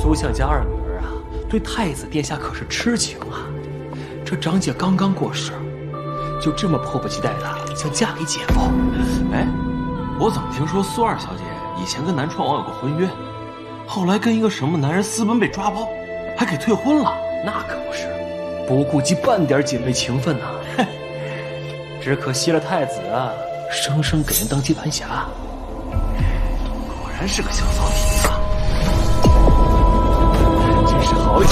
苏相家二女儿啊，对太子殿下可是痴情啊。这长姐刚刚过世，就这么迫不及待的想嫁给姐夫。哎，我怎么听说苏二小姐以前跟南川王有过婚约，后来跟一个什么男人私奔被抓包，还给退婚了？那可不是，不顾及半点姐妹情分呐。只可惜了太子啊，生生给人当接盘侠。果然是个小骚痞子，真是好姐。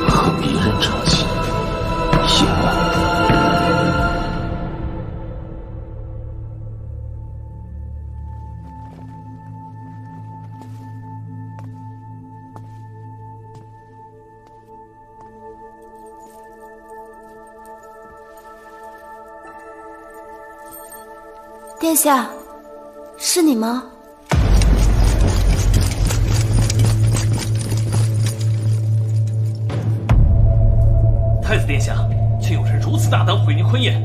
和别人成亲，也殿下，是你吗？太子殿下，却有人如此大胆毁您婚宴，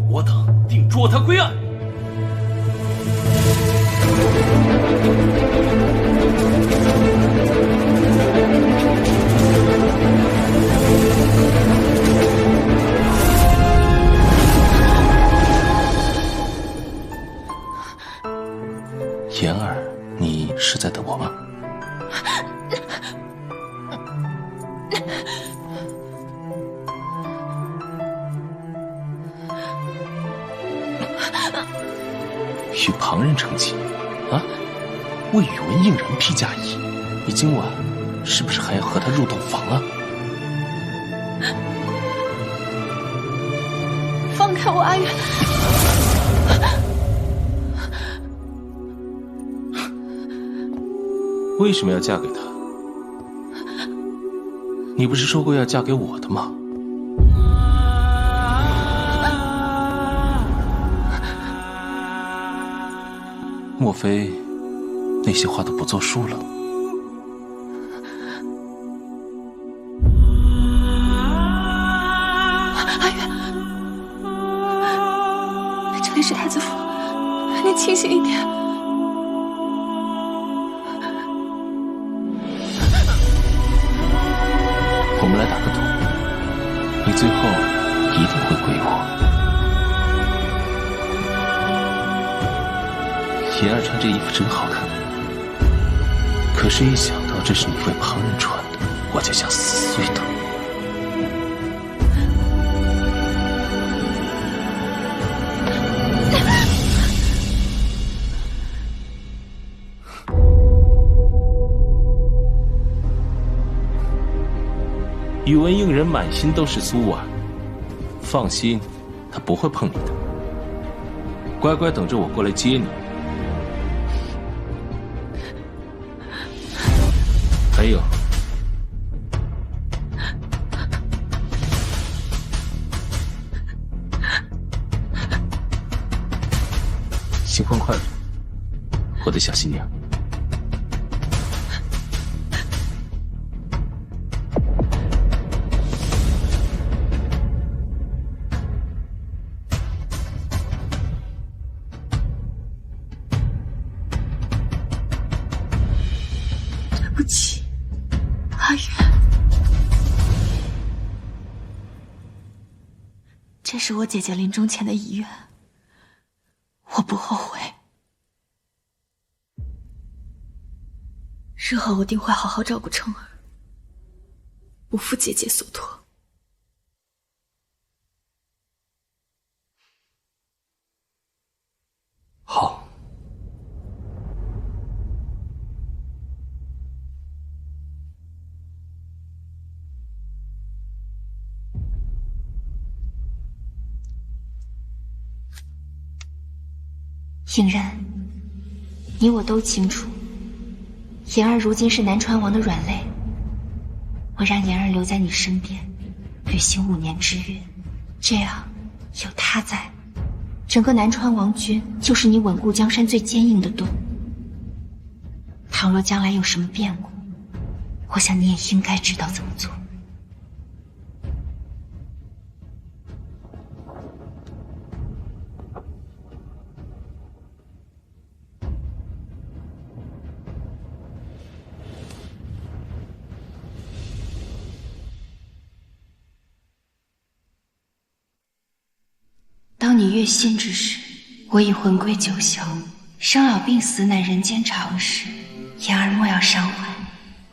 我等定捉他归案。言儿，你是在等我吗？与旁人成亲啊？为宇文应人披嫁衣，你今晚是不是还要和他入洞房啊？放开我，阿远！为什么要嫁给他？你不是说过要嫁给我的吗？莫非那些话都不作数了？阿远，这里是太子府，你清醒一点。我们来打个赌，你最后一定会归我。言儿穿这衣服真好看，可是一想到这是你为旁人穿的，我就想撕碎它。宇文应人满心都是苏婉，放心，他不会碰你的。乖乖等着我过来接你。还有，新婚快乐，我的小新娘。对不起，阿远，这是我姐姐临终前的遗愿，我不后悔。日后我定会好好照顾청儿，不负姐姐所托。好。应人，你我都清楚，言儿如今是南川王的软肋。我让言儿留在你身边，履行5年之约，这样有他在，整个南川王军就是你稳固江山最坚硬的盾。倘若将来有什么变故，我想你也应该知道怎么做。你越心之时，我已魂归九霄。生老病死乃人间常事，言儿莫要伤怀。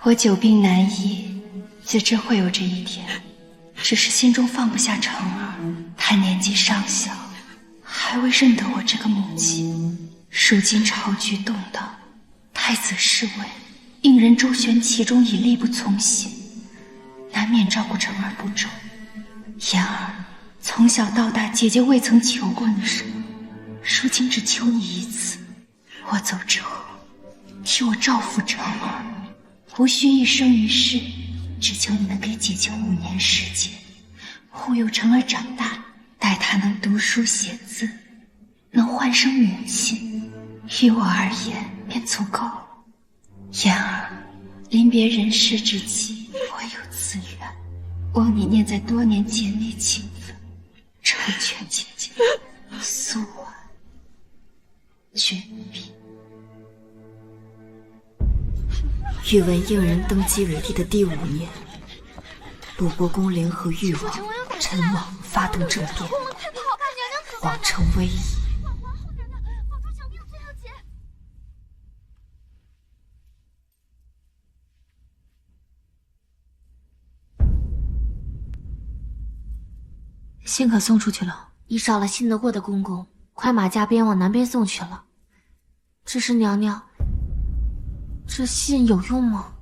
我久病难医，就真会有这一天。只是心中放不下成儿，他年纪尚小，还未认得我这个母亲。如今朝局动荡，太子侍卫应人周旋其中，已力不从心，难免照顾成儿不周。言儿从小到大，姐姐未曾求过你什么，如今只求你一次。我走之后，替我照拂成儿，无需一生一世，只求你能给姐姐5年时间，护佑成儿长大，待她能读书写字，能唤声母亲，于我而言便足够了。言儿，临别人世之际，我有此愿，望你念在多年姐妹情分，成全姐姐苏婉绝笔。宇文应人登基为帝的第5年，鲁国公联合誉王、陈王发动政变，皇城危矣。信可送出去了，已少了信得过的公公，快马加鞭往南边送去了。只是娘娘，这信有用吗？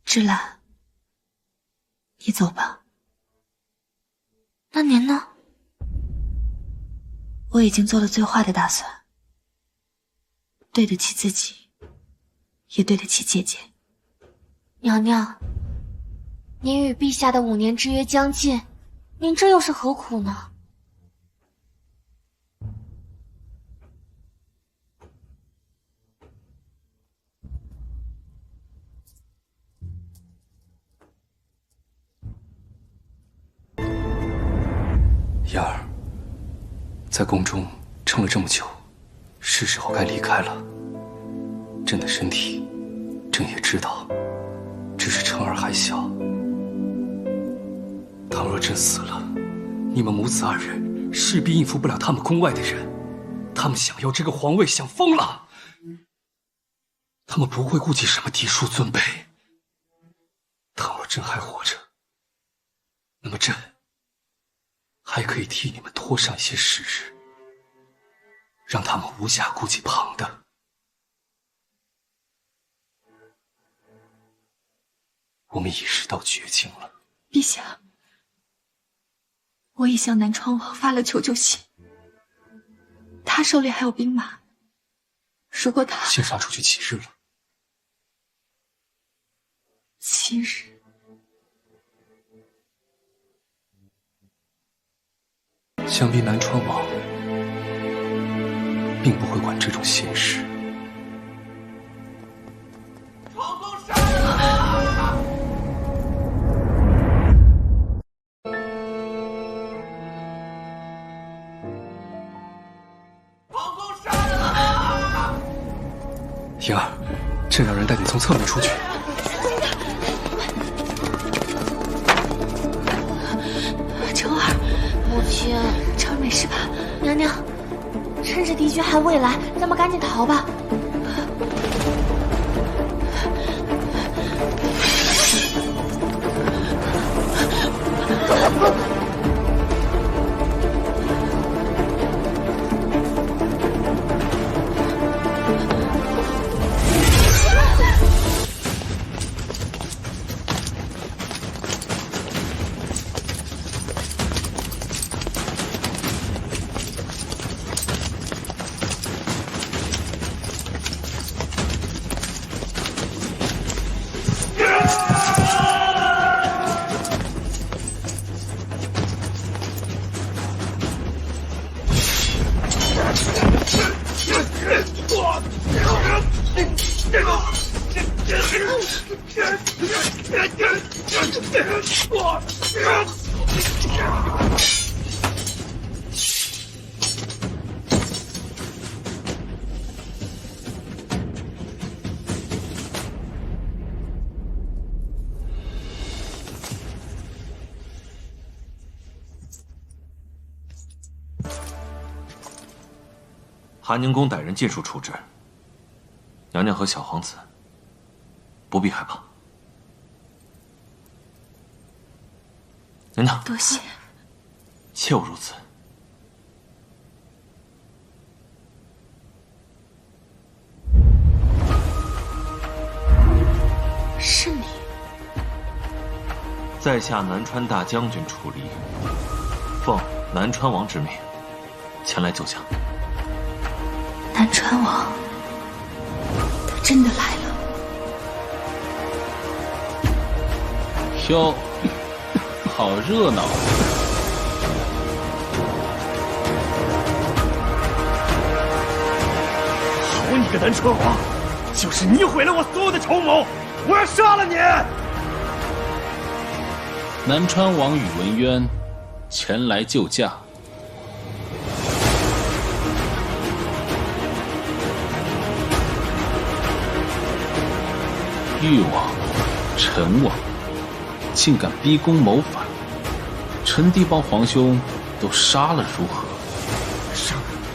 芝兰，你走吧。那您呢？我已经做了最坏的打算，对得起自己，也对得起姐姐。娘娘，您与陛下的5年之约将近，您这又是何苦呢？燕儿，在宫中撑了这么久，是时候该离开了。朕的身体，朕也知道，只是成儿还小。倘若朕死了，你们母子2人势必应付不了他们宫外的人。他们想要这个皇位，想疯了。他们不会顾及什么嫡庶尊卑。倘若朕还活着，那么朕还可以替你们拖上一些时日，让他们无暇顾及旁的。我们已是到绝境了。陛下，我已向南川王发了求救信，他手里还有兵马，如果他……信发出去几日了？7日。想必南川王并不会管这种闲事。莹儿，朕让人带你从侧门出去。成儿，母亲，成儿没事吧？娘娘，趁着敌军还未来，咱们赶紧逃吧。韩宁公歹人尽数处置。娘娘和小皇子不必害怕。娘娘，多谢。切勿如此。是你。在下南川大将军楚离，奉南川王之命，前来救驾。南川王，他真的来了。哟，好热闹！好你个南川王，就是你毁了我所有的筹谋，我要杀了你！南川王宇文渊前来救驾。誉王、陈王竟敢逼宫谋反，陈帝帮皇兄都杀了如何？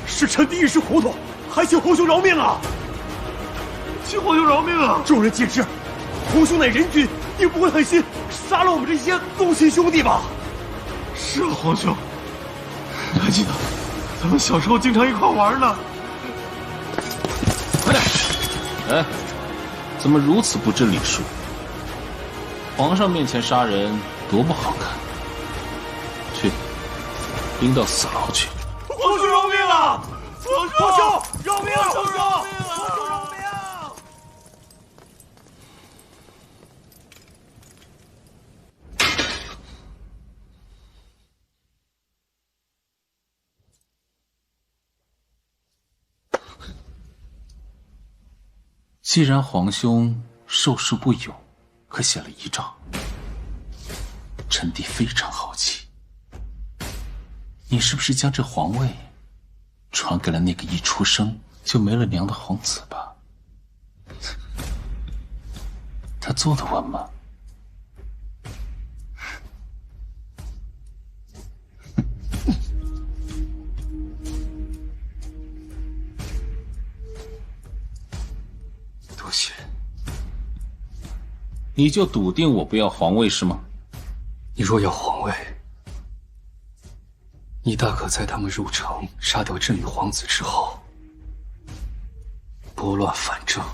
是臣弟一时糊涂，还请皇兄饶命啊！请皇兄饶命啊！众人皆知，皇兄乃人君，定不会狠心杀了我们这些宗亲兄弟吧？是啊，皇兄，你还记得咱们小时候经常一块玩呢？快点！哎，怎么如此不知礼数？皇上面前杀人多不好看。去，拎到死牢去！皇兄饶命啊！皇兄饶命啊！皇兄饶命！既然皇兄受术不勇，可写了遗诏，臣弟非常好奇，你是不是将这皇位传给了那个一出生就没了娘的皇子吧？他做得稳吗？多谢。你就笃定我不要皇位是吗？你若要皇位，你大可在他们入城杀掉朕与皇子之后，拨乱反正，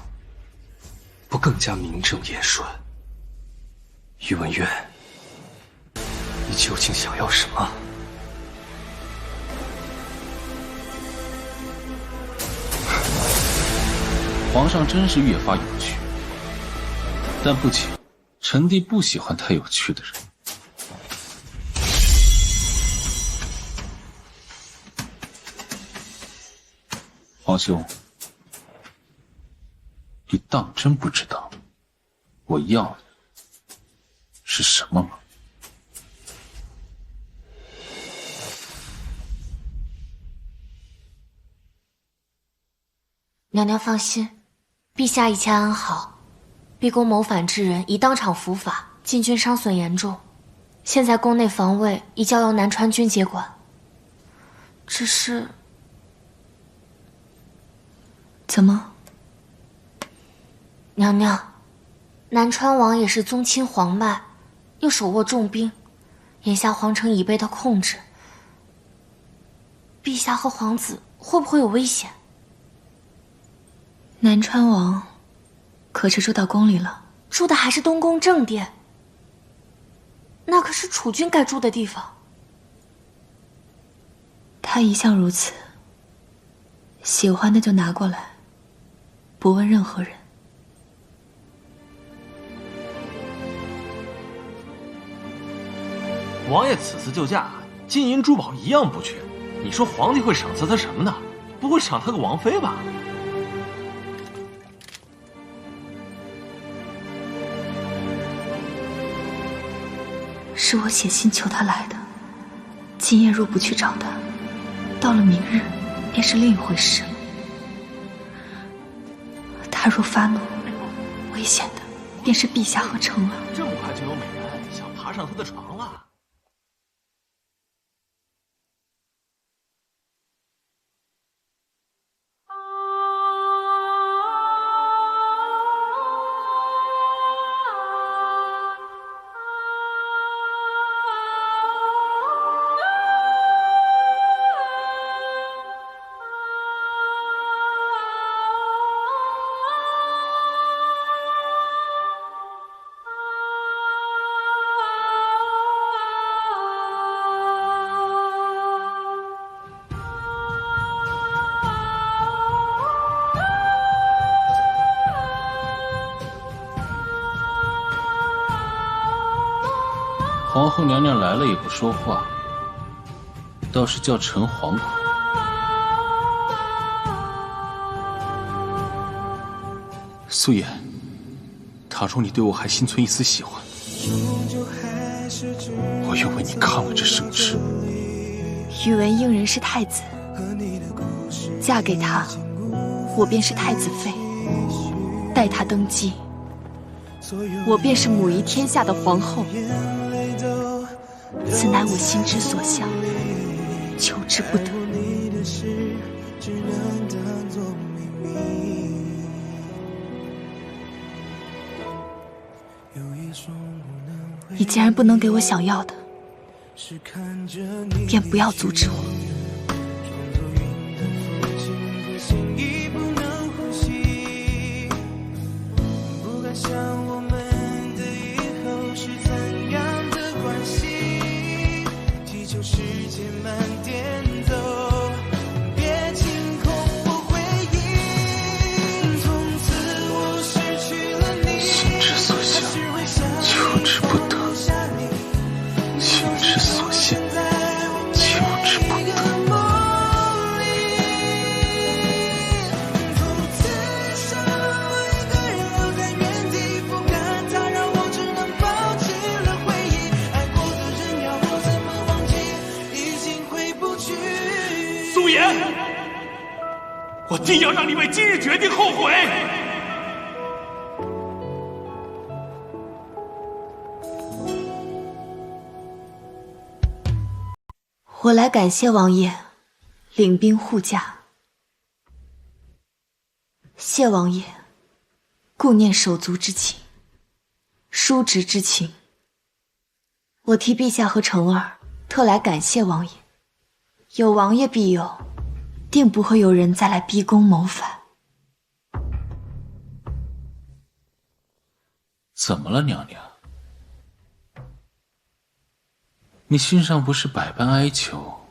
不更加名正言顺？宇文渊，你究竟想要什么？皇上真是越发有趣，但不急，臣弟不喜欢太有趣的人。皇兄，你当真不知道我要的是什么吗？娘娘放心，陛下一切安好，逼宫谋反之人已当场伏法，禁军伤损严重，现在宫内防卫已交由南川军接管。只是，怎么？娘娘，南川王也是宗亲皇脉，又手握重兵，眼下皇城已被他控制，陛下和皇子会不会有危险？南川王可是住到宫里了？住的还是东宫正殿，那可是储君该住的地方。他一向如此，喜欢的就拿过来，不问任何人。王爷此次救驾，金银珠宝一样不缺。你说皇帝会赏赐他什么呢？不会赏他个王妃吧？是我写信求他来的。今夜若不去找他，到了明日便是另一回事了。他若发怒，危险的便是陛下和成了。这么快就有美人想爬上他的床了？皇后娘娘来了也不说话，倒是叫陈皇苦。素颜，倘若你对我还心存一丝喜欢，我愿为你抗了这圣旨。宇文应人是太子，嫁给他，我便是太子妃；待他登基，我便是母仪天下的皇后。此乃我心之所向，求之不得。你既然不能给我想要的，便不要阻止我。我定要让你为今日决定后悔！我来感谢王爷领兵护驾，谢王爷顾念手足之情，叔侄之情。我替陛下和成儿特来感谢王爷，有王爷庇佑，定不会有人再来逼宫谋反。怎么了，娘娘？你心上不是百般哀求，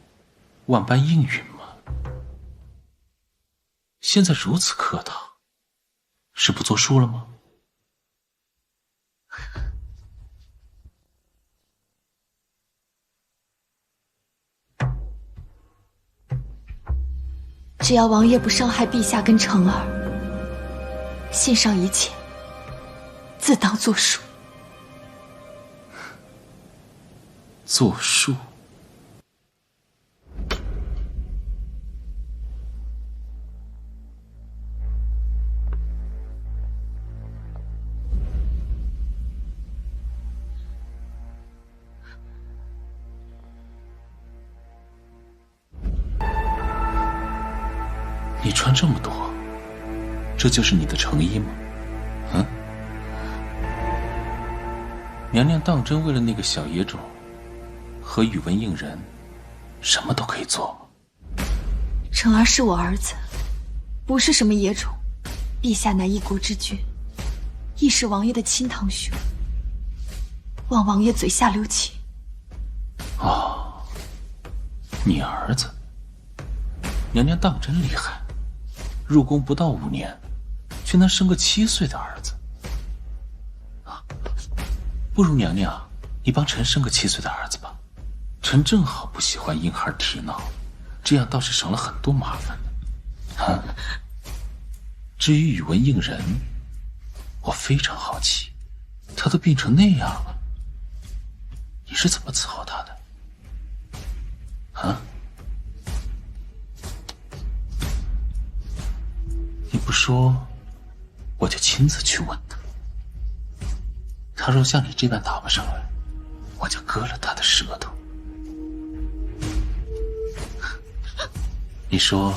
万般应允吗？现在如此客套，是不作数了吗？只要王爷不伤害陛下跟成儿，信上一切自当作数。作数？你穿这么多，这就是你的诚意吗？娘娘当真为了那个小野种和宇文应人，什么都可以做吗？成儿是我儿子，不是什么野种。陛下乃一国之君，亦是王爷的亲堂兄，望王爷嘴下留情。哦，你儿子，娘娘当真厉害，入宫不到5年，却能生个7岁的儿子。不如娘娘，你帮臣生个7岁的儿子吧。臣正好不喜欢婴孩啼闹，这样倒是省了很多麻烦。至于宇文应人，我非常好奇，他都病成那样了，你是怎么伺候他的？你不说，我就亲自去问他。他若像你这般打不上来，我就割了他的舌头。你说，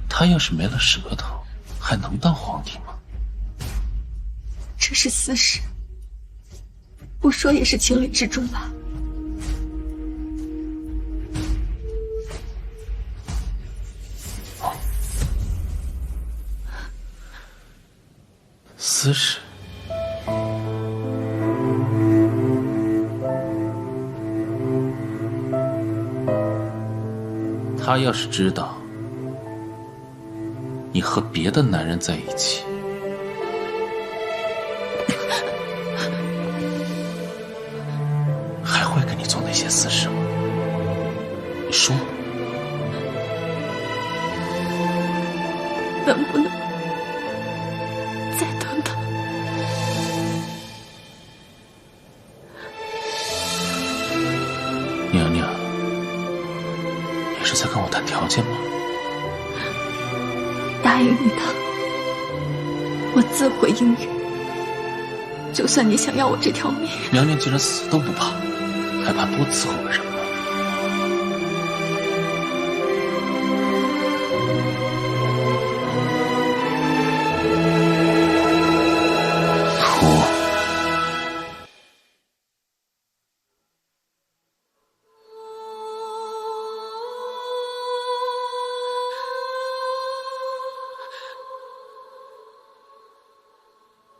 他要是没了舌头，还能当皇帝吗？这是私事，不说也是情理之中吧。私事？他要是知道你和别的男人在一起，私事吗？你说，能不能再等等？娘娘，你是在跟我谈条件吗？答应你的，我自会应允。就算你想要我这条命，娘娘既然死都不怕，还怕多伺候个人吗？脱。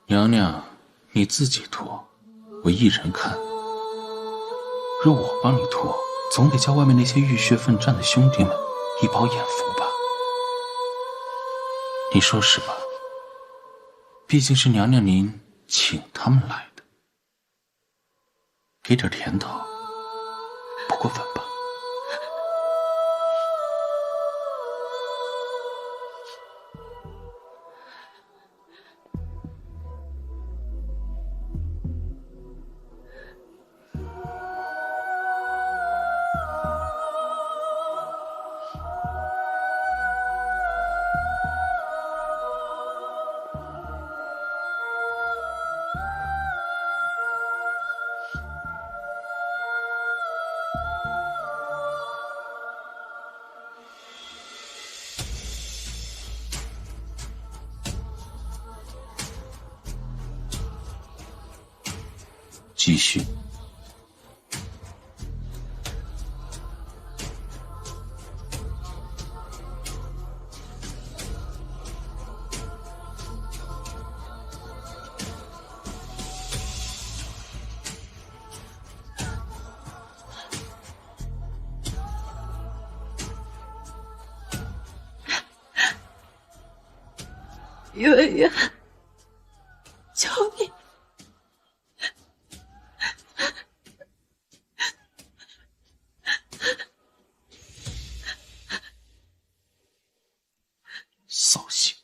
娘娘，你自己脱，我一人看。若我帮你脱，总得叫外面那些浴血奋战的兄弟们一饱眼福吧？你说是吧？毕竟是娘娘您请他们来的，给点甜头，不过分吧？继续。于文渊，求你。扫兴。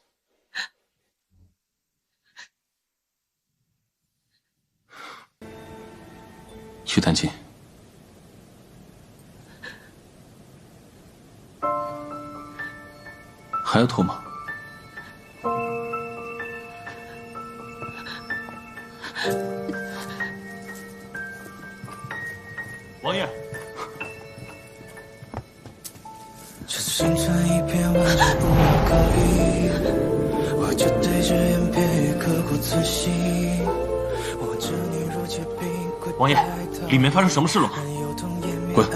去探亲。还要脱吗？王爷。这星辰一片完全不可以，我就对着眼偏刻骨自心。我知你如结冰归王爷，里面发生什么事了吗？滚！风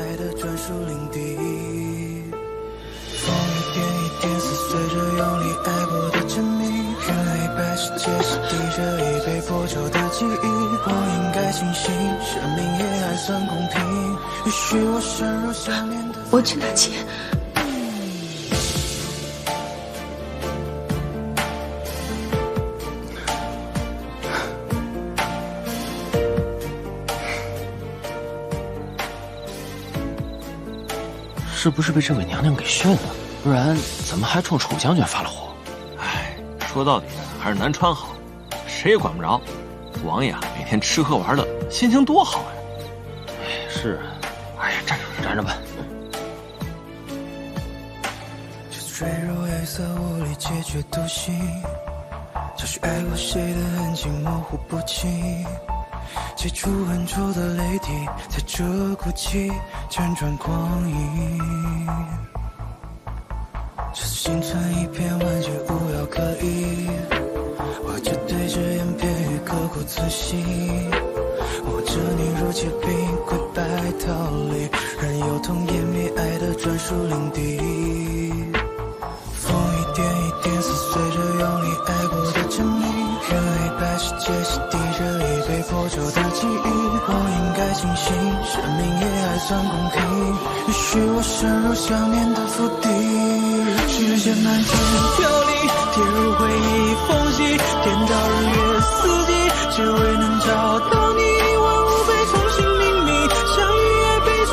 一点一点撕碎着用力爱过的证明，原黑白世界是滴着一杯破旧的记忆。我应该庆幸，生命也还算公平，也许我深入想念的。我去拿钱。是不是被这位娘娘给训了？不然怎么还冲楚将军发了火？哎，说到底还是南川好，谁也管不着。王爷啊，每天吃喝玩乐，心情多好呀！哎，是啊。哎呀，站着站着吧。这坠入黑色无力解决独行，找寻爱过谁的痕迹模糊不清。接触很臭的泪滴，在这哭泣辗转光阴。这星辰一片完全无药可医，我就对着眼偏于刻骨自心。握着你如结冰归白逃离，任由痛湮灭爱的专属领地。风一点一点撕碎着用力爱过的证明，原黑白世界是滴着一杯破旧的记忆。我应该庆幸，生命也还算公平，也许我深入想念的腹地。时间漫天飘零，跌入回忆缝隙，颠倒日月四季，只为能找到你。万物被重新命名，相遇也被重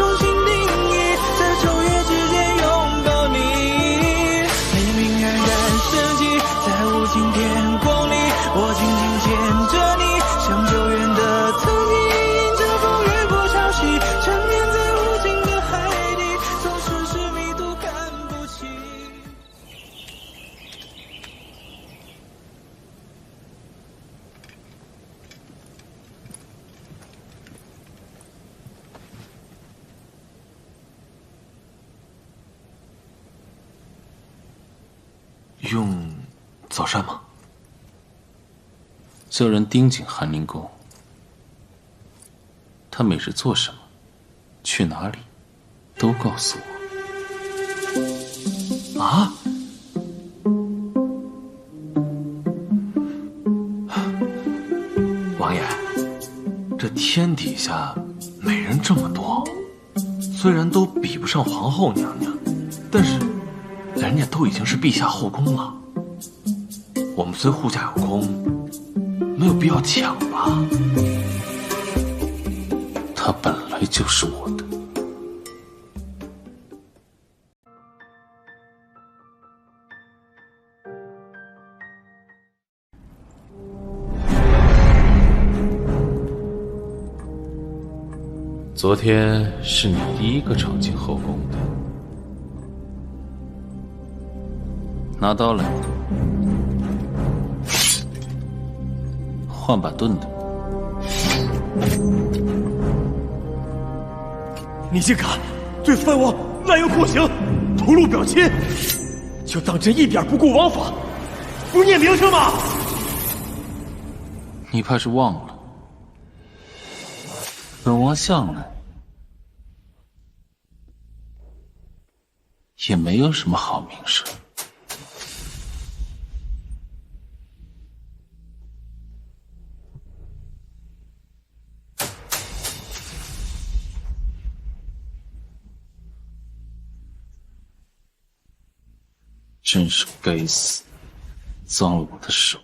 我紧紧牵着你，像久远的曾经，迎着风越过潮汐，沉湎在无尽的海底，总是执迷都看不清。用早膳吗？叫人盯紧韩灵公，他每日做什么，去哪里，都告诉我。啊？王爷，这天底下美人这么多，虽然都比不上皇后娘娘，但是人家都已经是陛下后宫了。我们虽护驾有功，没有必要抢吧？他本来就是我的。昨天是你第一个闯进后宫的，拿刀来，换把钝的。你竟敢对藩王滥用酷刑，屠戮表亲，就当真一点不顾王法，不念名声吗？你怕是忘了，本王向来也没有什么好名声。真是该死，脏了我的手。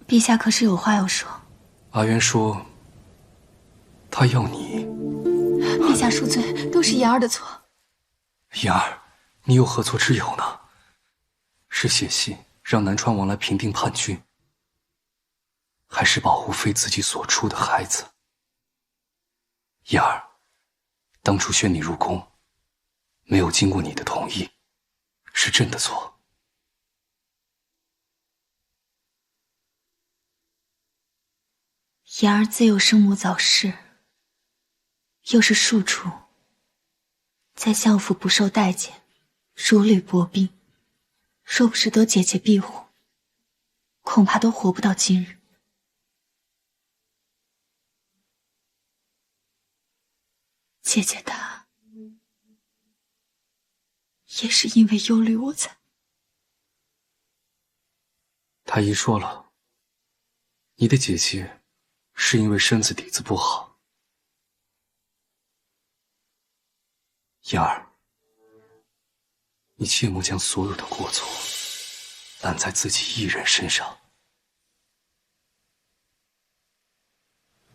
陛下可是有话要说？阿渊说，他要你。陛下恕罪，都是言儿的错。言儿，你有何错之有呢？是写信让南川王来平定叛军，还是保护非自己所出的孩子？言儿，当初宣你入宫，没有经过你的同意，是朕的错。言儿自幼生母早逝，又是庶出，在相府不受待见，如履薄冰，若不是得姐姐庇护，恐怕都活不到今日。姐姐她也是因为忧虑我才。太医说了，你的姐姐是因为身子底子不好。言儿，你切莫将所有的过错揽在自己一人身上。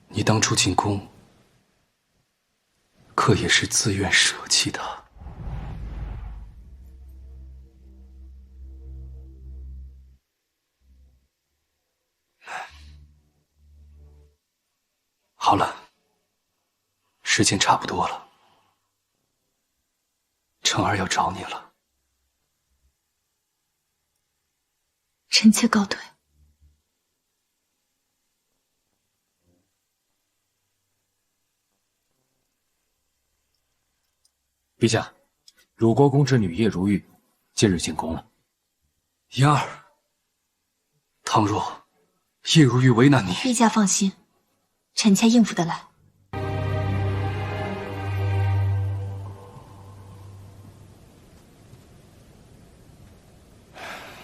你当初进宫，可也是自愿舍弃的。好了，时间差不多了，成儿要找你了。臣妾告退。陛下，鲁国公之女叶如玉近日进宫了。言儿，倘若叶如玉为难你，陛下放心，臣妾应付得来。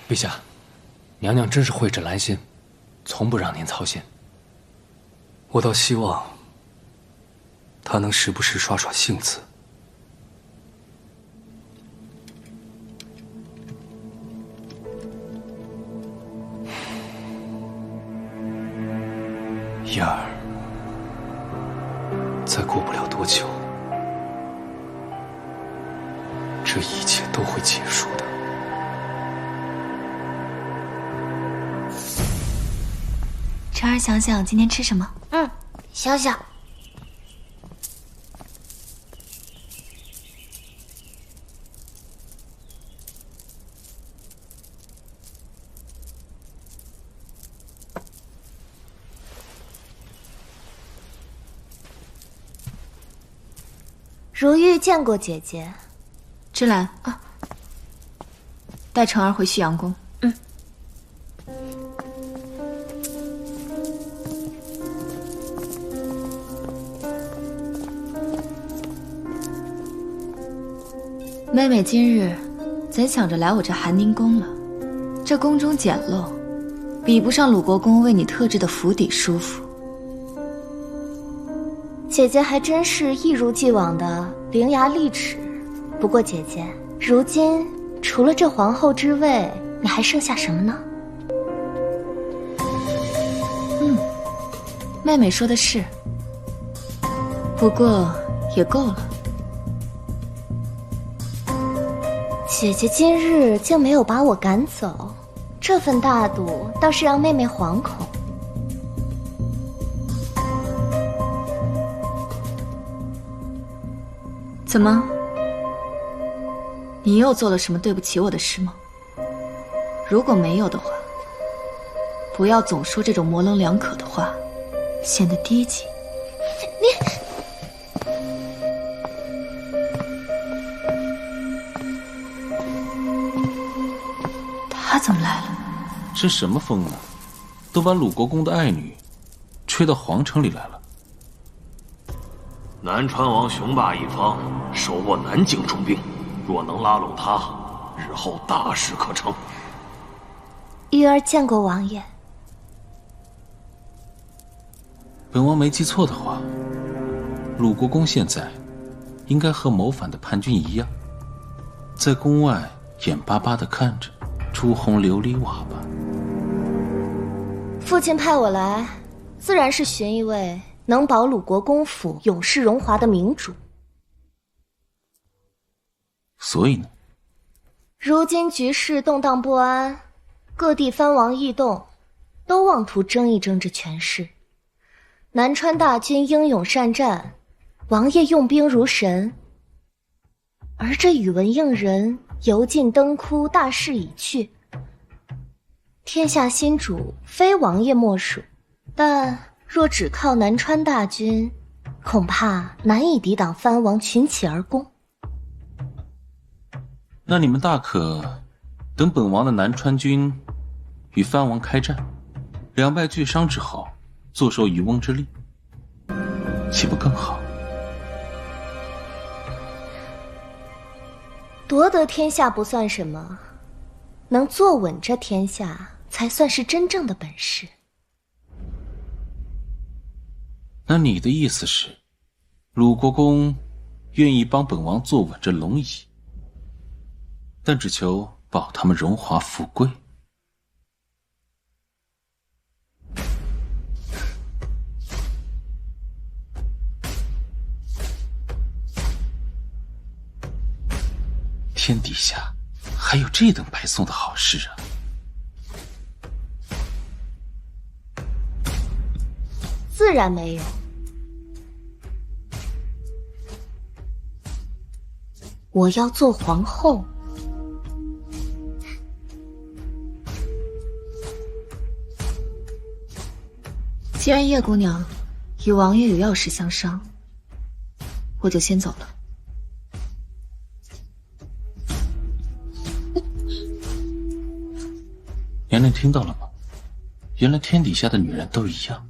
陛下，娘娘真是蕙质兰心，从不让您操心。我倒希望她能时不时耍耍性子。燕儿，过不了多久，这一切都会结束的。晨儿，想想今天吃什么？想想。如玉见过姐姐。芝兰啊，带晨儿回旭阳宫。妹妹今日怎想着来我这寒宁宫了？这宫中简陋，比不上鲁国公为你特制的府邸舒服。姐姐还真是一如既往的伶牙俐齿。不过姐姐，如今除了这皇后之位，你还剩下什么呢？妹妹说的是，不过也够了。姐姐今日竟没有把我赶走，这份大度倒是让妹妹惶恐。怎么？你又做了什么对不起我的事吗？如果没有的话，不要总说这种模棱两可的话，显得低级。他怎么来了？这什么风啊？都把鲁国公的爱女吹到皇城里来了。南川王雄霸一方，手握南境重兵，若能拉拢他，日后大事可成。玉儿见过王爷。本王没记错的话，鲁国公现在应该和谋反的叛军一样，在宫外眼巴巴地看着朱红琉璃瓦吧。父亲派我来，自然是寻一位能保鲁国公府永世荣华的明主。所以呢？如今局势动荡不安，各地藩王异动，都妄图争一争这权势。南川大军英勇善战，王爷用兵如神，而这宇文应人油尽灯枯，大势已去。天下新主非王爷莫属，但若只靠南川大军，恐怕难以抵挡藩王群起而攻。那你们大可等本王的南川军与藩王开战，两败俱伤之后，坐收渔翁之利，岂不更好？夺得天下不算什么，能坐稳这天下才算是真正的本事。那你的意思是，鲁国公愿意帮本王坐稳这龙椅，但只求保他们荣华富贵？天底下还有这等白送的好事啊！自然没有。我要做皇后。既然叶姑娘与王爷有要事相商，我就先走了。娘娘听到了吗？原来天底下的女人都一样，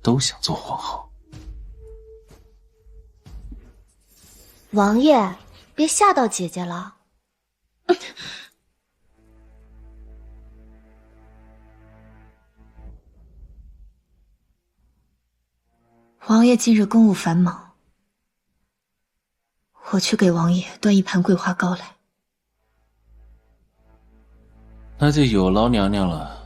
都想做皇后。王爷，别吓到姐姐了。王爷近日公务繁忙，我去给王爷端一盘桂花糕来。那就有劳娘娘了。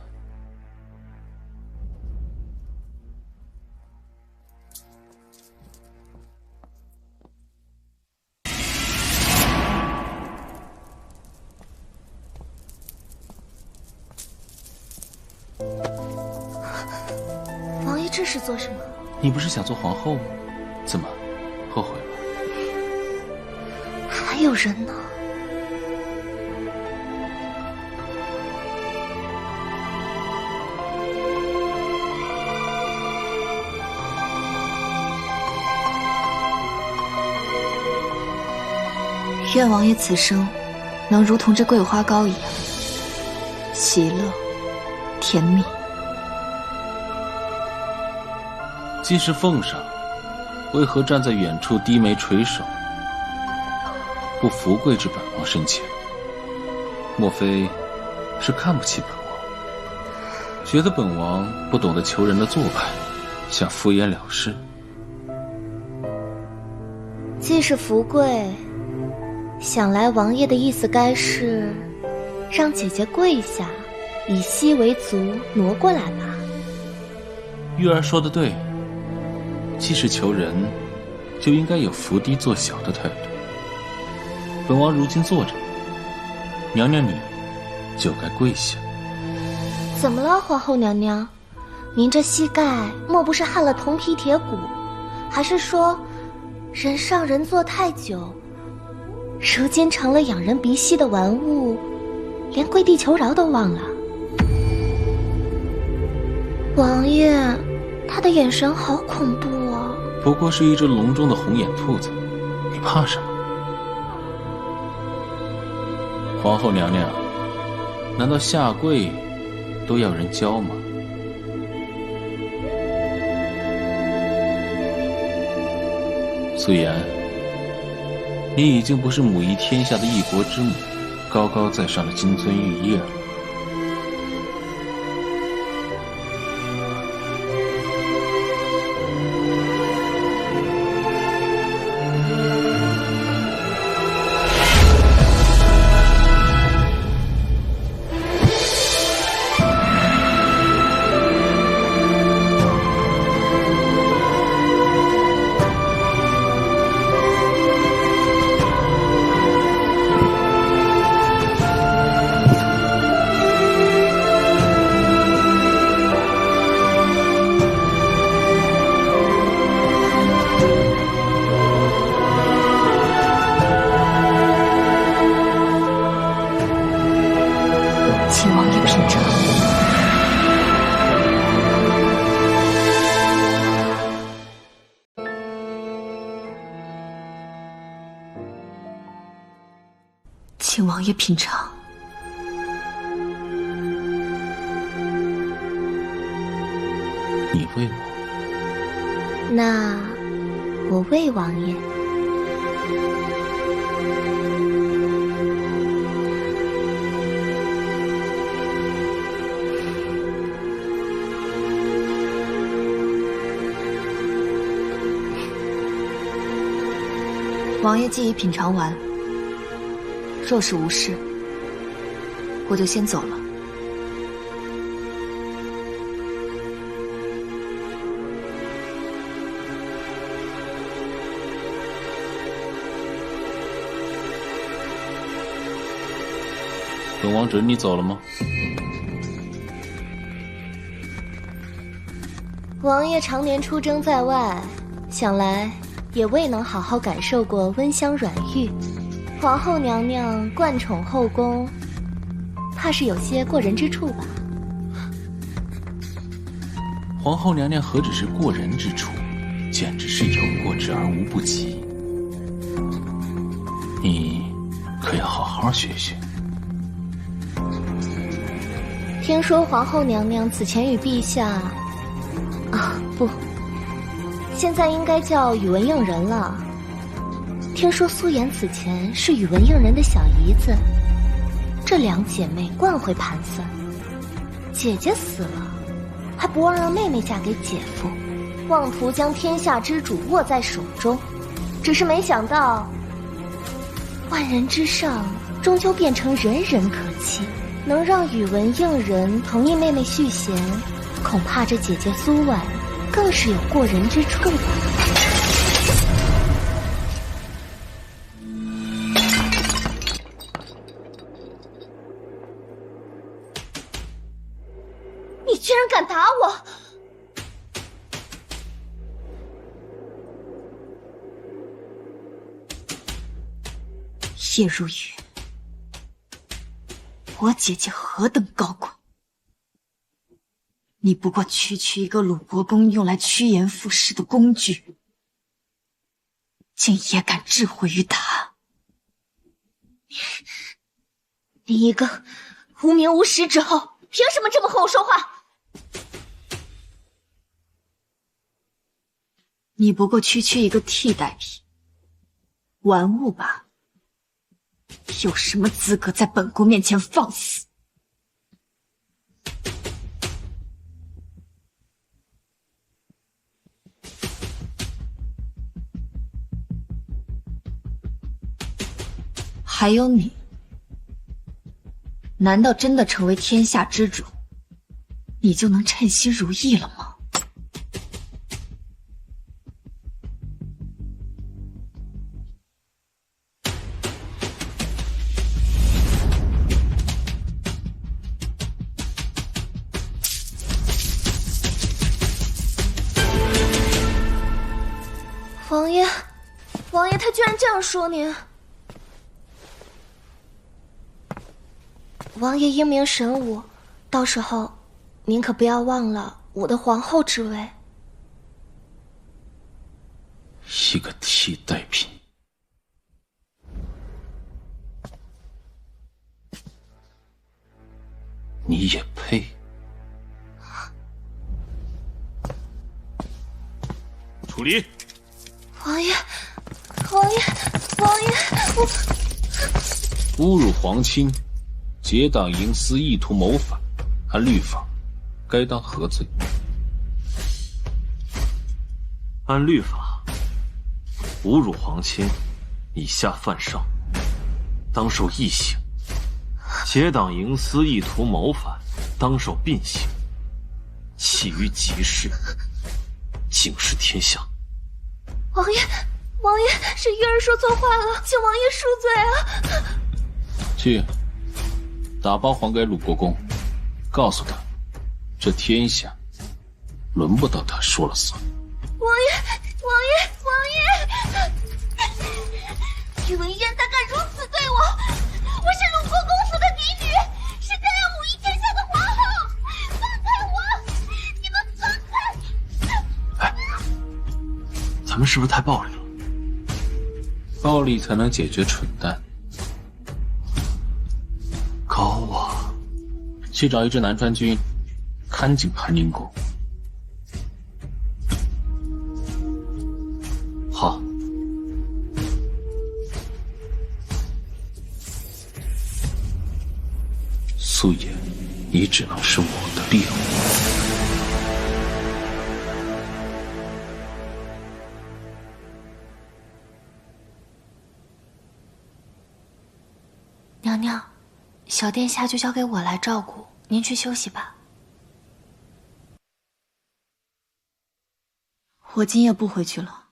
这是做什么？你不是想做皇后吗？怎么，后悔了？还有人呢。愿王爷此生能如同这桂花糕一样，喜乐、甜蜜。既是奉上，为何站在远处低眉垂首，不福贵至本王身前？莫非是看不起本王，觉得本王不懂得求人的做派，想敷衍了事？既是福贵，想来王爷的意思该是让姐姐跪下，以膝为足，挪过来吧。玉儿说的对，既是求人，就应该有伏低做小的态度。本王如今坐着，娘娘你就该跪下。怎么了，皇后娘娘？您这膝盖莫不是焊了铜皮铁骨？还是说人上人坐太久，如今成了养人鼻息的玩物，连跪地求饶都忘了？王爷，他的眼神好恐怖哦。不过是一只笼中的红眼兔子，你怕什么？皇后娘娘，难道下跪都要人教吗？素颜，你已经不是母仪天下的一国之母，高高在上的金樽玉叶了。请王爷品尝。请王爷品尝。你喂我，那我喂王爷。王爷既已品尝完，若是无事，我就先走了。本王准你走了吗？王爷常年出征在外，想来也未能好好感受过温香软玉。皇后娘娘惯宠后宫，怕是有些过人之处吧？皇后娘娘何止是过人之处，简直是有过之而无不及。你可要好好学学。听说皇后娘娘此前与陛下，不，现在应该叫宇文应人了。听说苏颜此前是宇文应人的小姨子，这两姐妹惯会盘算，姐姐死了，还不忘让妹妹嫁给姐夫，妄图将天下之主握在手中。只是没想到，万人之上，终究变成人人可欺。能让宇文应人同意妹妹续弦，恐怕这姐姐苏婉更是有过人之处吧。你居然敢打我！叶如玉，我姐姐何等高贵，你不过区区一个鲁国公用来趋炎附势的工具，竟也敢置毁于他！你一个无名无实之后，凭什么这么和我说话？你不过区区一个替代品，玩物吧，有什么资格在本宫面前放肆？还有你，难道真的成为天下之主，你就能称心如意了吗？王爷，王爷，他居然这样说您！王爷英明神武，到时候您可不要忘了我的皇后之位。一个替代品，你也配？楚离，王爷，王爷，王爷，我侮辱皇亲，结党营私，意图谋反，按律法，该当何罪？按律法，侮辱皇亲，以下犯上，当受缢刑；结党营私，意图谋反，当受并刑。弃于极事，警示天下。王爷，王爷，是玉儿说错话了，请王爷恕罪啊！去，打包还给鲁国公，告诉他，这天下轮不到他说了算。王爷，王爷，王爷！宇文渊胆敢如此对我！我是鲁国公府的嫡女，是该要母仪天下的皇后！放开我！你们放开！哎，咱们是不是太暴力了？暴力才能解决蠢蛋。高啊！去找一支南川军，看紧盘宁宫。好。素颜，你只能是我的猎物。娘娘，小殿下就交给我来照顾，您去休息吧。我今夜不回去了。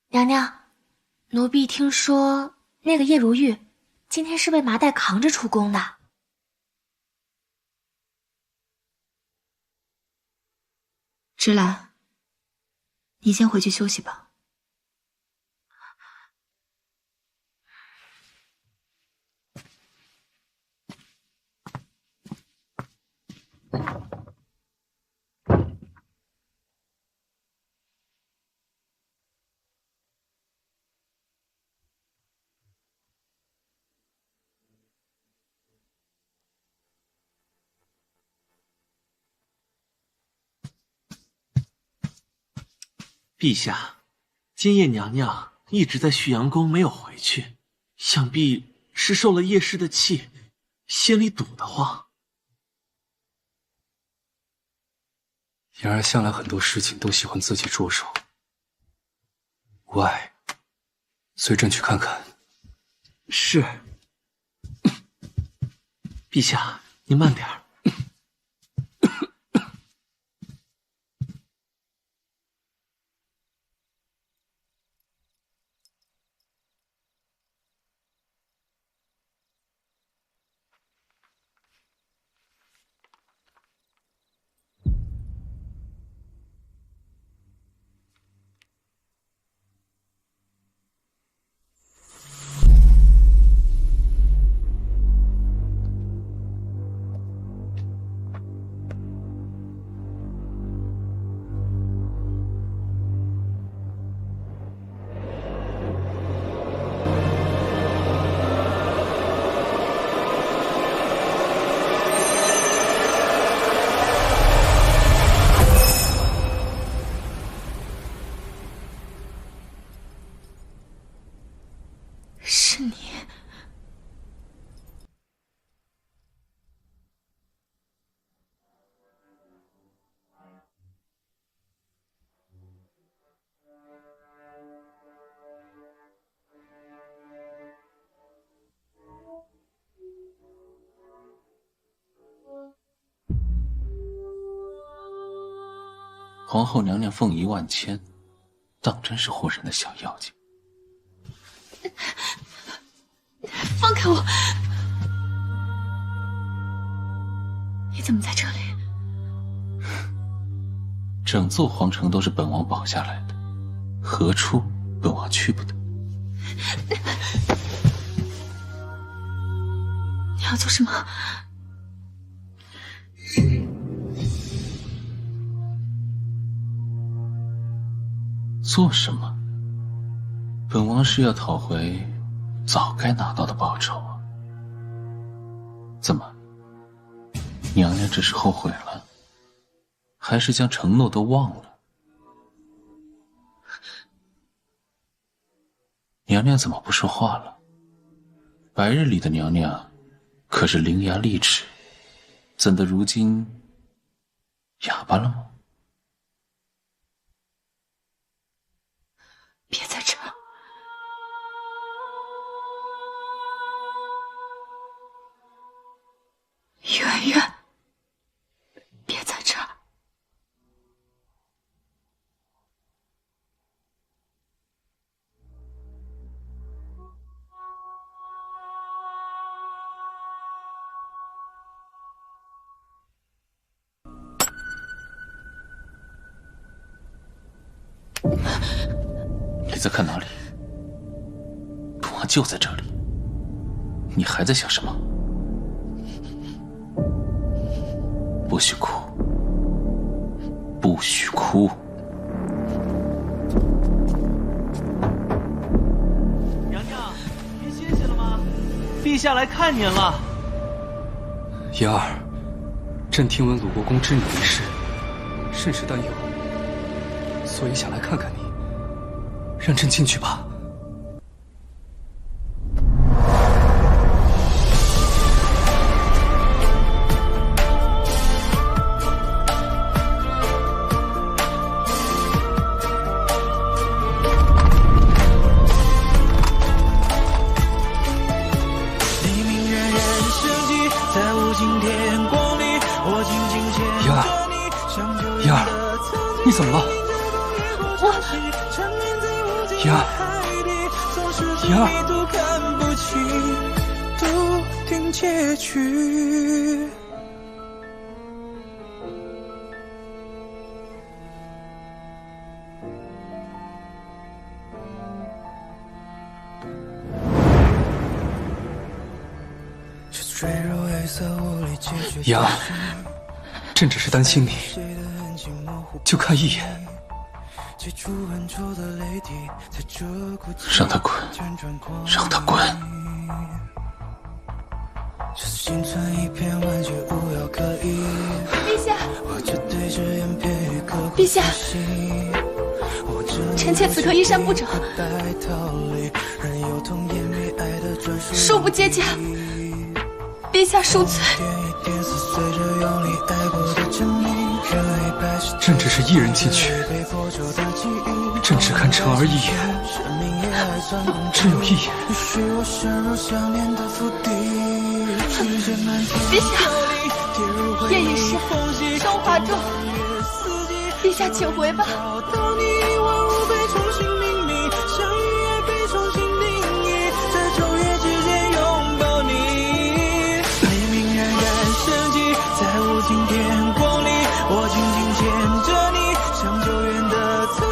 娘娘，奴婢听说那个叶如玉今天是被麻袋扛着出宫的。芷兰，你先回去休息吧。陛下，今夜娘娘一直在旭阳宫没有回去，想必是受了叶氏的气，心里堵得慌。言儿向来很多事情都喜欢自己着手，无碍，随朕去看看。是。陛下，您慢点儿。皇后娘娘凤仪万千，当真是唬人的小妖精。放开我！你怎么在这里？整座皇城都是本王保下来的，何处本王去不得？你要做什么？做什么？本王是要讨回早该拿到的报酬啊！怎么，娘娘这是后悔了，还是将承诺都忘了？娘娘怎么不说话了？白日里的娘娘可是伶牙俐齿，怎的如今哑巴了吗？别在这儿！圆圆，别在这儿！你在看哪里？本王就在这里，你还在想什么？不许哭，不许哭！娘娘，您歇息了吗？陛下来看您了。妍儿，朕听闻鲁国公知你一事，甚是担忧，所以想来看看你。让朕进去吧。黎明冉冉升起，在无尽天光里，我紧紧牵着你。妍儿，你怎么了？妍儿，妍儿，都看不清，都听结局。妍儿，朕只是担心你，就看一眼。让他滚，让他滚！陛下，陛下，臣妾此刻衣衫不整，恕不接驾，陛下恕罪。朕只是一人进去，朕只看晨儿一眼，只有一眼。陛下，夜已深，霜华重，陛下请回吧。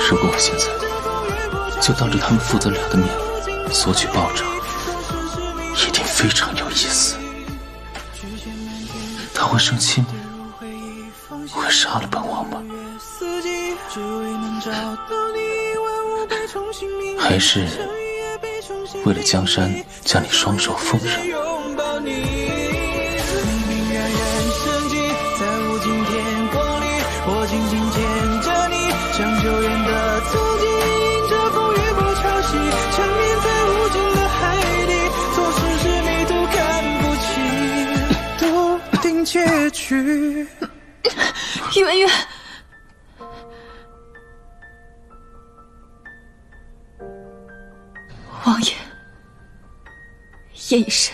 如果我现在就当着他们父子俩的面索取报酬，一定非常有意思。他会生气吗？会杀了本王吗？还是为了江山将你双手奉上？我紧紧牵着你，像久远的曾经，这风雨不潮汐，缠绵在无尽的海底，做事是你都看不清，都定结局。圆圆，王爷，夜已深，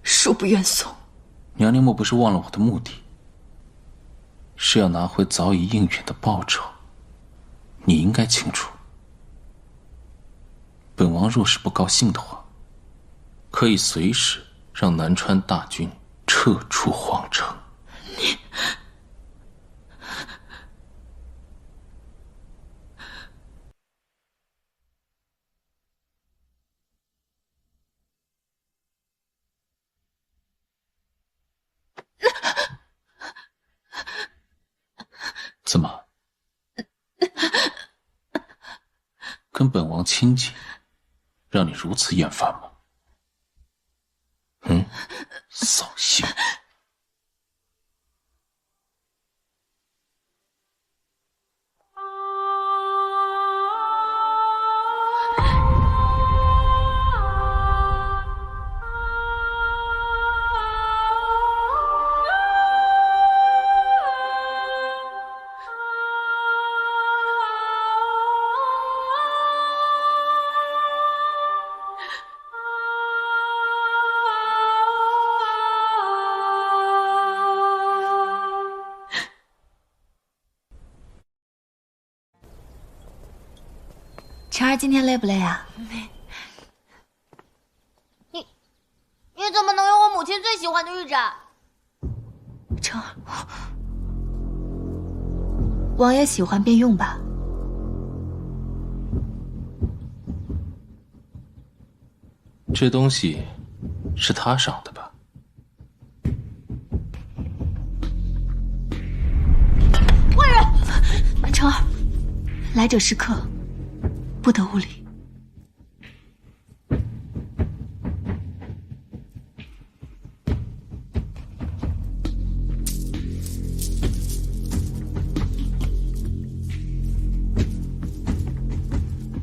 恕不愿送。娘娘莫不是忘了我的目的？是要拿回早已应允的报酬，你应该清楚。本王若是不高兴的话，可以随时让南川大军撤出皇城。你怎么？跟本王亲近，让你如此厌烦吗？扫兴。晨儿今天累不累啊？你怎么能用我母亲最喜欢的玉盏？晨儿，王爷喜欢便用吧。这东西是他赏的吧？坏人！晨儿，来者是客，不得无礼。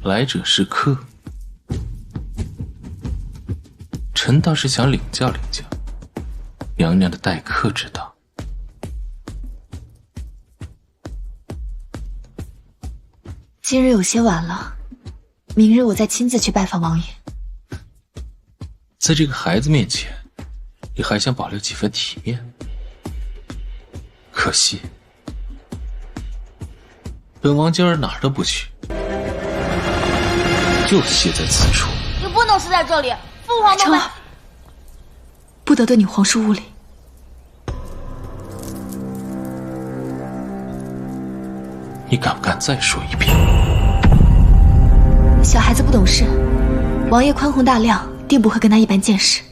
来者是客，臣倒是想领教领教娘娘的待客之道。今日有些晚了，明日我再亲自去拜访王爷。在这个孩子面前，你还想保留几分体面？可惜，本王今儿哪儿都不去，就歇在此处。你不能死在这里，父皇都没……不得对你皇叔无礼。你敢不敢再说一遍？小孩子不懂事，王爷宽宏大量，定不会跟他一般见识。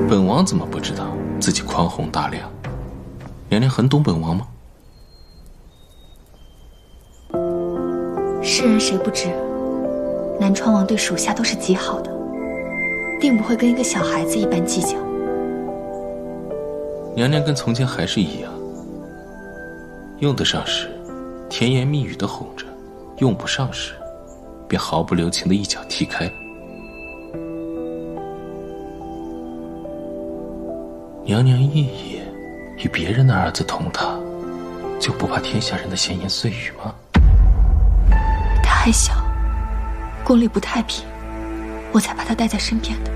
本王怎么不知道自己宽宏大量？娘娘很懂本王吗？世人谁不知，南川王对属下都是极好的，定不会跟一个小孩子一般计较。娘娘跟从前还是一样，用得上时甜言蜜语的哄着，用不上时便毫不留情的一脚踢开。娘娘一夜与别人的儿子同榻，就不怕天下人的闲言碎语吗？他还小，宫里不太平，我才把他带在身边的。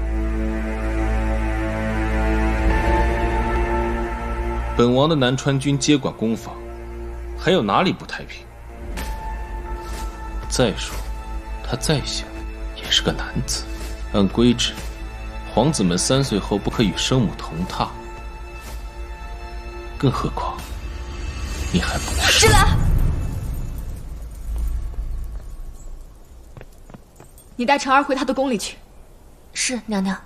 本王的南川军接管攻防，还有哪里不太平？再说，他再小，也是个男子。按规制，皇子们3岁后不可与生母同榻。更何况，你还不是……芷兰，你带晨儿回她的宫里去。是娘娘。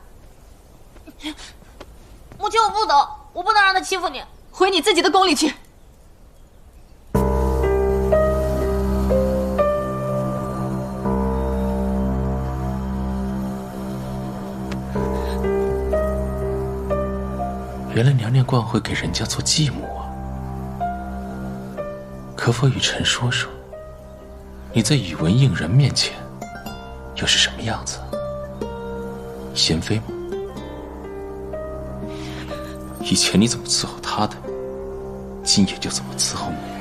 母亲，我不走，我不能让他欺负你。回你自己的宫里去。原来娘娘惯会给人家做继母啊！可否与臣说说，你在宇文应人面前又是什么样子？贤妃吗？以前你怎么伺候她的，今也就怎么伺候我。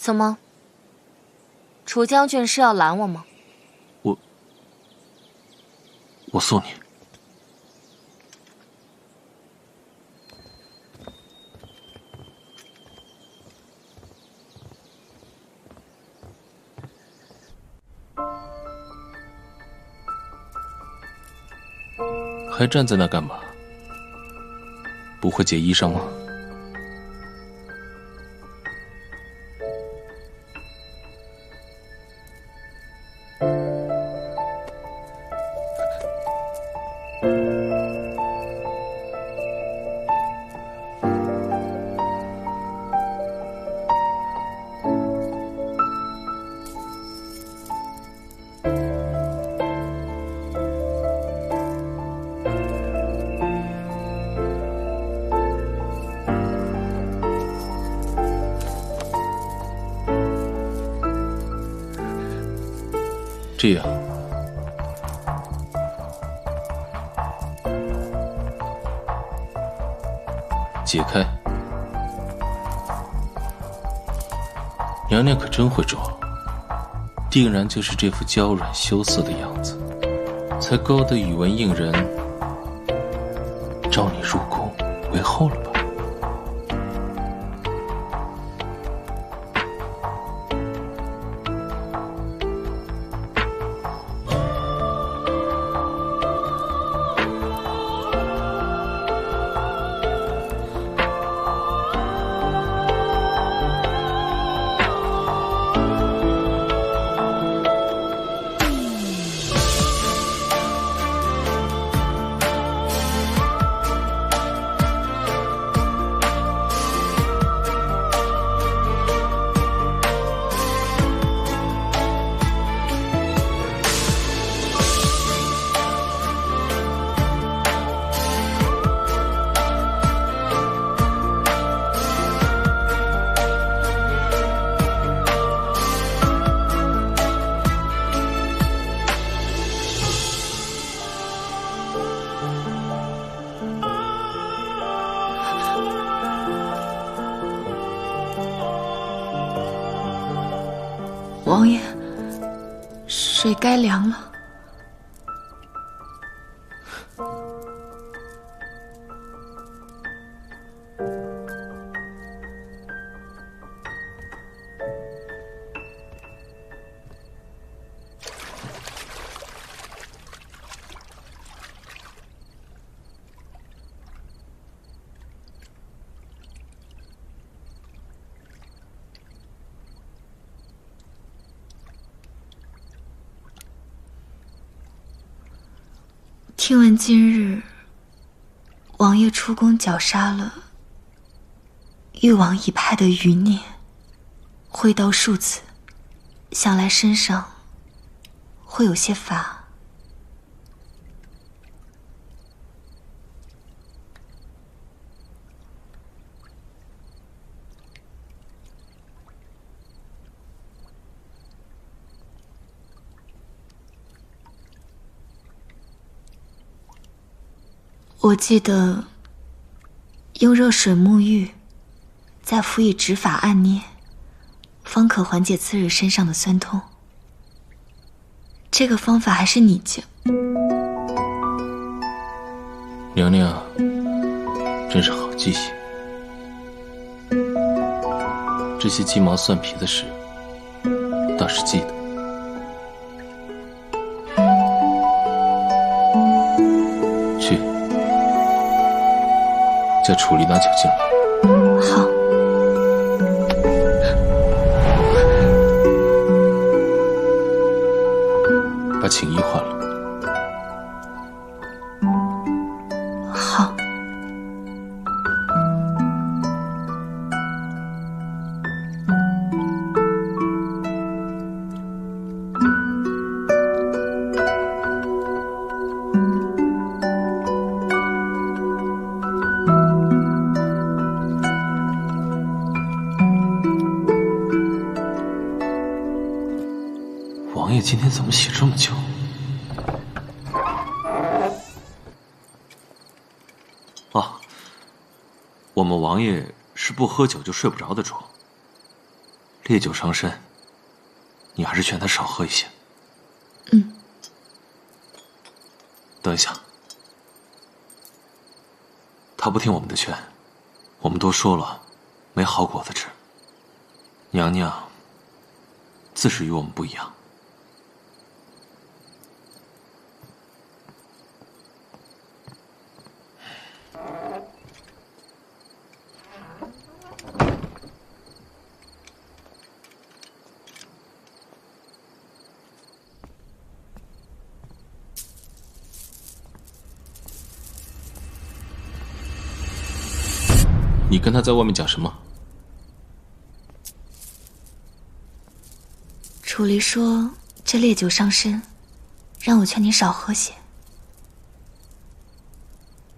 怎么？楚将军是要拦我吗？我送你。还站在那干嘛？不会解衣裳吗？这样，解开。娘娘可真会装，定然就是这副娇软羞涩的样子，才勾得宇文应人召你入宫为后了吧？王爷，水该凉了。听闻今日王爷出宫绞杀了誉王一派的余孽，挥刀数次，想来身上会有些罚。我记得用热水沐浴，再辅以指法按捏，方可缓解次日身上的酸痛。这个方法还是你教。娘娘真是好记性，这些鸡毛蒜皮的事倒是记得。去，叫楚离拿酒进来。好。把寝衣换了。好。王爷今天怎么写这么久？我们王爷是不喝酒就睡不着的主，烈酒伤身，你还是劝他少喝一些。嗯。等一下，他不听我们的劝，我们都说了，没好果子吃。娘娘自是与我们不一样。你跟他在外面讲什么？楚离说这烈酒伤身，让我劝你少喝些。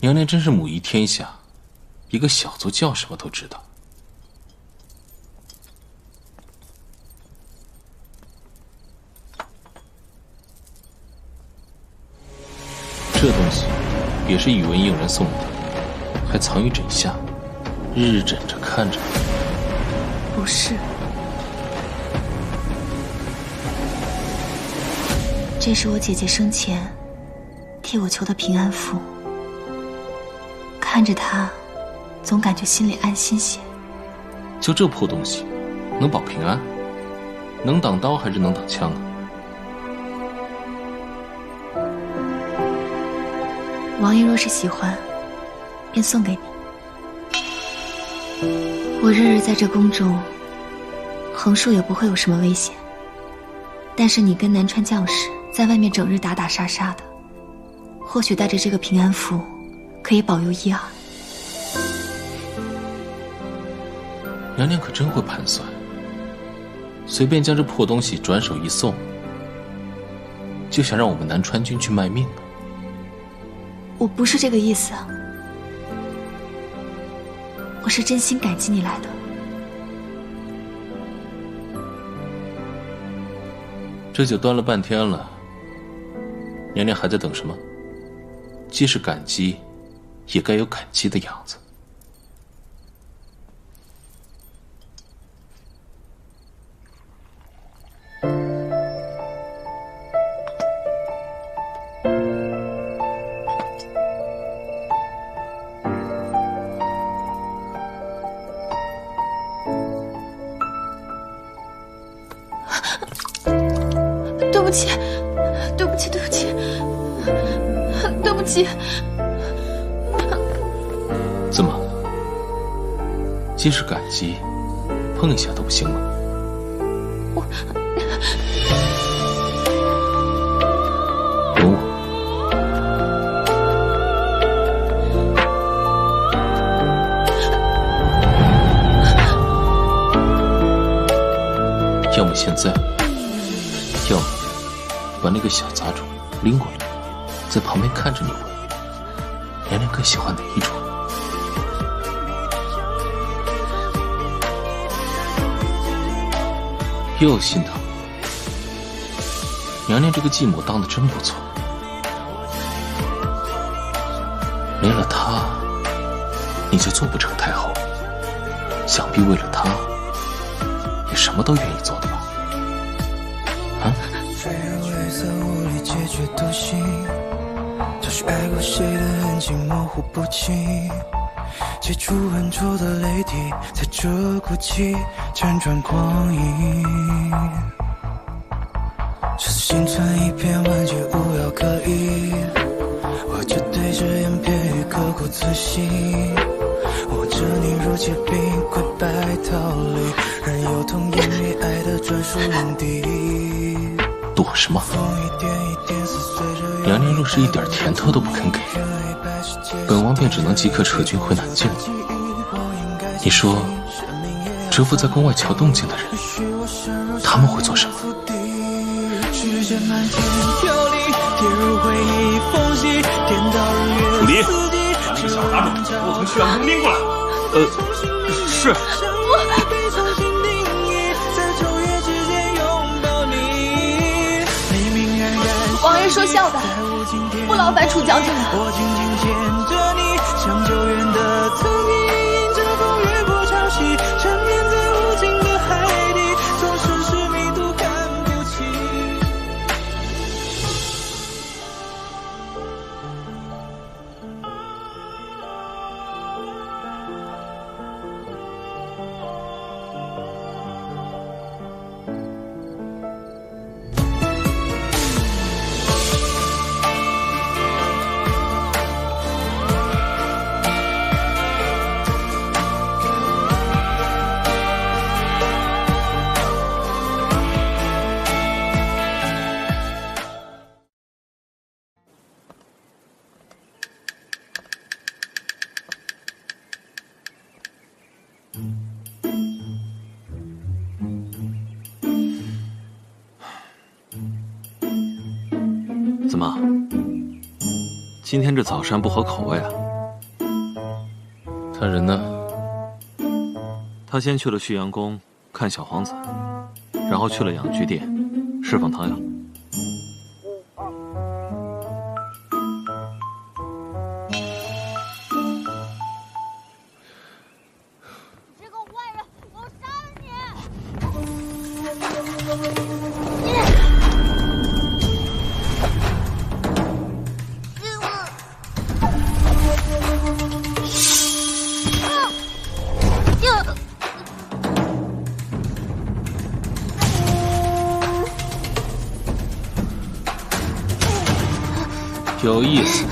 娘娘真是母仪天下，一个小卒叫什么都知道。这东西也是宇文应人送的，还藏于枕下，日日枕着看着。不是，这是我姐姐生前替我求的平安符，看着它，总感觉心里安心些。就这破东西，能保平安？能挡刀还是能挡枪啊？王爷若是喜欢，便送给你。我日日在这宫中，横竖也不会有什么危险。但是你跟南川将士在外面整日打打杀杀的，或许带着这个平安符，可以保佑一二。娘娘可真会盘算，随便将这破东西转手一送，就想让我们南川军去卖命啊！我不是这个意思啊，我是真心感激你来的。这酒端了半天了，娘娘还在等什么？既是感激，也该有感激的样子。对不起，对不起，对不起，对不起。怎么？既是感激，碰一下都不行吗？吻我。要么现在，要么把那个小杂种拎过来，在旁边看着你吻。娘娘更喜欢哪一种？又心疼。娘娘这个继母当得真不错，没了她，你就做不成太后。想必为了她，你什么都愿意做的吧？啊？坠入黑色无力解决独行，找寻爱过谁的痕迹模糊不清，接触浑浊的泪滴，在这哭泣辗转光阴。这心存一片万劫无药可医，我就对着眼片语刻骨自心，握着你如结冰跪拜逃离，任由痛湮灭爱的专属领地。躲什么？娘娘若是一点甜头都不肯给，本王便只能即刻撤军回南境了。你说，蛰伏在宫外瞧动静的人，他们会做什么？楚离，把那个小杂种给我从血阳宫拎过来。是。王爷说笑的，不劳烦楚将军了。我紧紧牵着你，像久远的曾经，迎着风越过潮汐，沉湎在无尽的海底。今天这早膳不合口味啊。他人呢？他先去了旭阳宫看小皇子，然后去了养居殿释放唐瑶。这个坏人，我要杀了你！有意思，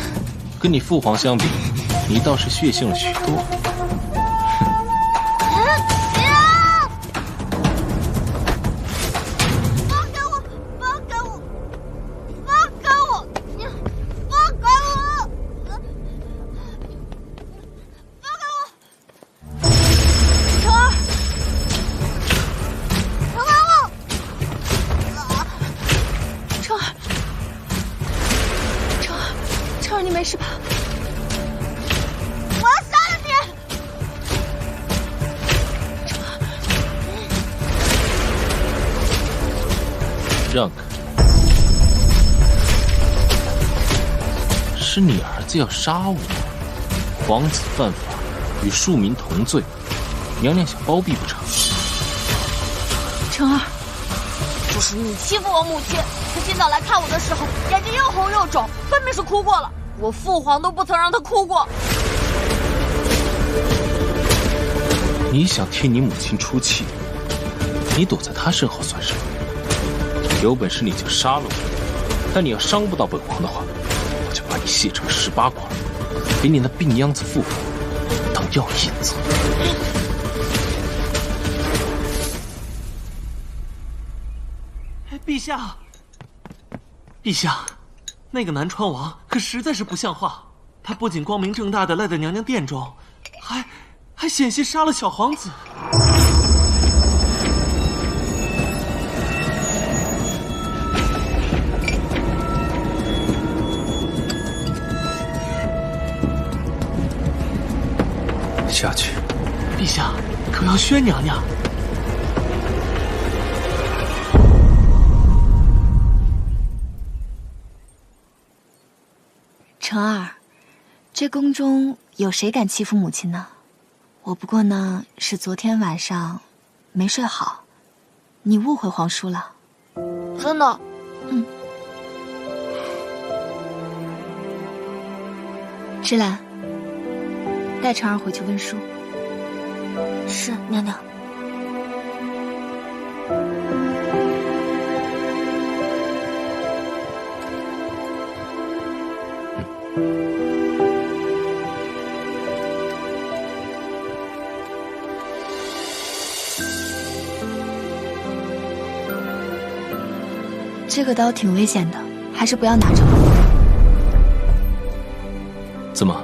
跟你父皇相比，你倒是血性了许多。你没事吧？我要杀了你！让开！是你儿子要杀我，皇子犯法，与庶民同罪，娘娘想包庇不成？成儿，就是你欺负我母亲。她今早来看我的时候，眼睛又红又肿，分明是哭过了。我父皇都不曾让她哭过。你想替你母亲出气，你躲在她身后算什么？有本事你就杀了我，但你要伤不到本皇的话，我就把你卸成18块，给你那病秧子父皇当药引子。陛下，陛下，那个南川王可实在是不像话。他不仅光明正大的赖在娘娘殿中，还险些杀了小皇子。下去。陛下，可要宣娘娘。成儿，这宫中有谁敢欺负母亲呢？我不过呢是昨天晚上没睡好，你误会皇叔了。真的？嗯。芝兰，带成儿回去温书。是，娘娘。这个刀挺危险的，还是不要拿着吧。怎么，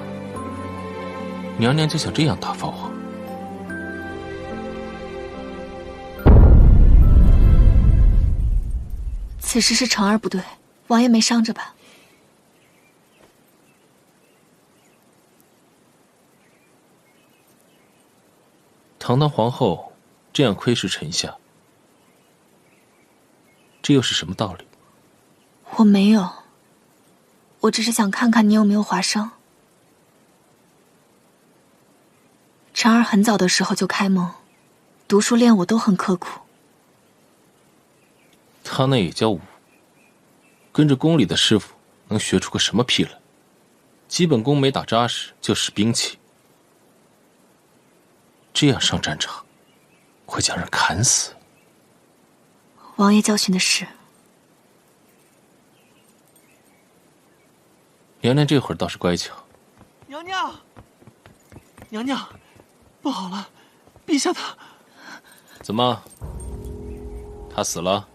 娘娘就想这样打发我？此事是成儿不对，王爷没伤着吧？堂堂皇后这样窥视臣下，这又是什么道理？我没有，我只是想看看你有没有划伤。成儿很早的时候就开蒙，读书练武都很刻苦。他那也叫武，跟着宫里的师傅能学出个什么屁来？基本功没打扎实就使兵器，这样上战场会将人砍死。王爷教训的是。娘娘这会儿倒是乖巧。娘娘，娘娘，不好了，陛下他……怎么？他死了？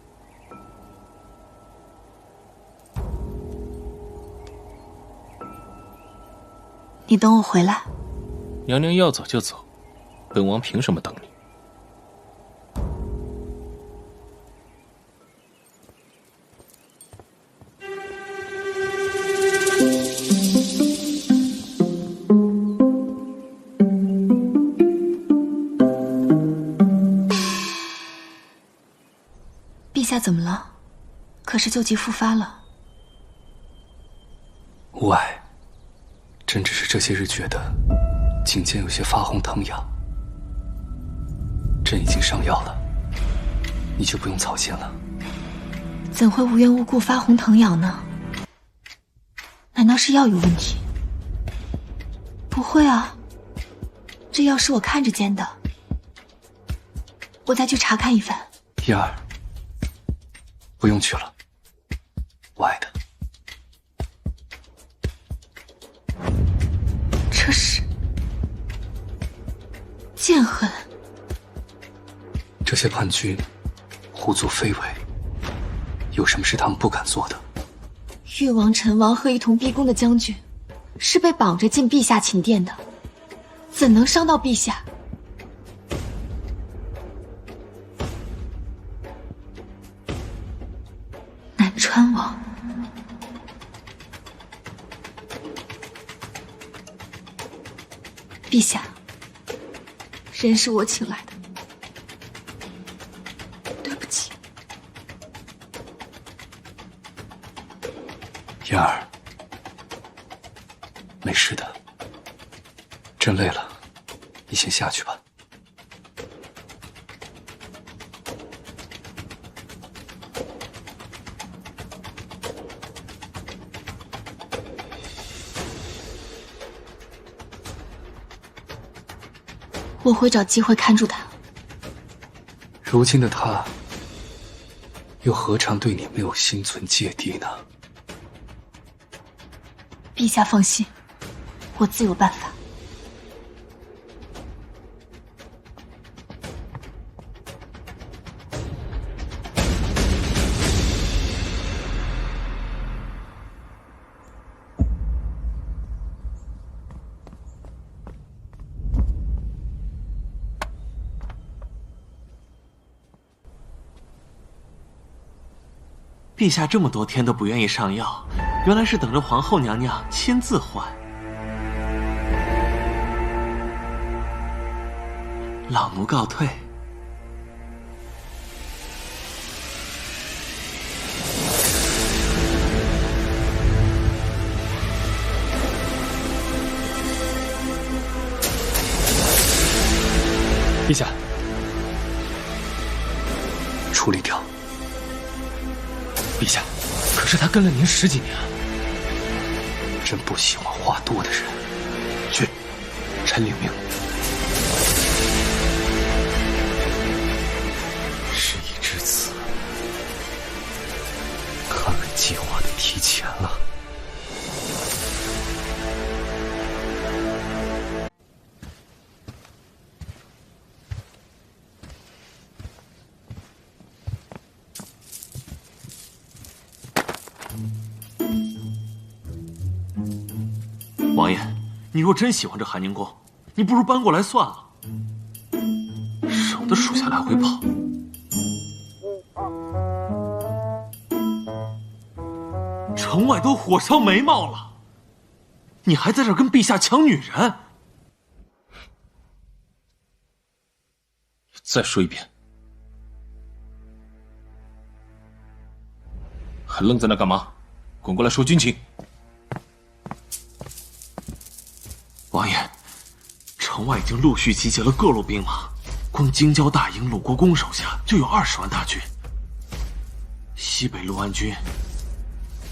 你等我回来。娘娘要走就走，本王凭什么等你？下怎么了？可是旧疾复发了。无碍，朕只是这些日觉得颈间有些发红疼痒，朕已经上药了，你就不用操心了。怎会无缘无故发红疼痒呢？难道是药有问题？不会啊，这药是我看着煎的。我再去查看一番。燕儿，不用去了，我爱的。这是剑痕。这些叛军胡作非为，有什么是他们不敢做的？越王、陈王和一同逼宫的将军，是被绑着进陛下寝殿的，怎能伤到陛下？南川王，陛下，人是我请来的，对不起。燕儿，没事的，朕累了，你先下去吧。我会找机会看住他。如今的他，又何尝对你没有心存芥蒂呢？陛下放心，我自有办法。陛下这么多天都不愿意上药，原来是等着皇后娘娘亲自换。老奴告退。陛下，处理掉。陛下，可是他跟了您10几年啊！朕不喜欢话多的人。去，臣领命。事已至此，看来计划得提前了。王爷，你若真喜欢这寒宁宫，你不如搬过来算了，省得属下来回跑。城外都火烧眉毛了，你还在这儿跟陛下抢女人？再说一遍，还愣在那干嘛？滚过来说军情。王爷，城外已经陆续集结了各路兵马，光京郊大营鲁国公手下就有20万大军。西北陆安军，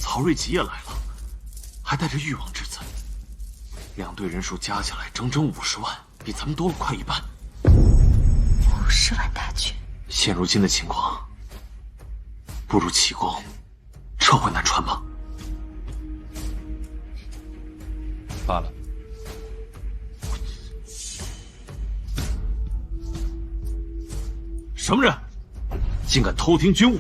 曹瑞吉也来了，还带着誉王之子，两队人数加起来整整50万，比咱们多了快一半。50万大军，现如今的情况，不如启功，撤回南川吧。罢了。什么人，竟敢偷听军务？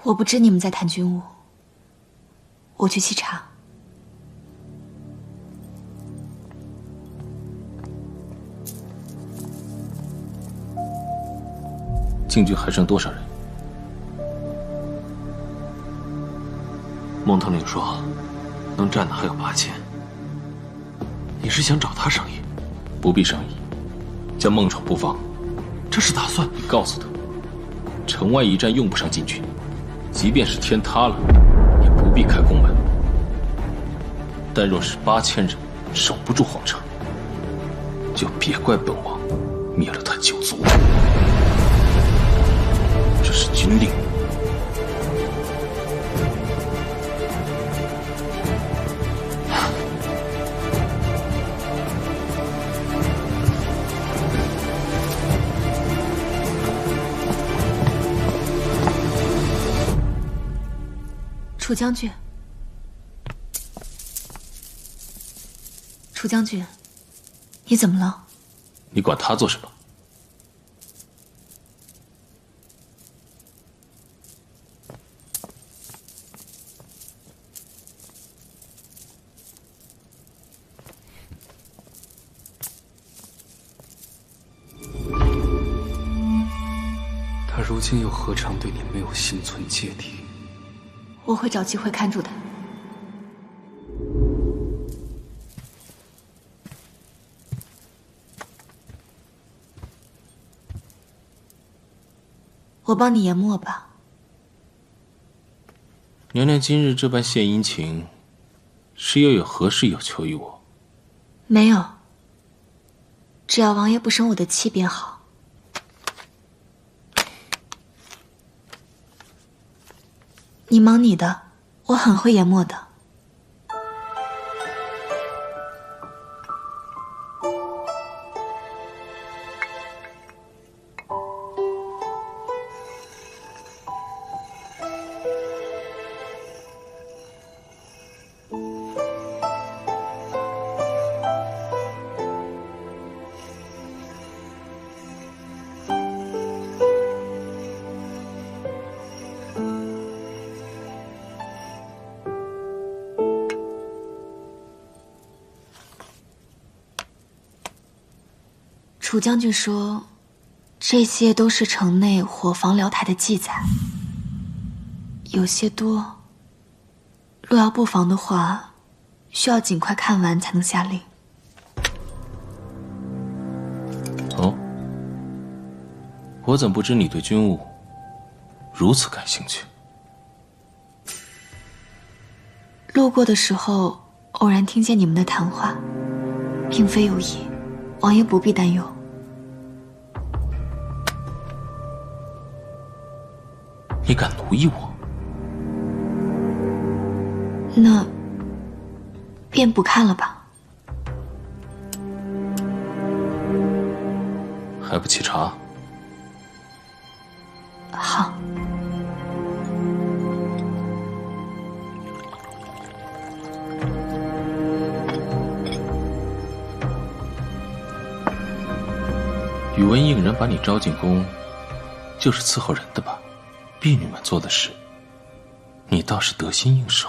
我不知你们在谈军务，我去沏茶。禁军还剩多少人？孟统领说，能战的还有8000，你是想找他商议？不必商议，将孟闯布防。这是打算？你告诉他，城外一战用不上禁军，即便是天塌了，也不必开宫门。但若是8000人守不住皇城，就别怪本王灭了他9族。这是军令。楚将军，楚将军，你怎么了？你管他做什么？他如今又何尝对你没有心存芥蒂？我会找机会看住他。我帮你研墨吧。娘娘今日这般献殷勤，是又有何事有求于我？没有，只要王爷不生我的气便好。你忙你的，我很会研墨的。楚将军说，这些都是城内伙房辽台的记载，有些多。若要布防的话，需要尽快看完才能下令。哦，我怎不知你对军务如此感兴趣？路过的时候，偶然听见你们的谈话，并非有意，王爷不必担忧。你敢奴役我？那便不看了吧。还不沏茶？好。宇文应人把你招进宫，就是伺候人的吧？婢女们做的事，你倒是得心应手。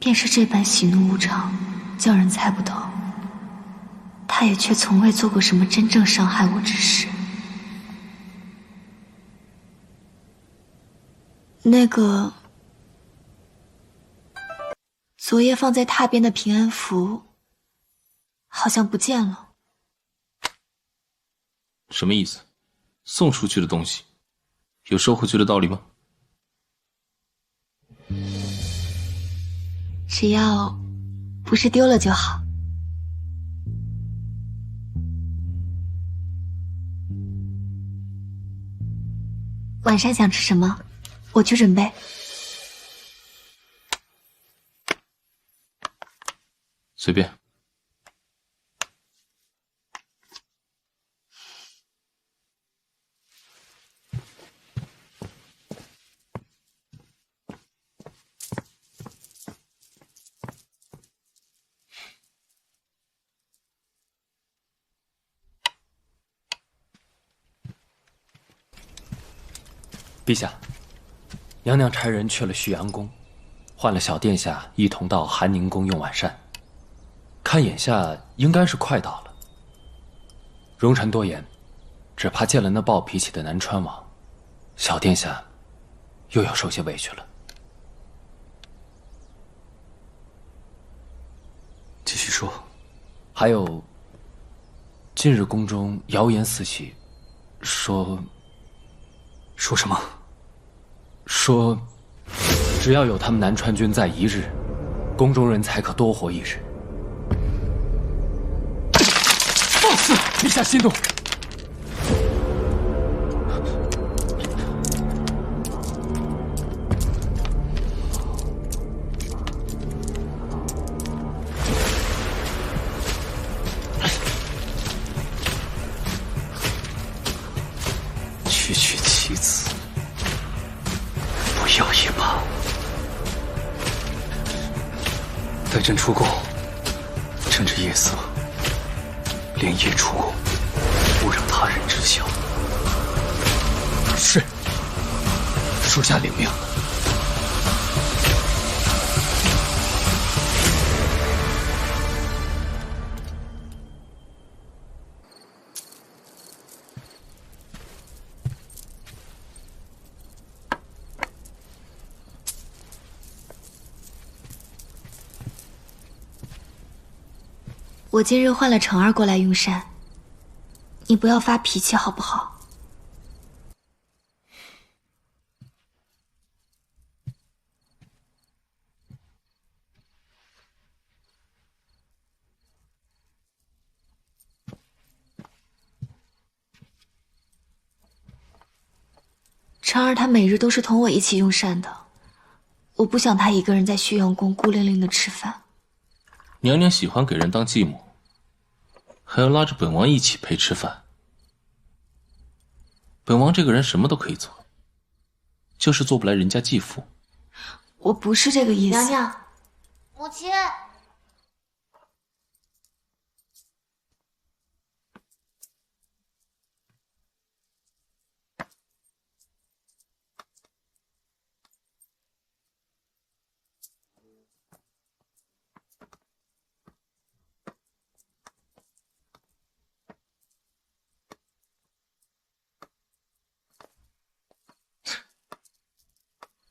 便是这般喜怒无常，叫人猜不透。他也却从未做过什么真正伤害我之事。那个昨夜放在榻边的平安符，好像不见了。什么意思？送出去的东西，有收回去的道理吗？只要不是丢了就好。晚上想吃什么，我去准备。随便。陛下，娘娘差人去了旭阳宫，唤了小殿下一同到寒宁宫用晚膳。看眼下应该是快到了。容臣多言，只怕见了那暴脾气的南川王，小殿下又要受些委屈了。继续说。还有，近日宫中谣言四起，说什么？说只要有他们南川军在一日，宫中人才可多活一日。放肆！陛下息怒。区区棋子，不要也罢。待朕出宫，趁着夜色，连夜出宫，勿让他人知晓。是。属下领命。我今日换了成儿过来用膳，你不要发脾气好不好？成儿他每日都是同我一起用膳的，我不想他一个人在旭阳宫孤零零的吃饭。娘娘喜欢给人当继母，还要拉着本王一起陪吃饭。本王这个人什么都可以做，就是做不来人家继父。我不是这个意思。娘娘，母亲。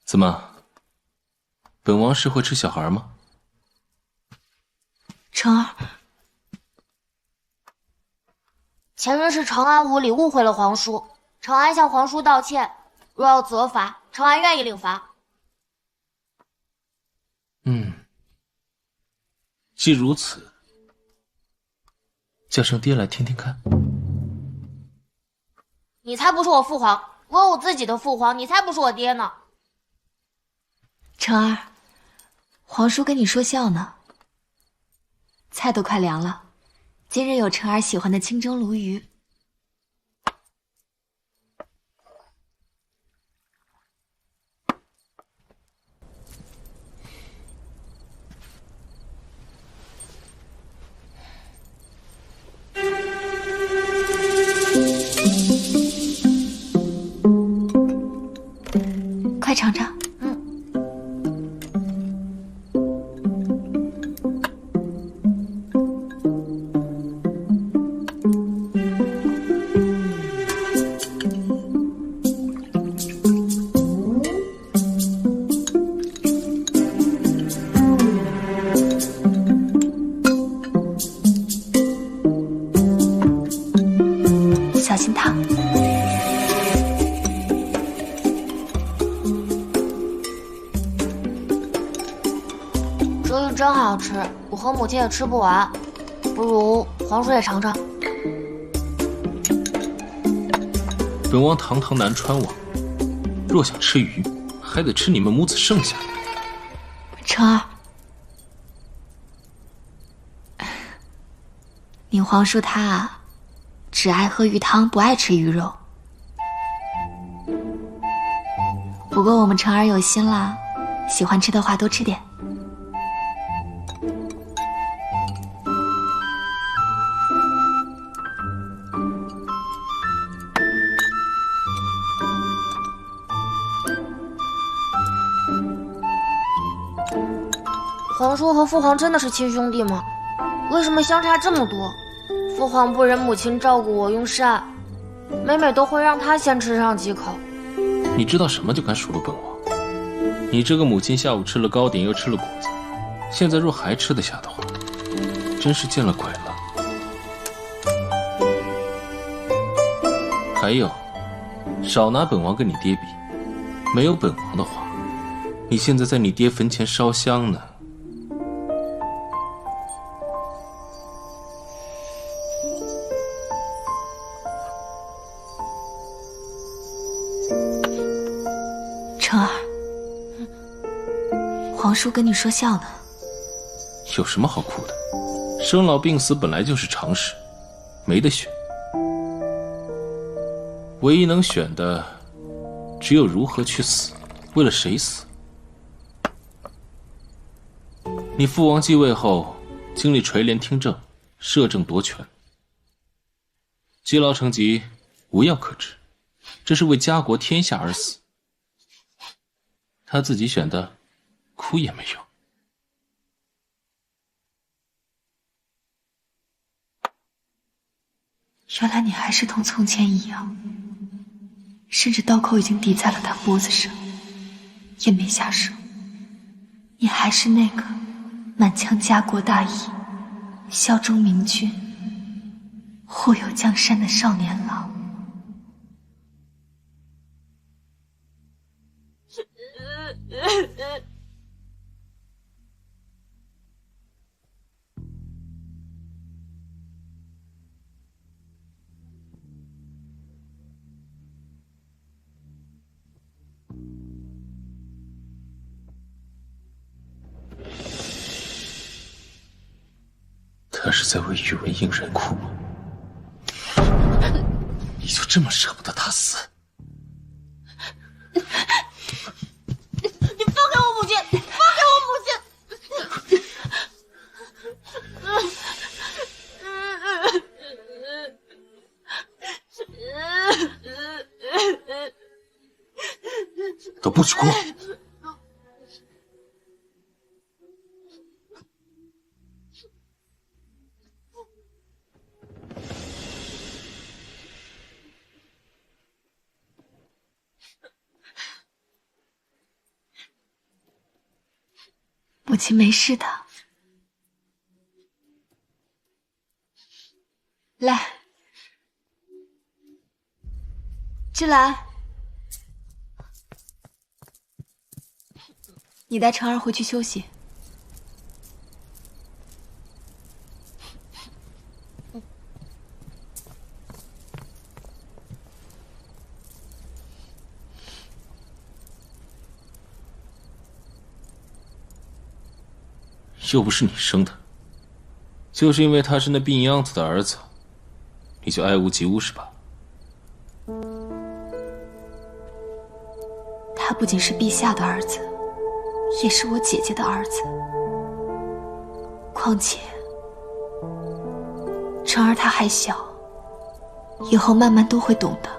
怎么？本王是会吃小孩吗？成儿，前日是长安无礼误会了皇叔，长安向皇叔道歉，若要责罚，长安愿意领罚。既如此，叫声爹来听听看。你才不是我父皇，我有自己的父皇，你才不是我爹呢。成儿，皇叔跟你说笑呢。菜都快凉了，今日有成儿喜欢的清蒸鲈鱼。快尝尝。小心烫。这鱼真好吃，我和母亲也吃不完，不如皇叔也尝尝。本王堂堂南川王，若想吃鱼，还得吃你们母子剩下的。成儿，你皇叔他只爱喝鱼汤，不爱吃鱼肉。不过我们成儿有心啦，喜欢吃的话多吃点。皇叔和父皇真的是亲兄弟吗？为什么相差这么多？父皇不忍母亲照顾我用膳，每每都会让他先吃上几口。你知道什么就敢数落本王？你这个母亲下午吃了糕点又吃了果子，现在若还吃得下的话，真是见了鬼了。还有，少拿本王跟你爹比，没有本王的话，你现在在你爹坟前烧香呢。成儿，皇叔跟你说笑呢。有什么好哭的？生老病死本来就是常事，没得选。唯一能选的，只有如何去死，为了谁死。你父王继位后，经历垂帘听政，摄政夺权，积劳成疾，无药可治，这是为家国天下而死。他自己选的，哭也没用。原来你还是同从前一样，甚至刀口已经抵在了他脖子上，也没下手。你还是那个满腔家国大义、效忠明君、护佑江山的少年郎。他是在为宇文应人哭吗？你就这么舍不得他死？你放开我母亲！放开我母亲！都不许哭！母亲没事的。来，芝兰，你带成儿回去休息。又不是你生的，就是因为他是那病秧子的儿子，你就爱屋及乌是吧？他不仅是陛下的儿子，也是我姐姐的儿子。况且，成儿他还小，以后慢慢都会懂的。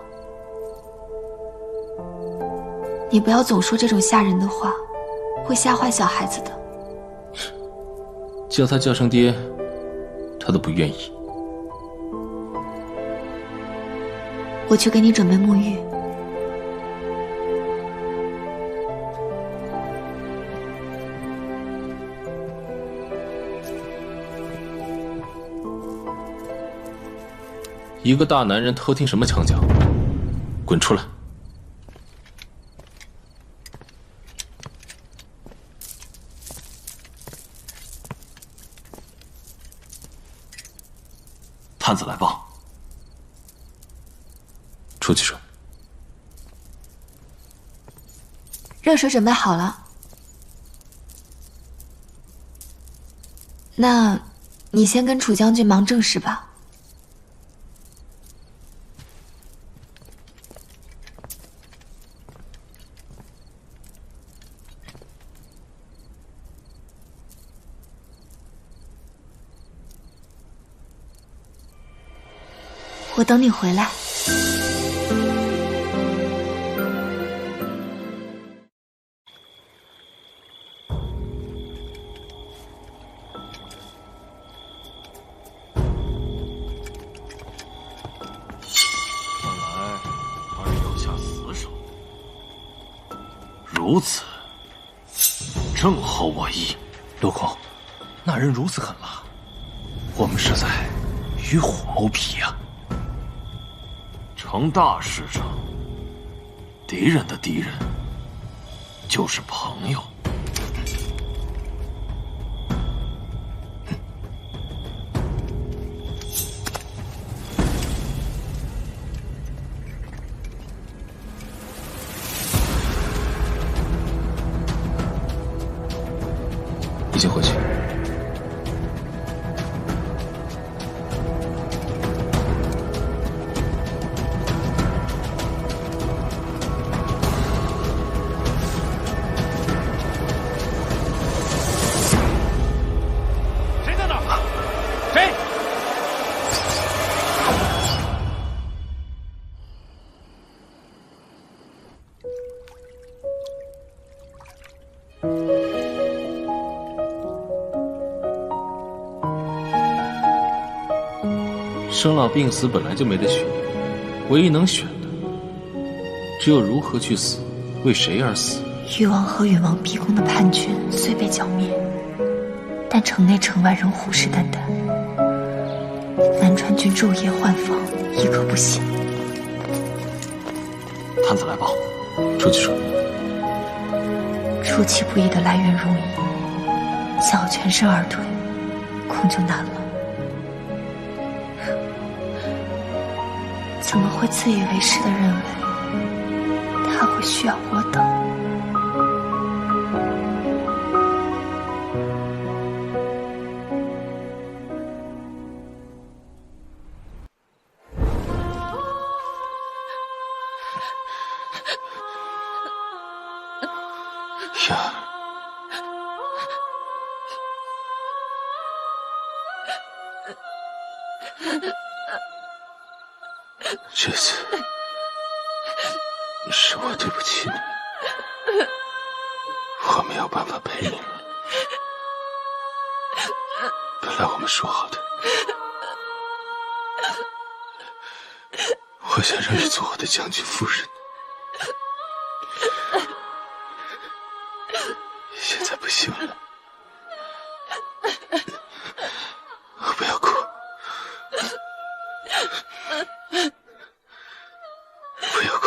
你不要总说这种吓人的话，会吓坏小孩子的。叫他叫声爹，他都不愿意。我去给你准备沐浴。一个大男人偷听什么墙角？滚出来！探子来报。出去说。热水准备好了。那，你先跟楚将军忙正事吧。我等你回来。如此，正合我意。陆公，那人如此狠辣，我们是在与虎谋皮啊！成大事上，敌人的敌人就是朋友。已经回去。谁在那儿？谁？生老病死本来就没得选，唯一能选的，只有如何去死，为谁而死。誉王和允王逼宫的叛军虽被剿灭，但城内城外仍虎视眈眈。南川军昼夜换防，一刻不懈。探子来报，出去说。出其不意的来源容易，想要全身而退，恐就难了。怎么会自以为是的认为他会需要我等？燕儿，这次是我对不起你，我没有办法陪你了。本来我们说好的，我想让你做我的将军夫人，现在不行了。不要哭，不要哭，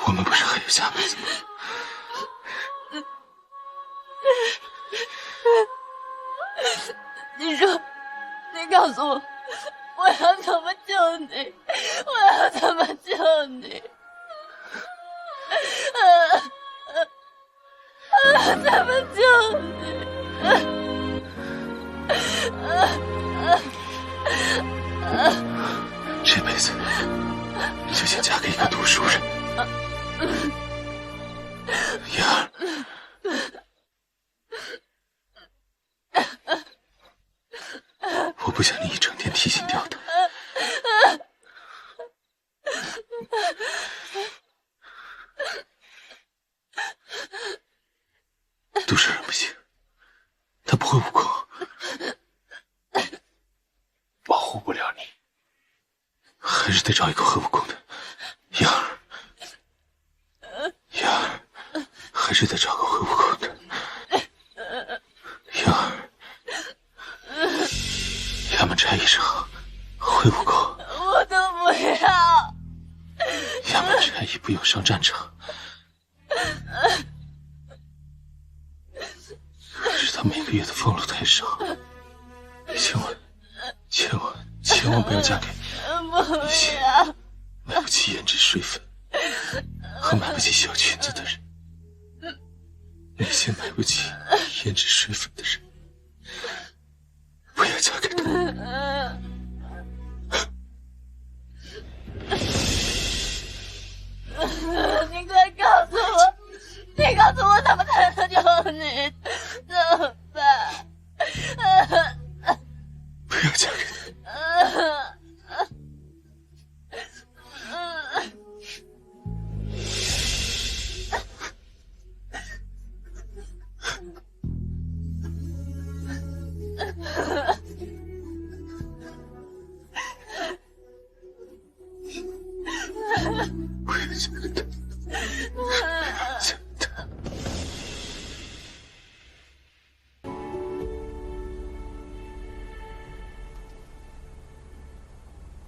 我们不是还有下辈子吗？你说，你告诉我，我要怎么救你？我要怎么救你？怎么救你？这辈子你就想嫁给一个读书人，燕儿。我不想你一整天提心吊胆。读书人不行，他不会武功，保护不了你，还是得找一个会武功的。燕儿，燕儿，还是得找个会武功的。燕儿，衙门差役是好，会武功。我都不要。衙门差役不用上战场，可是他每个月的俸禄太少，千万、千万、千万不要嫁给那些买不起胭脂水粉和买不起小裙子的人。那些买不起胭脂水粉的人，不要嫁给他。你快告诉我，你告诉我怎么才能救你？怎么办？不要嫁给他。不要嫁给他。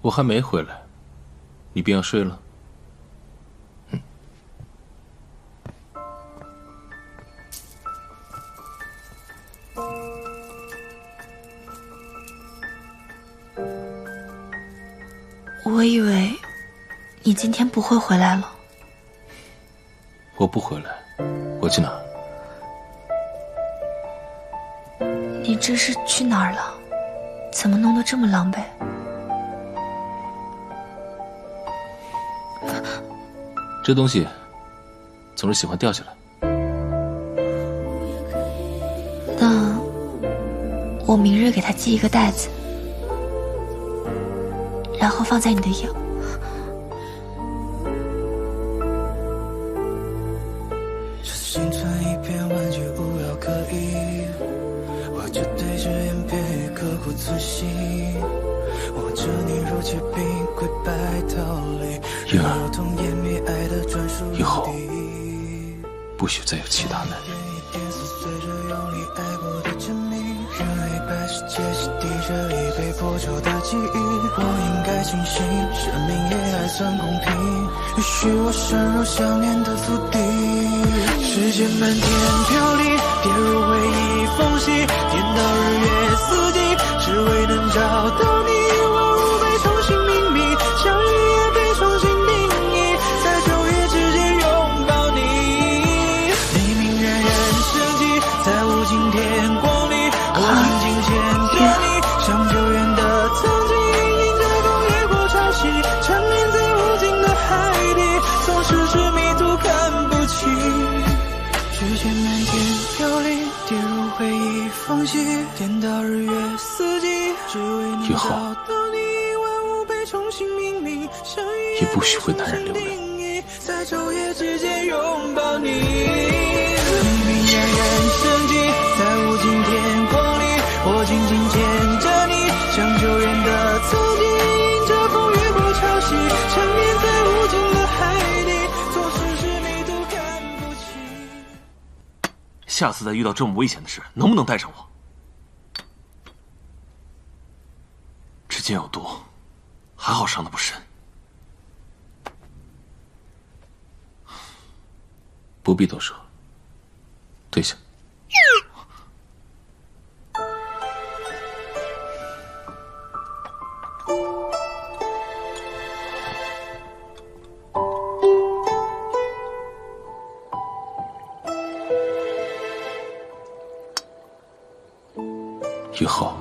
我还没回来，你便要睡了？我以为你今天不会回来了。我不回来，我去哪儿？你这是去哪儿了？怎么弄得这么狼狈？这东西总是喜欢掉下来。那我明日给他系一个带子，然后放在你的腰。这心存一片玩具，无药可医。我就对着眼偏于刻骨铭心。望着你如结冰，跪拜逃离。婴儿，以后不许再有其他男人。人类百世界洗涤着一杯破旧的记忆，我应该清醒，生命也还算公平，允许我深入想念的腹地。时间漫天飘零，跌入回忆缝隙，颠倒日月四季，只为能找到你。万物被重新命名，相遇也被重新定义，在昼夜之间拥抱你。黎明冉冉升起，在无尽天光里。我紧紧牵着你，像久远的曾经，迎着风越过潮汐，缠绵在无尽的海底，总是执迷途看不清。时间漫天飘零，跌入回忆缝隙，颠倒日月四季，只为能找到你。万物被重新命名，相遇也不许为男人流泪，在昼夜之间拥抱你。黎明冉冉升起，在无尽天光。我紧紧牵着你，像久远的曾经，迎着风越过潮汐，缠绵在无尽的海底，总是执迷途看不清。下次再遇到这么危险的事，能不能带上我？之间有毒，还好伤得不深。不必多说，退下。以后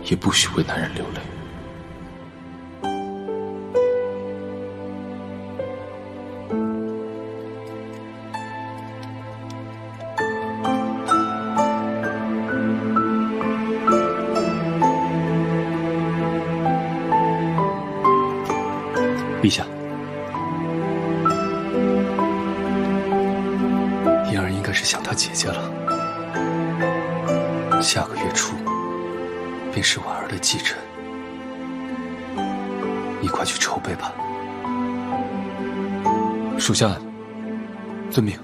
也不许为男人流泪。陛下，妍儿应该是想她姐姐了。下个月初便是婉儿的忌辰，你快去筹备吧。属下遵命。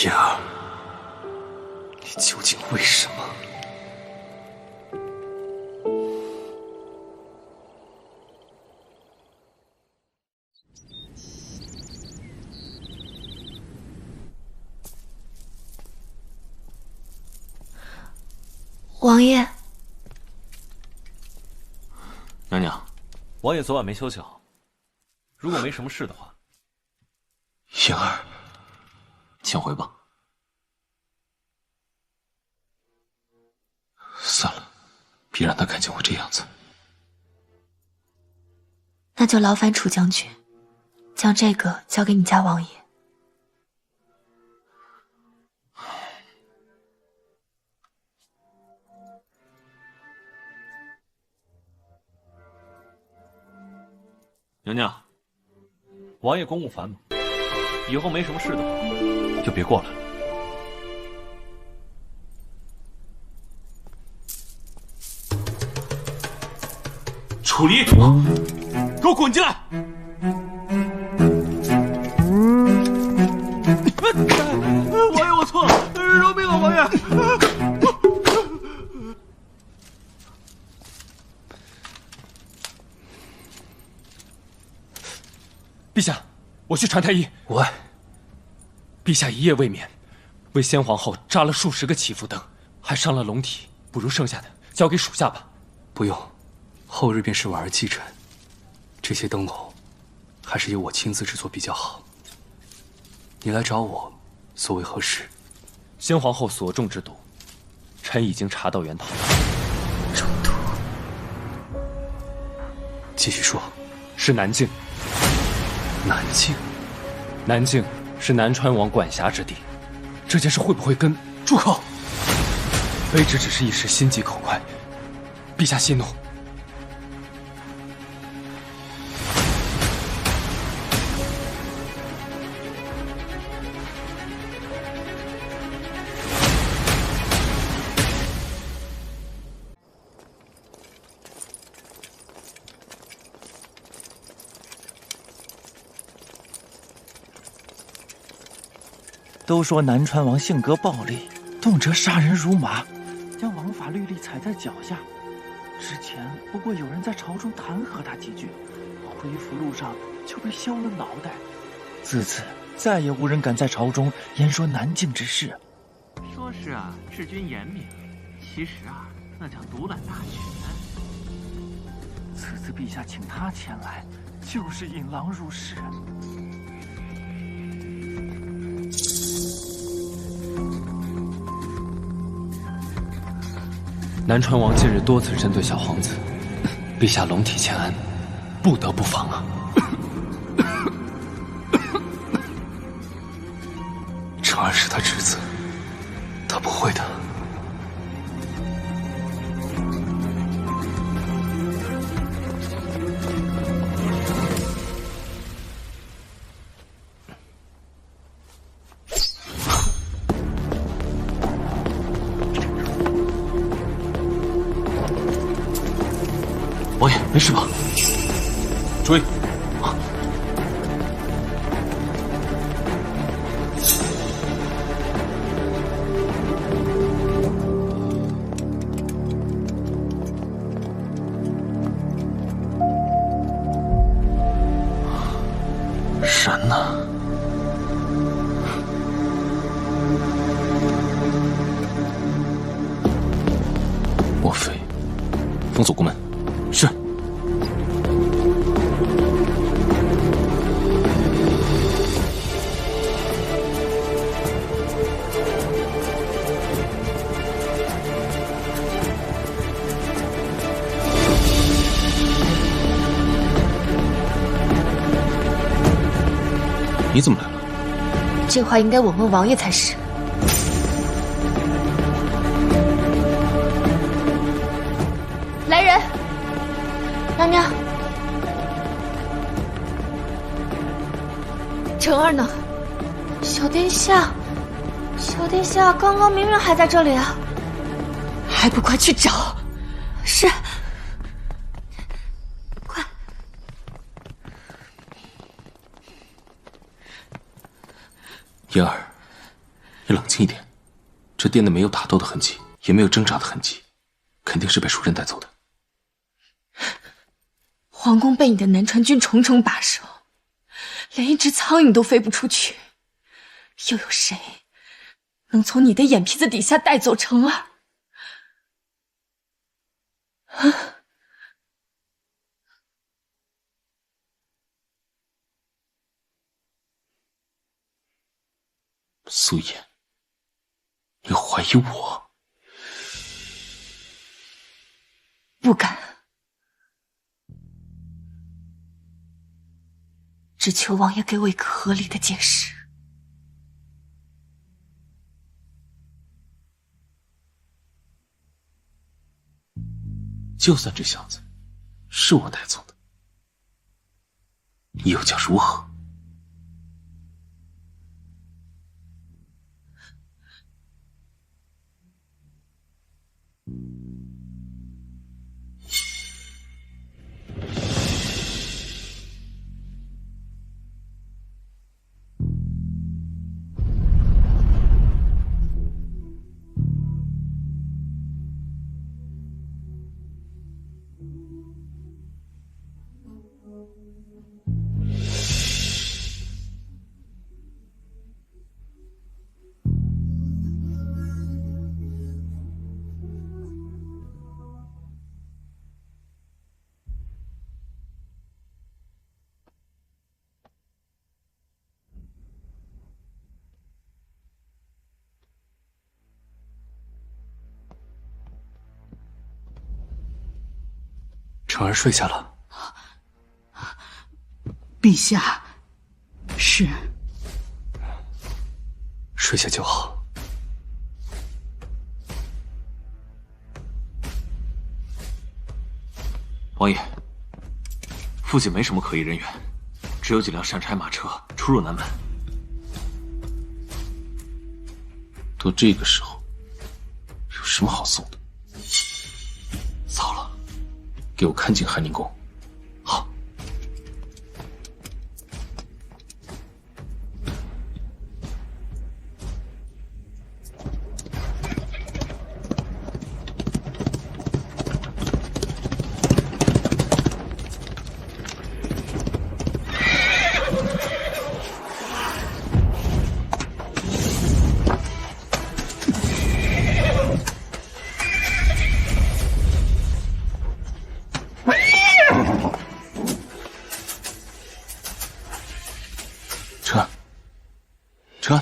妍儿，你究竟为什么？王爷，娘娘，王爷昨晚没休息好，如果没什么事的话，妍儿，请回吧。算了，别让他看见我这样子。那就劳烦楚将军，将这个交给你家王爷。娘娘，王爷公务繁忙，以后没什么事的话，就别过来了。楚离，给我滚进来！王爷，我错了，饶命啊，王爷！陛下，我去传太医。喂，陛下一夜未眠，为先皇后扎了数十个祈福灯，还伤了龙体，不如剩下的交给属下吧。不用，后日便是婉儿忌辰，这些灯笼还是由我亲自制作比较好。你来找我，所为何事？先皇后所中之毒，臣已经查到源头。中毒？继续说。是南境。南境？南境是南川王管辖之地，这件事会不会跟……住口！卑职只是一时心急口快，陛下息怒。都说南川王性格暴戾，动辄杀人如麻，将王法律例踩在脚下。之前不过有人在朝中弹劾他几句，回府路上就被削了脑袋。自此再也无人敢在朝中言说南境之事。说是啊，治军严明，其实啊，那叫独揽大权。此次陛下请他前来，就是引狼入室。南川王近日多次针对小皇子，陛下龙体欠安，不得不防啊！成儿是他侄子，他不会的。王爷，没事吧？追！神呢？莫非封锁宫门？是。你怎么来了？这话应该我问王爷才是。来人！娘娘，辰儿呢？小殿下，小殿下刚刚明明还在这里啊！还不快去找！是。妍儿，你冷静一点。这殿内没有打斗的痕迹，也没有挣扎的痕迹，肯定是被熟人带走的。皇宫被你的南川军重重把守，连一只苍蝇都飞不出去，又有谁能从你的眼皮子底下带走成儿？啊！苏颜，你怀疑我？不敢，只求王爷给我一个合理的解释。就算这小子是我带走的，你又将如何？成儿睡下了。陛下，是。睡下就好。王爷，附近没什么可疑人员，只有几辆善差马车出入南门。都这个时候，有什么好送的？糟了，给我看进寒宁宫。好。车。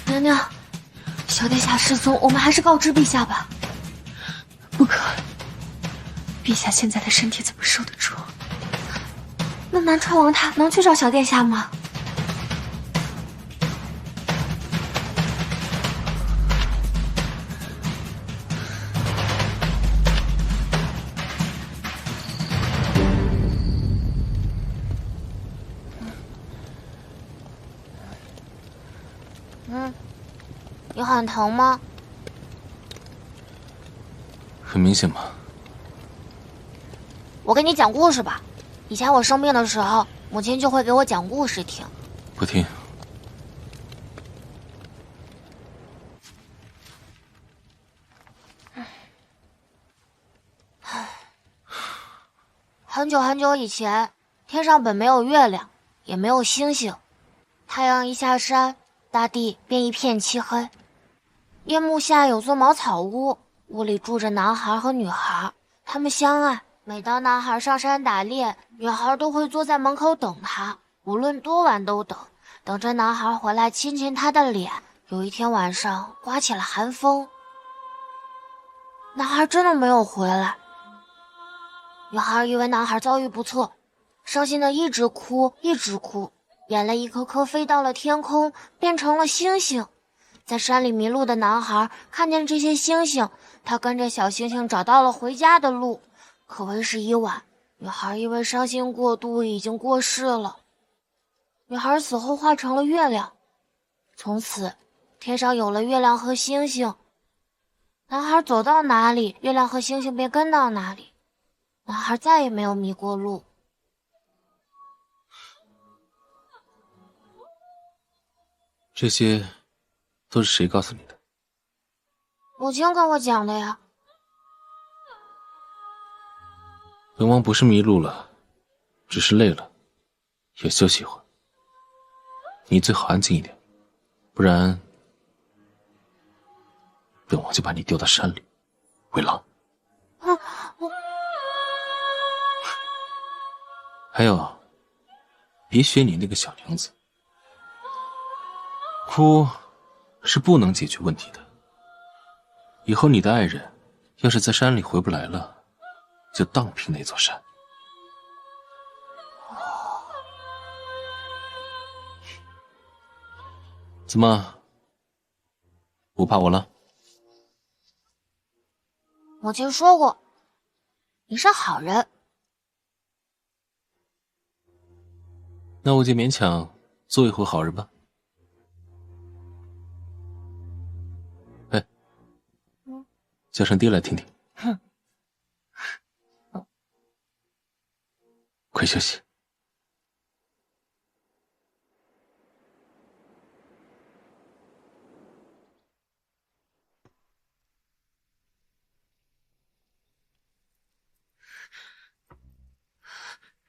娘娘，小殿下失踪，我们还是告知陛下吧。不可，陛下现在的身体怎么受得住？那南川王他能去找小殿下吗？你很疼吗？很明显嘛。我给你讲故事吧。以前我生病的时候，母亲就会给我讲故事听。不听。很久很久以前，天上本没有月亮，也没有星星，太阳一下山，大地便一片漆黑。夜幕下有座茅草屋，屋里住着男孩和女孩，他们相爱。每当男孩上山打猎，女孩都会坐在门口等他，无论多晚都等，等着男孩回来亲亲她的脸。有一天晚上，刮起了寒风，男孩真的没有回来。女孩以为男孩遭遇不测，伤心的一直哭，一直哭，眼泪一颗颗飞到了天空，变成了星星。在山里迷路的男孩看见这些星星，他跟着小星星找到了回家的路。可为时已晚，女孩因为伤心过度已经过世了。女孩死后化成了月亮，从此天上有了月亮和星星。男孩走到哪里，月亮和星星便跟到哪里。男孩再也没有迷过路。这些都是谁告诉你的？母亲跟我讲的呀。本王不是迷路了，只是累了，要休息一会儿。你最好安静一点，不然本王就把你丢到山里喂狼。还有，别学你那个小娘子，哭是不能解决问题的。以后你的爱人要是在山里回不来了，就荡平那座山。怎么，不怕我了？母亲说过，你是好人。那我就勉强做一回好人吧。哎，叫声爹来听听。哼。快休息。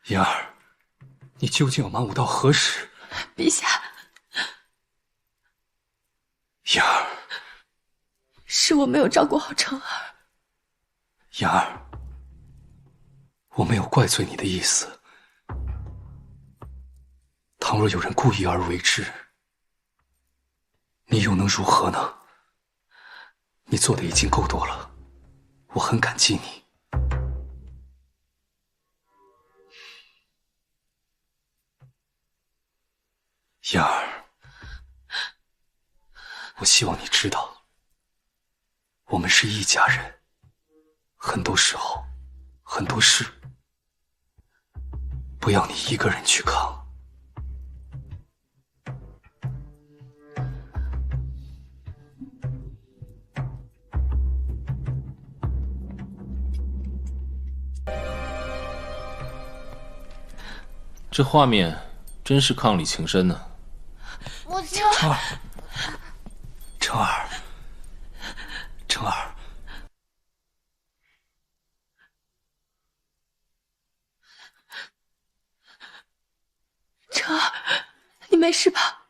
妍儿，你究竟要瞒我到何时？陛下，妍儿，是我没有照顾好成儿。妍儿，我没有怪罪你的意思。倘若有人故意而为之，你又能如何呢？你做的已经够多了，我很感激你。妍儿，我希望你知道，我们是一家人，很多时候，很多事，不要你一个人去扛。这画面真是伉俪情深呢。母亲，成儿，成儿，成儿，成儿，你没事吧？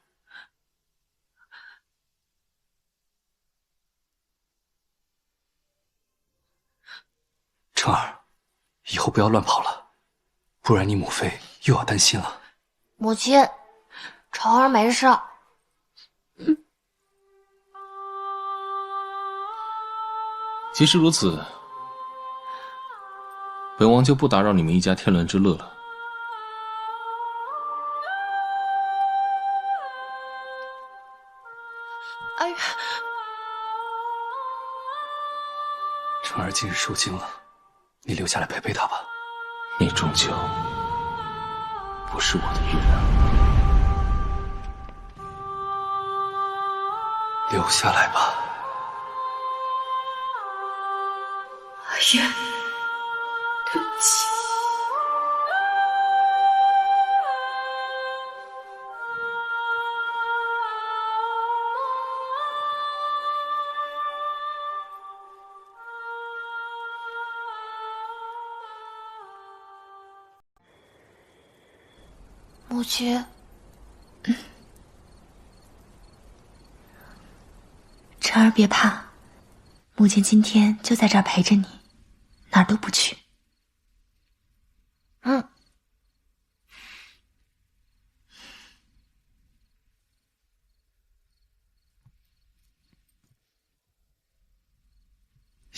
成儿，以后不要乱跑了，不然你母妃又要担心了。母亲，成儿没事。即使如此，本王就不打扰你们一家天伦之乐了。阿远，成儿今日受惊了，你留下来陪陪他吧。你终究不是我的月亮，留下来吧。阿远，对不起。母亲，成儿别怕，母亲今天就在这儿陪着你，哪儿都不去。嗯。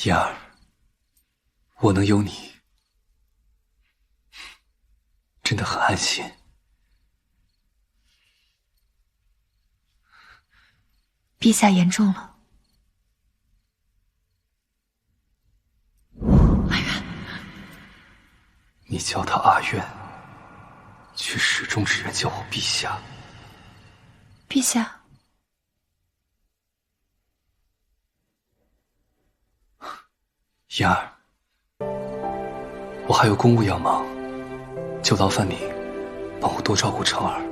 妍儿，我能有你，真的很安心。陛下言重了。阿远，你叫他阿渊，却始终只愿叫我陛下。陛下，妍儿，我还有公务要忙，就劳烦你帮我多照顾成儿。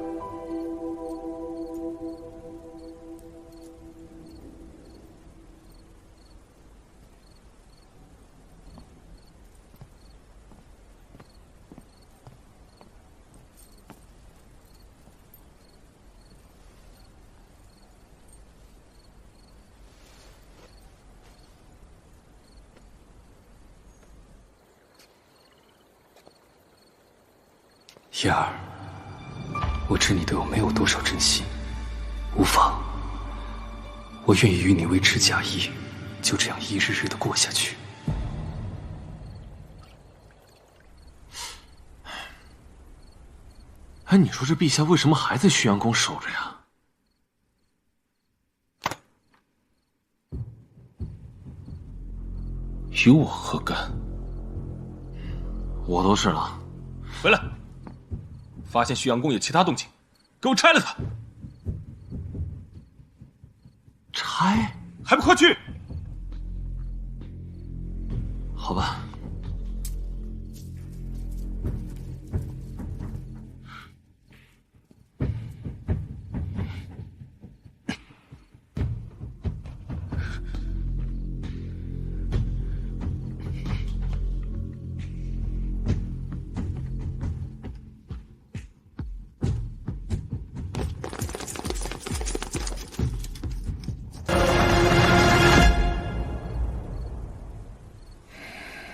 妍儿，我知你对我没有多少真心，无妨，我愿意与你为之假意，就这样一日日的过下去。哎，你说这陛下为什么还在虚阳宫守着呀？与我何干？我都是了。回来！发现虚阳宫有其他动静，给我拆了它！拆？还不快去！好吧。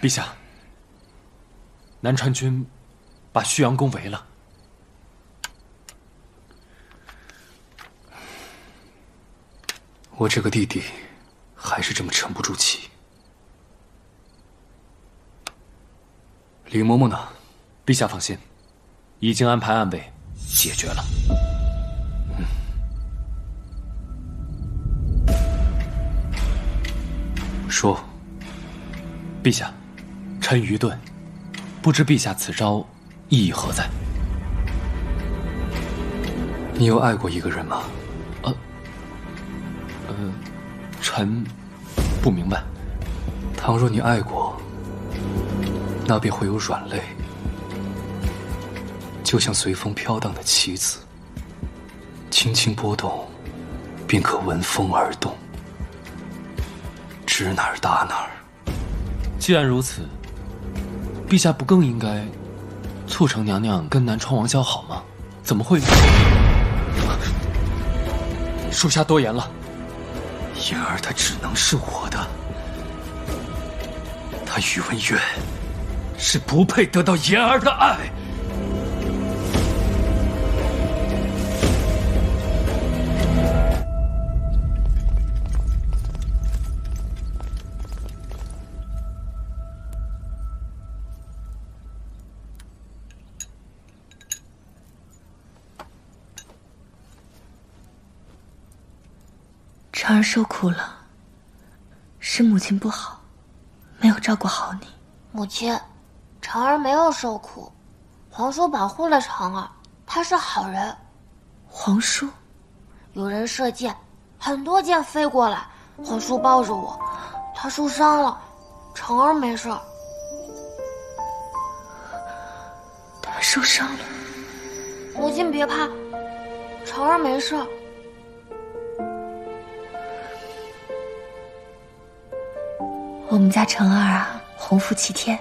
陛下，南川军把旭阳宫围了。我这个弟弟还是这么沉不住气。李嬷嬷呢？陛下放心，已经安排暗卫解决了。说，陛下，臣愚钝，不知陛下此招意义何在？你有爱过一个人吗？臣不明白。倘若你爱过，那便会有软肋，就像随风飘荡的棋子，轻轻拨动，便可闻风而动，指哪儿打哪儿。既然如此，陛下不更应该促成娘娘跟南川王交好吗？怎么会？属下多言了。言儿她只能是我的，她宇文渊是不配得到言儿的爱。婵儿受苦了，是母亲不好，没有照顾好你。母亲，婵儿没有受苦，皇叔保护了婵儿，他是好人。皇叔？有人射箭，很多箭飞过来，皇叔抱着我，他受伤了，婵儿没事儿。他受伤了？母亲别怕，婵儿没事儿。我们家婵儿啊，鸿福齐天，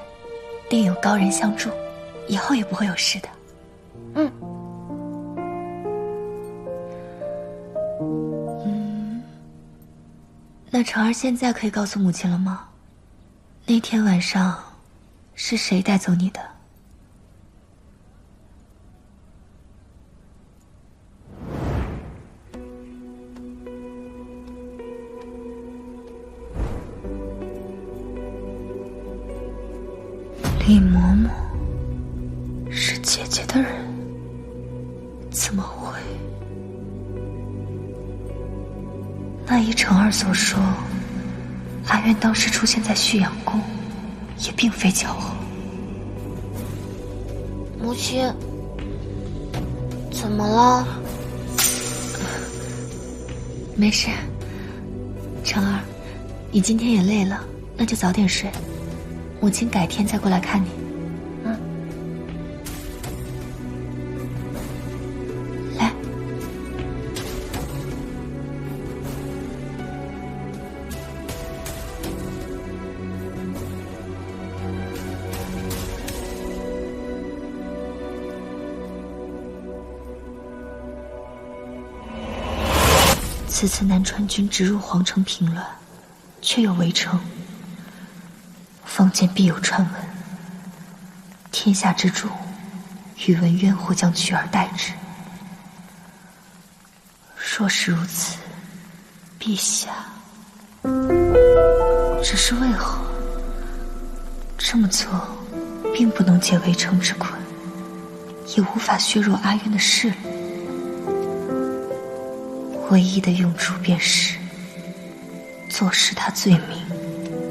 定有高人相助，以后也不会有事的。那婵儿现在可以告诉母亲了吗？那天晚上是谁带走你的？李嬷嬷是姐姐的人，怎么会？那依婵儿所说，阿渊当时出现在旭阳宫，也并非巧合。母亲，怎么了？没事。婵儿，你今天也累了，那就早点睡。母亲改天再过来看你。来。此次南川军直入皇城平乱，却又围城。坊间必有传闻，天下之主宇文渊或将取而代之。若是如此，陛下，只是为何这么做，并不能解围城之困，也无法削弱阿渊的势力。唯一的用处便是坐实他罪名，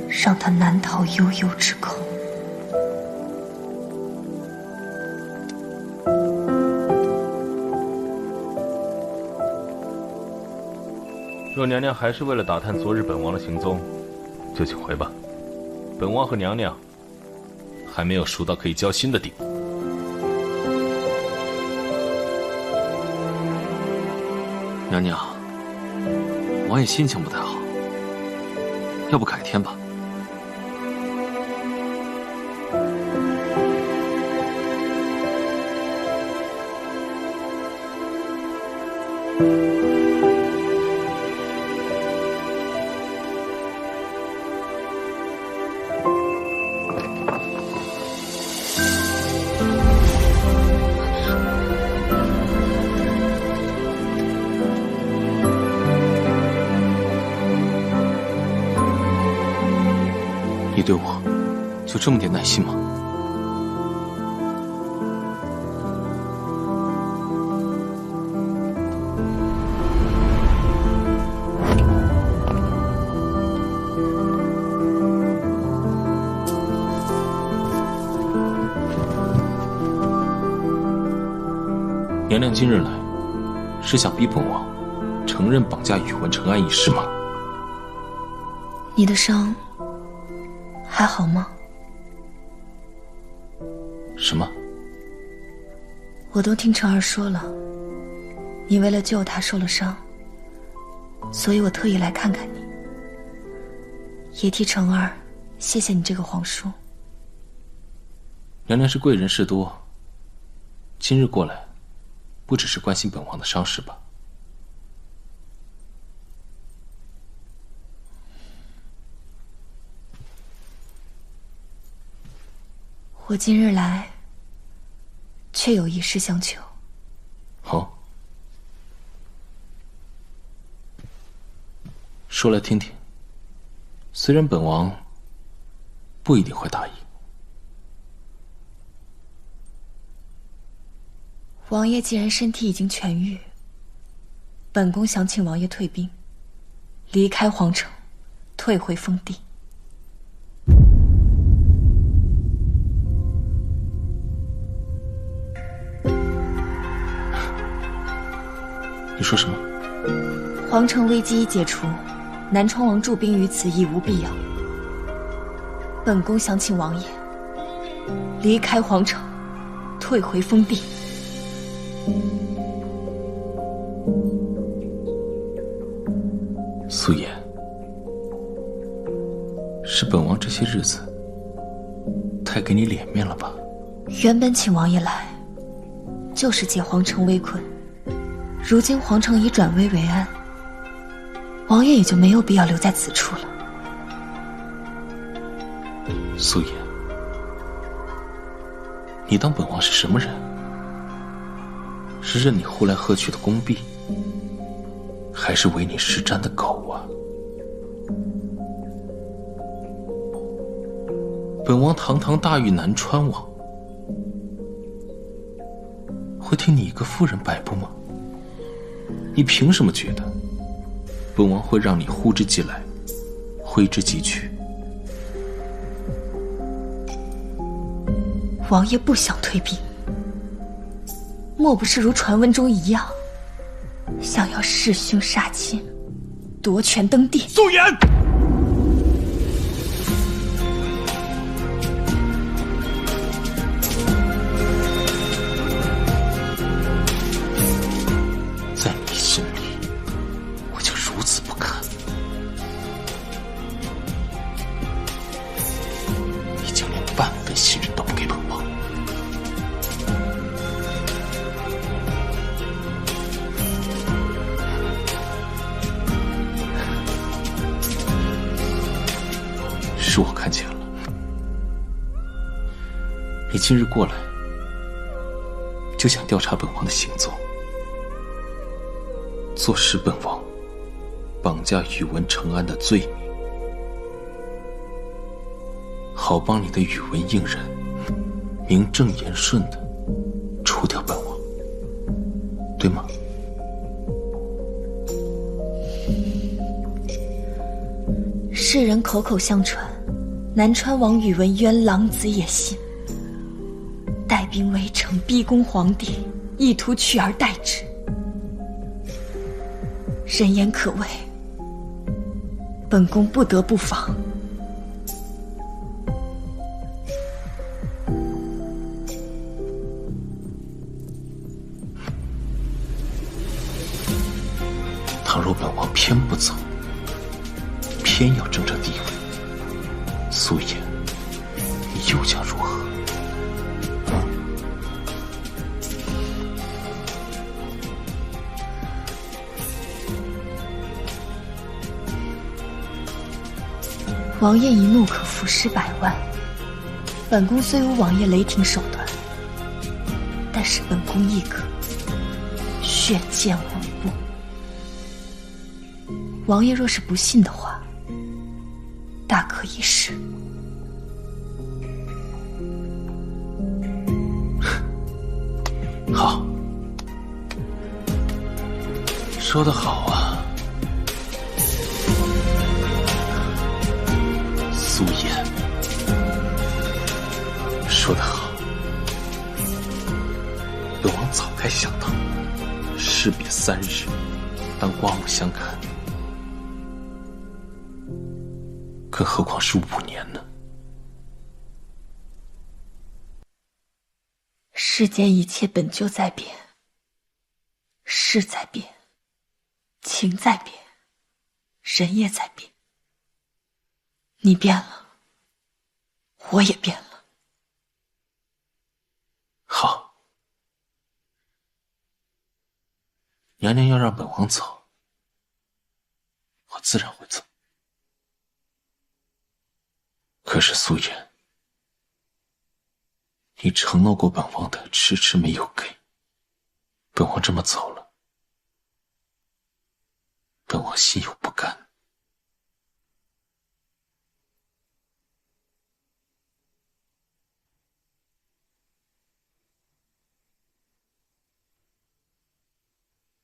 让他难逃悠悠之口。若娘娘还是为了打探昨日本王的行踪，就请回吧。本王和娘娘还没有熟到可以交心的地步。娘娘，王爷心情不太好，要不改天吧。对我就这么点耐心吗？娘娘今日来，是想逼本王承认绑架宇文成案一事吗？你的伤还好吗？什么？我都听成儿说了，你为了救他受了伤，所以我特意来看看你，也替成儿谢谢你这个皇叔。娘娘是贵人事多，今日过来，不只是关心本王的伤势吧？我今日来，却有一事相求。好，说来听听。虽然本王不一定会答应。王爷既然身体已经痊愈，本宫想请王爷退兵，离开皇城，退回封地。你说什么？皇城危机已解除，南川王驻兵于此已无必要。本宫想请王爷离开皇城，退回封地。素颜，是本王这些日子太给你脸面了吧？原本请王爷来，就是解皇城危困。如今皇城已转危为安，王爷也就没有必要留在此处了。素颜，你当本王是什么人？是任你呼来喝去的宫婢，还是为你施展的狗啊？本王堂堂大御南川王，会听你一个妇人摆布吗？你凭什么觉得本王会让你呼之即来，挥之即去？王爷不想退兵，莫不是如传闻中一样，想要弑兄杀亲，夺权登帝？素颜，在你心里，我就如此不堪。你竟连半分信任都不给本王。是我看见了，你今日过来，就想调查本王的行踪，坐实本王绑架宇文成案的罪名，好帮你的宇文应人名正言顺的除掉本王，对吗？世人口口相传，南川王宇文渊狼子野心，带兵围城，逼宫皇帝，意图取而代之。人言可畏，本宫不得不防。倘若本王偏不走，偏要争这地位，素颜，你又将如何？王爷一怒可伏尸百万，本宫虽无王爷雷霆手段，但是本宫亦可血溅五步。王爷若是不信的话，大可一试。好，说得好啊，苏颜。说得好，本王早该想到，士别3日，当刮目相看，更何况是5年呢？世间一切本就在变，事在变，情在变，人也在变。你变了，我也变了。好，娘娘要让本王走，我自然会走。可是苏颜，你承诺过本王的，迟迟没有给。本王这么走了，本王心有不甘。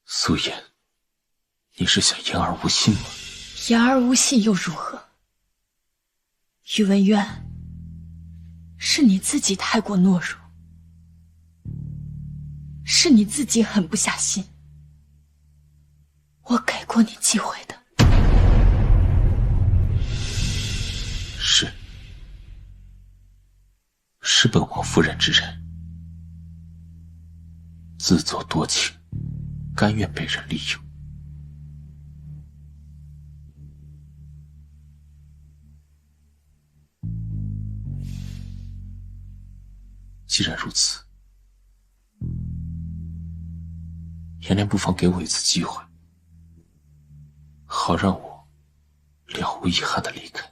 苏颜，你是想言而无信吗？言而无信又如何？宇文渊，是你自己太过懦弱，是你自己狠不下心。我给过你机会的。是本王夫人之人，自作多情，甘愿被人利用。既然如此，娘娘不妨给我一次机会，好让我了无遗憾的离开。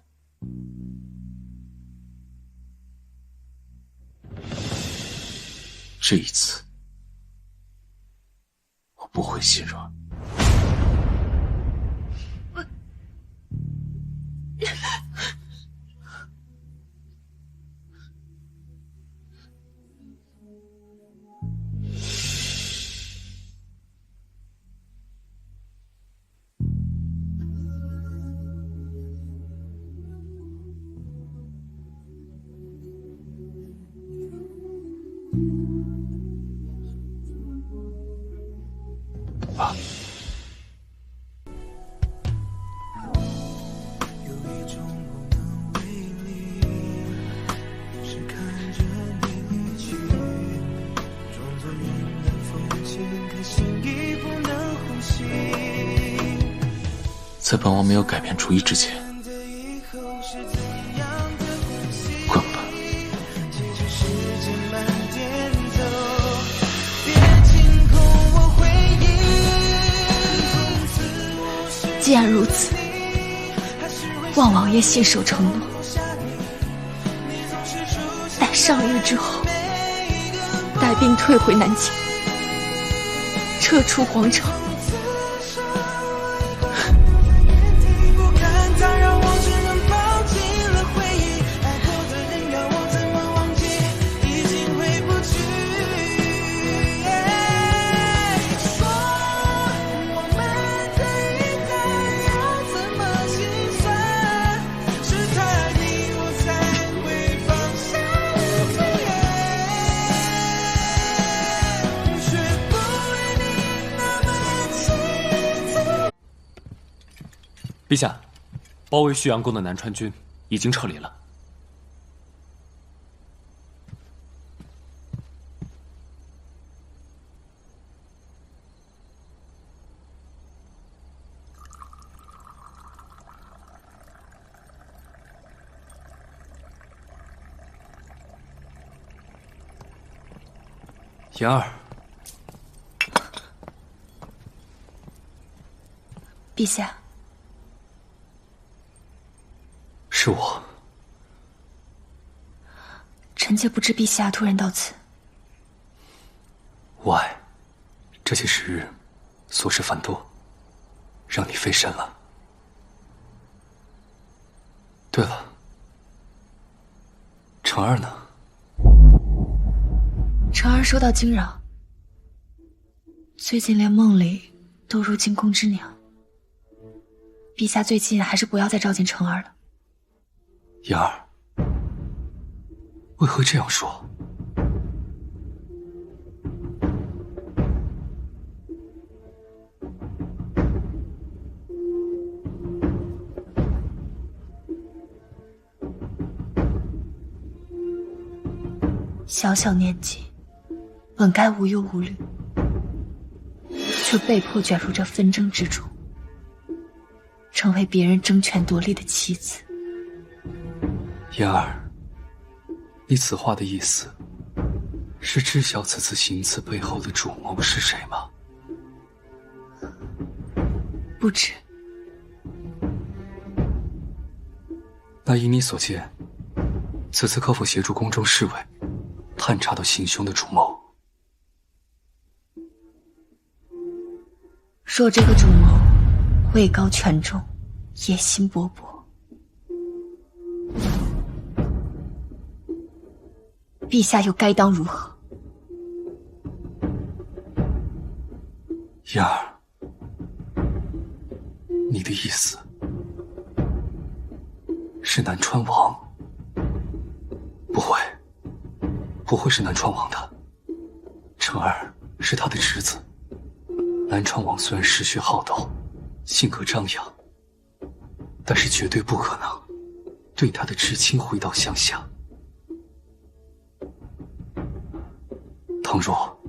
这一次，我不会心软。啊！在本王没有改变主意之前，滚吧！既然如此，望王爷信守承诺，待上谕之后，带兵退回南京，撤出皇城。陛下，包围旭阳宫的南川军已经撤离了。言儿，陛下。是我，臣妾不知陛下突然到此。无碍，这些时日琐事繁多，让你费神了。对了，成儿呢？成儿收到惊扰，最近连梦里都如惊弓之鸟。陛下最近还是不要再召见成儿了。妍儿，为何这样说？小小年纪，本该无忧无虑，却被迫卷入这纷争之中，成为别人争权夺利的棋子。妍儿，你此话的意思，是知晓此次行刺背后的主谋是谁吗？不知。那依你所见，此次可否协助宫中侍卫探查到行凶的主谋？若这个主谋位高权重，野心勃勃，陛下又该当如何？妍儿，你的意思是南川王？不会是南川王的。成儿是他的侄子。南川王虽然嗜血好斗，性格张扬，但是绝对不可能对他的至亲回到乡下。倘若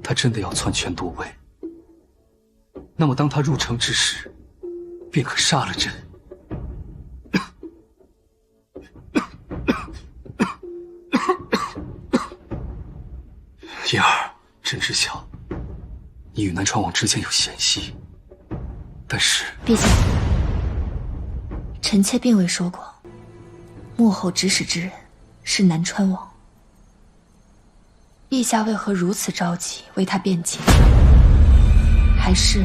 他真的要篡权夺位，那么当他入城之时，便可杀了朕。妍儿，朕知晓你与南川王之间有嫌隙，但是陛下，臣妾并未说过幕后指使之人是南川王。陛下为何如此着急为他辩解？还是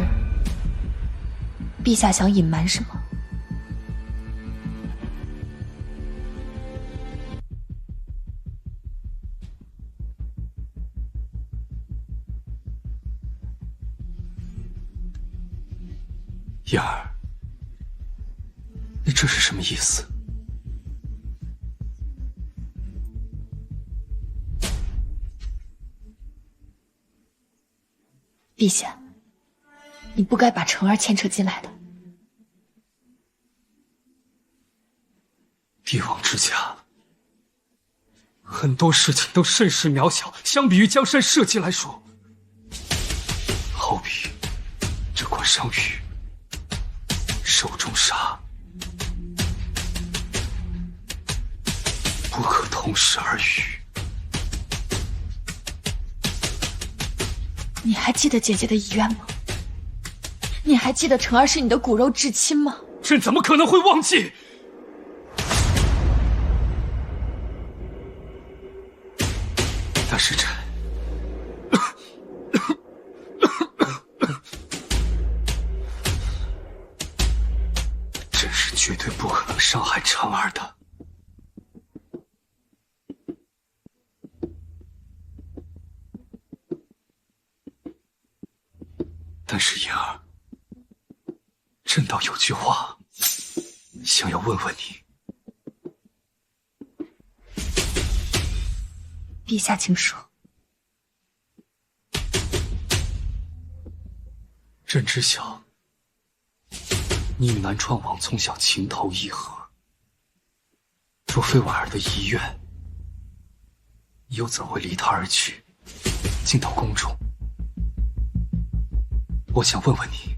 陛下想隐瞒什么？妍儿，你这是什么意思？陛下，你不该把成儿牵扯进来的。帝王之家，很多事情都甚是渺小，相比于江山社稷来说，好比这关上玉，手中沙，不可同日而语。你还记得姐姐的遗愿吗？你还记得成儿是你的骨肉至亲吗？朕怎么可能会忘记？但是朕是绝对不可能伤害成儿的。但是妍儿，朕倒有句话想要问问你。陛下请说。朕知晓你与南川王从小情投意合，若非婉儿的遗愿，你又怎会离他而去，进到宫中？我想问问你，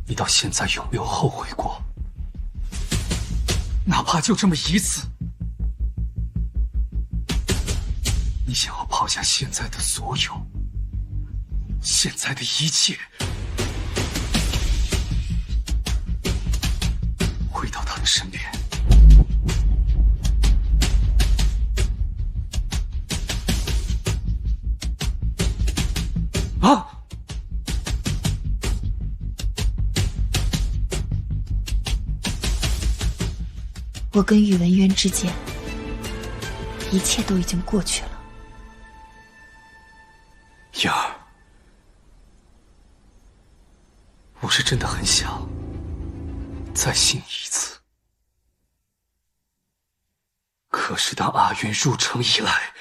你到现在有没有后悔过？哪怕就这么一次，你想要抛下现在的所有，现在的一切，回到他的身边。啊！我跟宇文渊之间，一切都已经过去了。妍儿，我是真的很想再信你一次。可是当阿云入城以来，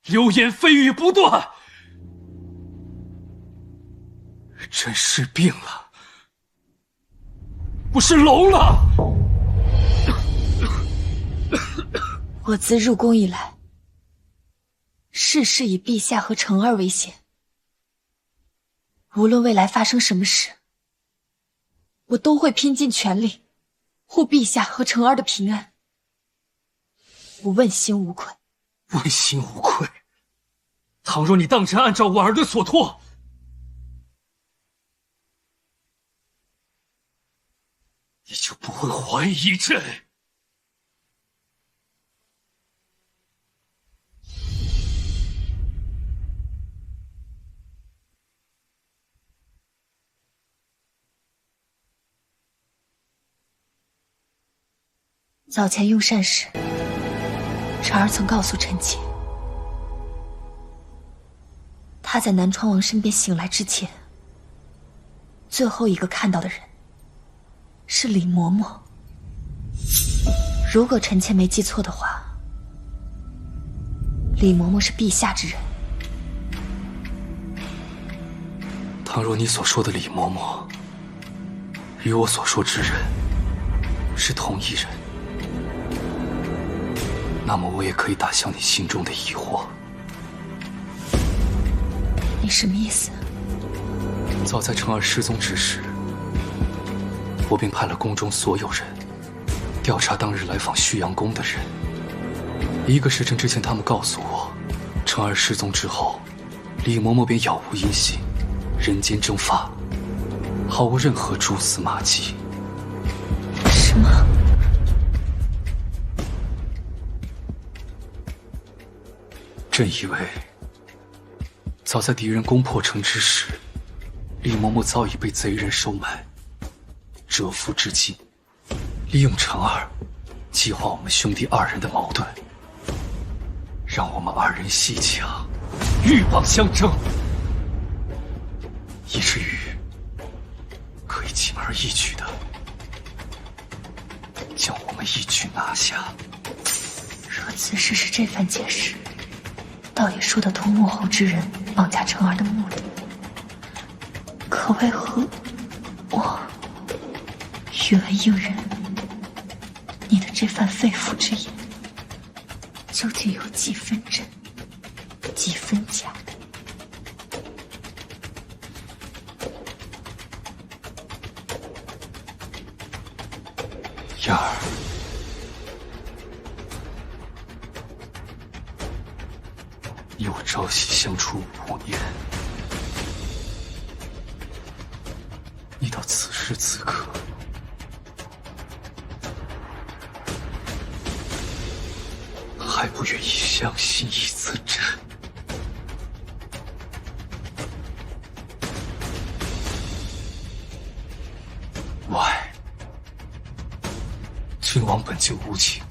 流言蜚语不断，朕是病了，不是聋了。我自入宫以来，事事以陛下和成儿为先。无论未来发生什么事，我都会拼尽全力护陛下和成儿的平安。我问心无愧。问心无愧？倘若你当真按照我儿的所托，你就不会怀疑朕。早前用膳时，婵儿曾告诉臣妾，她在南川王身边醒来之前，最后一个看到的人是李嬷嬷。如果臣妾没记错的话，李嬷嬷是陛下之人。倘若你所说的李嬷嬷与我所说之人是同一人，那么我也可以打消你心中的疑惑。你什么意思？早在成儿失踪之时，我便派了宫中所有人调查当日来访旭阳宫的人。一个时辰之前，他们告诉我，成儿失踪之后，李嬷嬷便杳无音信，人间蒸发，毫无任何蛛丝马迹。什么？朕以为，早在敌人攻破城之时，李嬷嬷早已被贼人收买，蛰伏至今，利用成儿激化我们兄弟二人的矛盾，让我们二人戏强，鹬蚌相争，以至于可以轻而易举的将我们一举拿下。若此事是这番解释，倒也说得通幕后之人绑架成儿的目的。可为何我宇文应人，你的这番肺腑之言，究竟有几分真，几分假？燕儿，你我朝夕相处5年，你到此时此刻，还不愿意相信一次朕？喂，君王本就无情，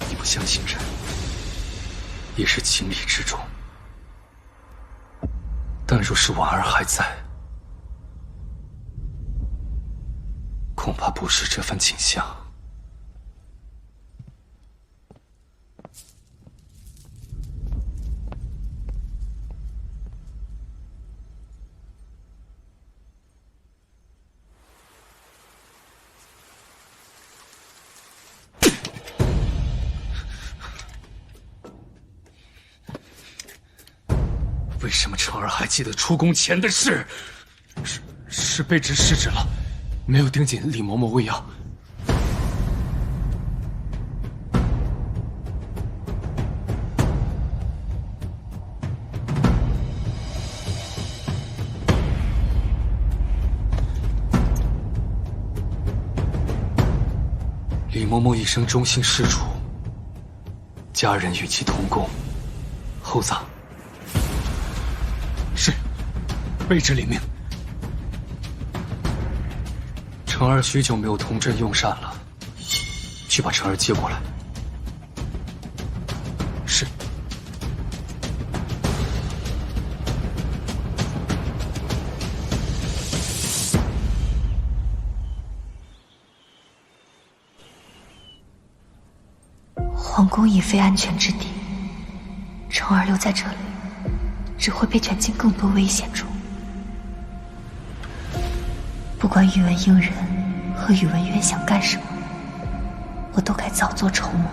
你不相信朕，也是情理之中。但若是婉儿还在，恐怕不是这番景象。为什么成儿还记得出宫前的事？是卑职失职了，没有盯紧李嬷嬷喂药。李嬷嬷一生忠心事主，家人与其同宫，厚葬。是，卑职领命。成儿许久没有同朕用膳了，去把成儿接过来。是。皇宫已非安全之地，虫儿留在这里，只会被卷进更多危险中。不管宇文英人和宇文渊想干什么，我都该早做筹谋。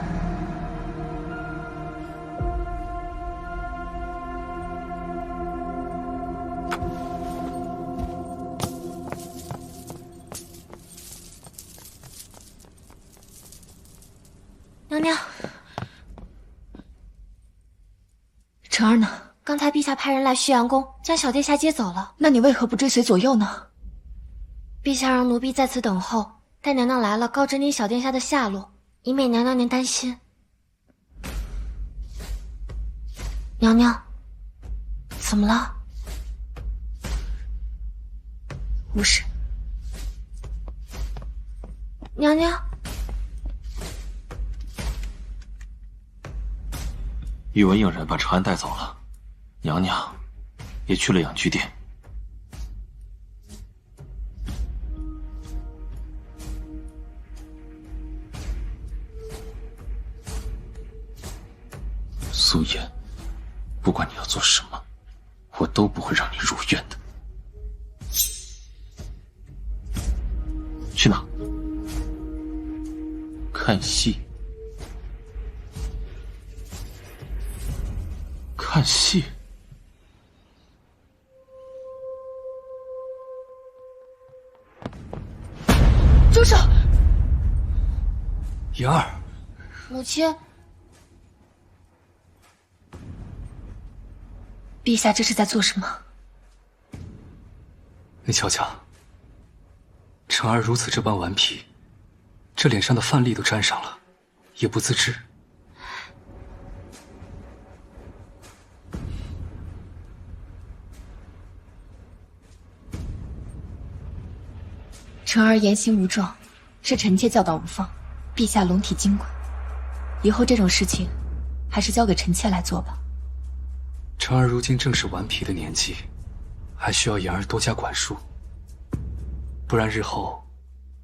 娘娘，晨儿呢？刚才陛下派人来旭阳宫，将小殿下接走了。那你为何不追随左右呢？陛下让奴婢在此等候，待娘娘来了，告知您小殿下的下落，以免娘娘您担心。娘娘，怎么了？无事。娘娘。宇文应人把长安带走了，娘娘也去了养居殿。苏颜，不管你要做什么，我都不会让你如愿的。去哪？看戏。看戏。住手！妍儿，母亲，陛下这是在做什么？你瞧瞧，晨儿如此这般顽皮，这脸上的饭粒都沾上了，也不自知。晨儿言行无状，是臣妾教导无方，陛下龙体金贵，以后这种事情还是交给臣妾来做吧。晨儿如今正是顽皮的年纪，还需要妍儿多加管束，不然日后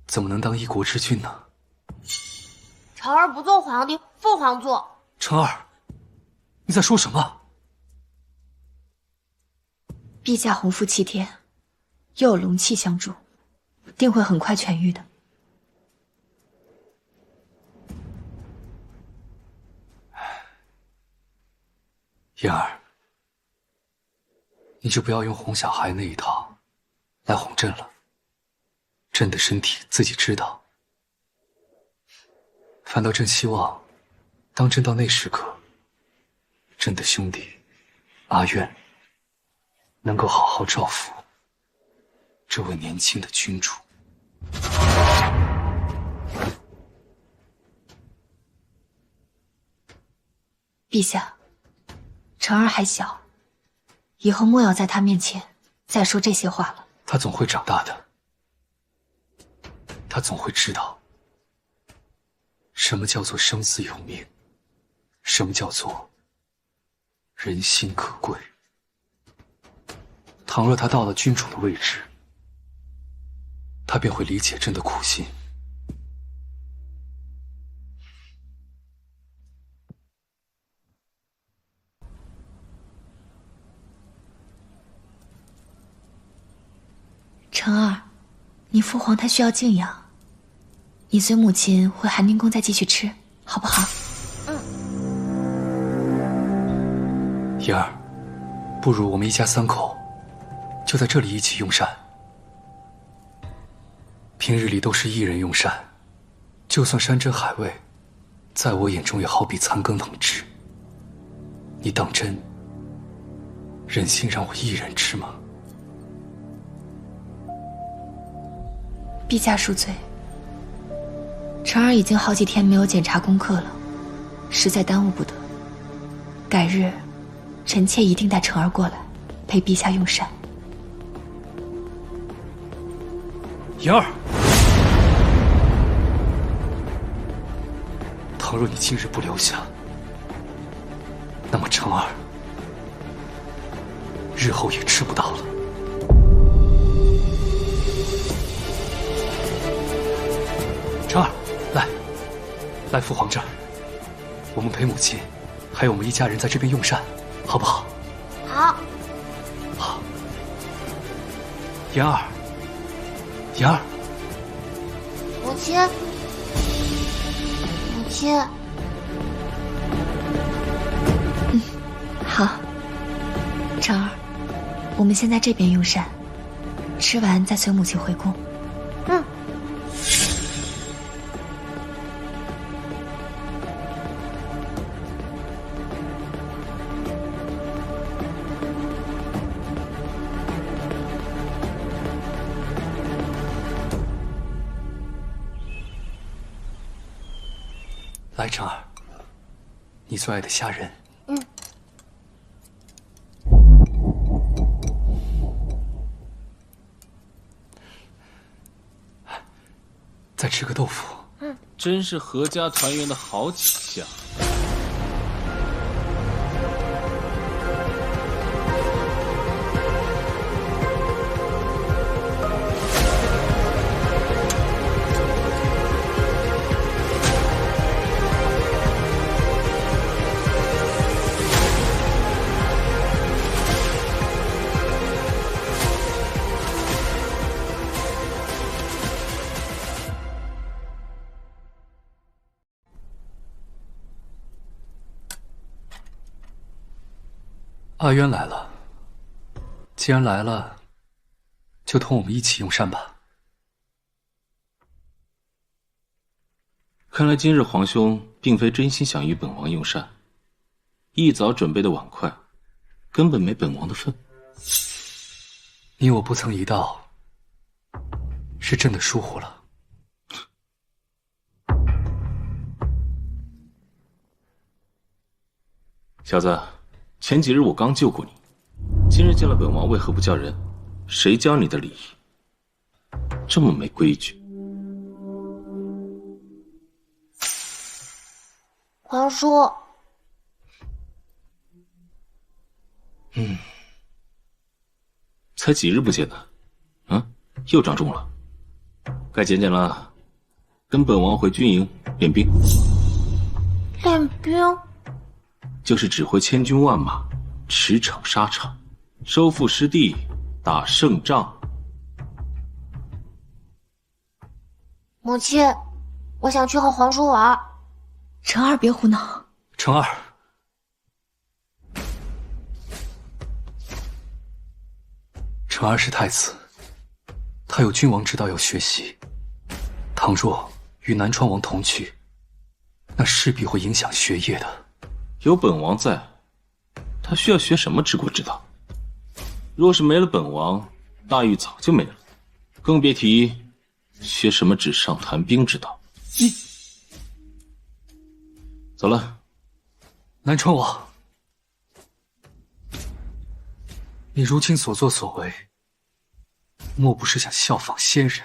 怎么能当一国之君呢？晨儿不做皇帝，父皇做。晨儿，你在说什么？陛下洪福7天，又有龙气相助，定会很快痊愈的。妍儿，你就不要用哄小孩那一套来哄朕了。朕的身体自己知道，反倒朕希望，当朕到那时刻，朕的兄弟阿渊能够好好照拂这位年轻的君主。陛下，晨儿还小，以后莫要在他面前再说这些话了。他总会长大的，他总会知道什么叫做生死有命，什么叫做人心可贵。倘若他到了君主的位置，他便会理解朕的苦心。晨儿，你父皇他需要静养，你随母亲回寒宁宫再继续吃，好不好？妍儿，不如我们一家3口就在这里一起用膳。平日里都是一人用膳，就算山珍海味，在我眼中也好比残羹冷炙。你当真忍心让我一人吃吗？陛下恕罪，晨儿已经好几天没有检查功课了，实在耽误不得。改日，臣妾一定带晨儿过来，陪陛下用膳。妍儿，倘若你今日不留下，那么晨儿日后也吃不到了。晨儿，来父皇这儿。我们陪母亲，还有我们一家人在这边用膳，好不好？好。好。言儿，言儿，母亲，母亲。好，成儿，我们先在这边用膳，吃完再随母亲回宫。嗯。来，成儿，你最爱的虾仁。嗯。再吃个豆腐。嗯。真是阖家团圆的好景象。阿渊来了，既然来了，就同我们一起用膳吧。看来今日皇兄并非真心想与本王用膳，一早准备的碗筷，根本没本王的份。你我不曾一道，是真的疏忽了。小子，前几日我刚救过你，今日见了本王，为何不叫人？谁教你的礼仪？这么没规矩！皇叔，才几日不见的，又长重了，该减减了。跟本王回军营练兵。练兵？就是指挥千军万马，驰骋沙场，收复失地，打胜仗。母亲，我想去和皇叔玩。成儿，别胡闹。成儿，成儿是太子，他有君王之道要学习。倘若与南川王同去，那势必会影响学业的。有本王在，他需要学什么治国之道？若是没了本王，大狱早就没了，更别提学什么纸上谈兵之道。走了。南川王，你如今所作所为，莫不是想效仿先人，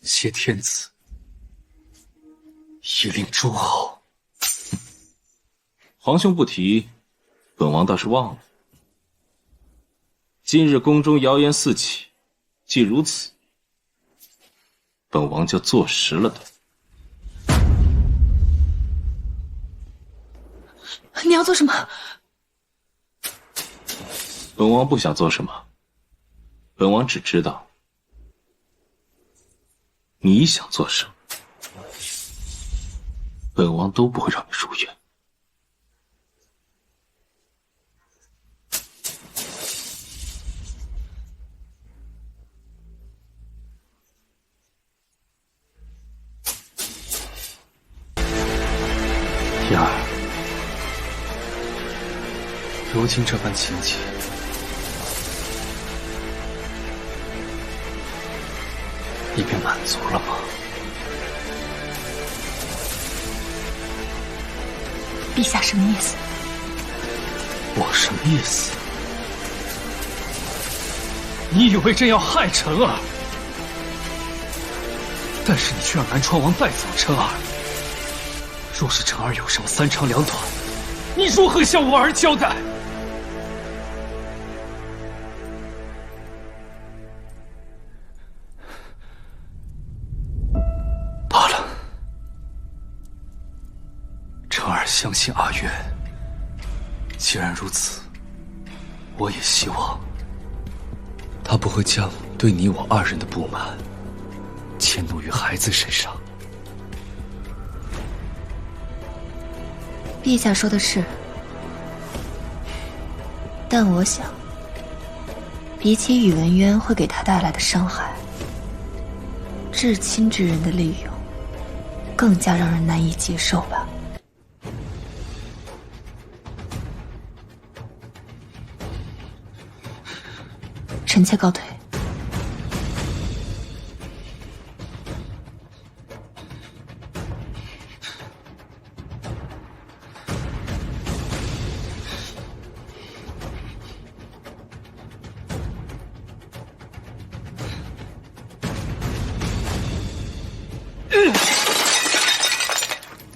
挟天子以令诸侯？皇兄不提，本王倒是忘了。今日宫中谣言四起，既如此，本王就坐实了的。你要做什么？本王不想做什么，本王只知道你想做什么，本王都不会让你如愿。燕儿，如今这般情景，你便满足了吗？陛下什么意思？我什么意思？你以为朕要害辰儿，但是你却让南川王带走辰儿。若是辰儿有什么三长两短，你如何向我儿交代？罢了，辰儿相信阿渊。既然如此，我也希望他不会将对你我二人的不满迁怒于孩子身上。陛下说的是，但我想，比起宇文渊会给他带来的伤害，至亲之人的利用更加让人难以接受吧。臣妾告退。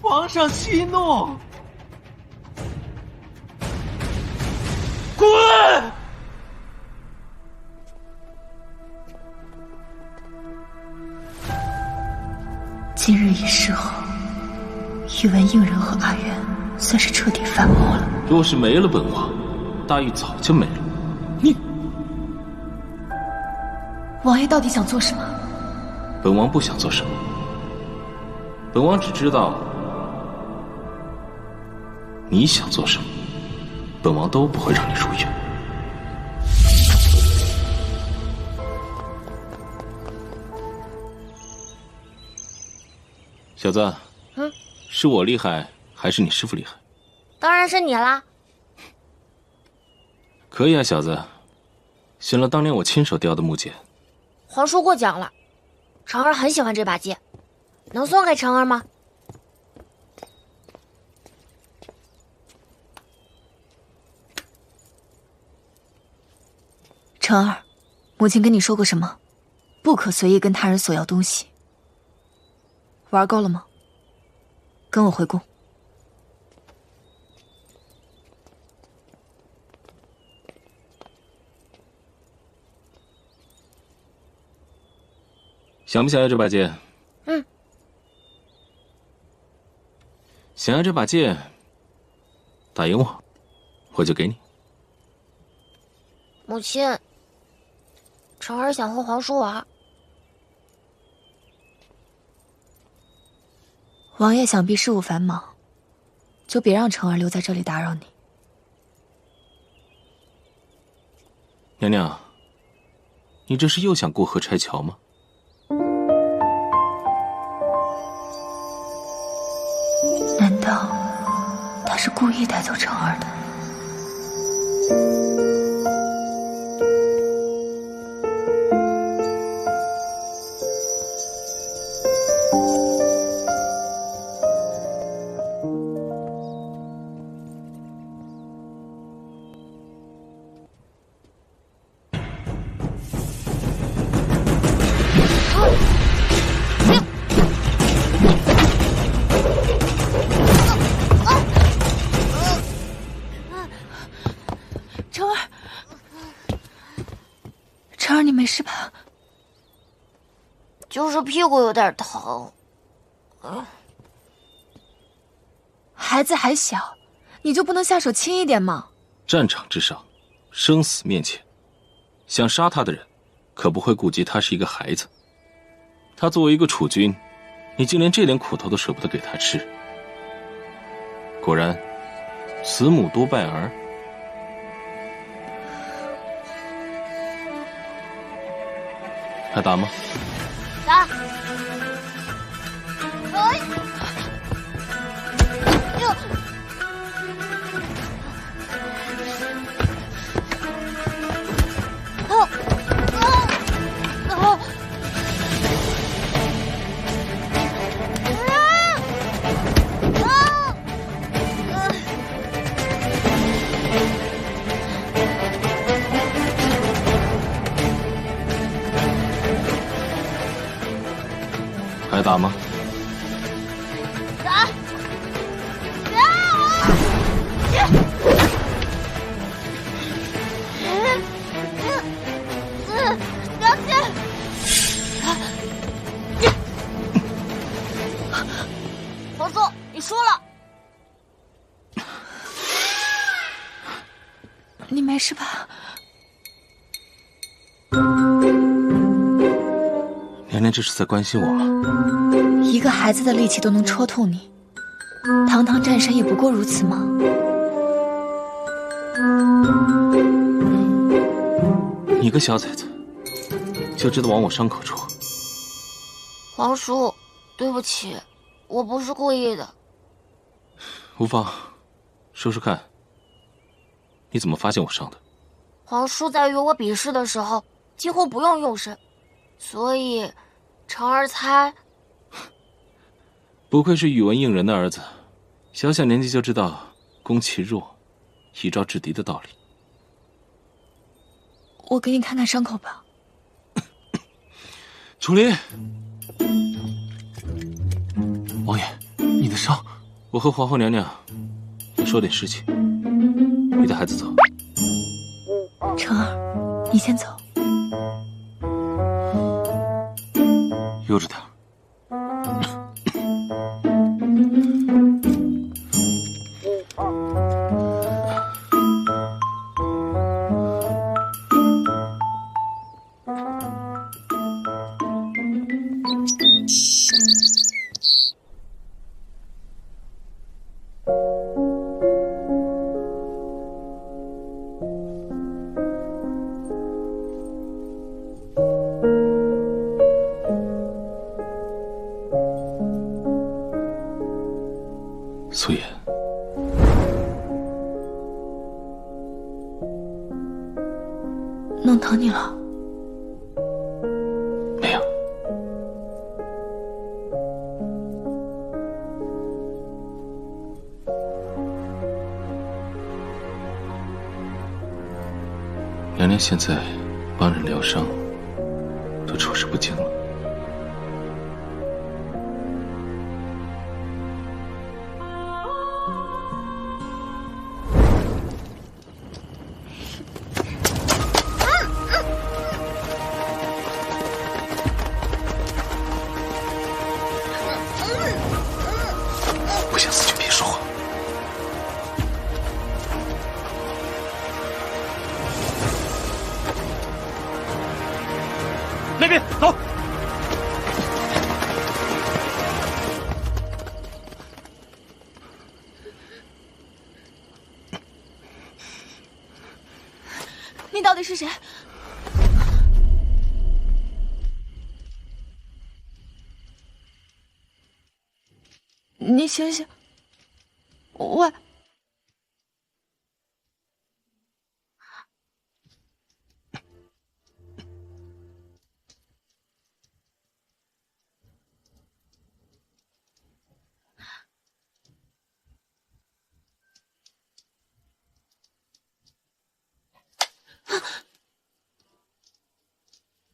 皇上息怒！滚！今日一事后，宇文应人和阿渊算是彻底反目了。若是没了本王，大狱早就没了。王爷到底想做什么？本王不想做什么，本王只知道你想做什么，本王都不会让你如愿。小子，是我厉害还是你师父厉害？当然是你啦。可以啊，小子，选了当年我亲手雕的木剑。皇叔过奖了，晨儿很喜欢这把剑，能送给晨儿吗？晨儿，母亲跟你说过什么？不可随意跟他人索要东西。玩够了吗？跟我回宫。想不想要这把剑？想要这把剑，打赢我就给你。母亲，晨儿想和皇叔玩。王爷想必事务繁忙，就别让晨儿留在这里打扰你。娘娘，你这是又想过河拆桥吗？难道他是故意带走晨儿的？晨儿，你没事吧？就是屁股有点疼。孩子还小，你就不能下手轻一点吗？战场之上，生死面前，想杀他的人，可不会顾及他是一个孩子。他作为一个储君，你竟连这点苦头都舍不得给他吃。果然，慈母多败儿。还打吗？打！哎！哟！还打吗？打！小姐，皇叔，你输了。事吧？娘娘这是在关心我吗？一个孩子的力气都能戳痛你，堂堂战神也不过如此吗？你个小崽子，就知道往我伤口戳。皇叔，对不起，我不是故意的。无妨，说说看，你怎么发现我伤的？皇叔在与我比试的时候几乎不用用神，所以成儿猜。不愧是宇文应人的儿子，小小年纪就知道攻其弱，以招制敌的道理。我给你看看伤口吧。楚离，王爷，你的伤，我和皇后娘娘要说点事情，你带孩子走。成儿，你先走。悠着点。素颜，弄疼你了？没有。娘娘现在帮人疗伤，都处事不惊了。不想死就别说话。那边走。你到底是谁？你醒醒！喂！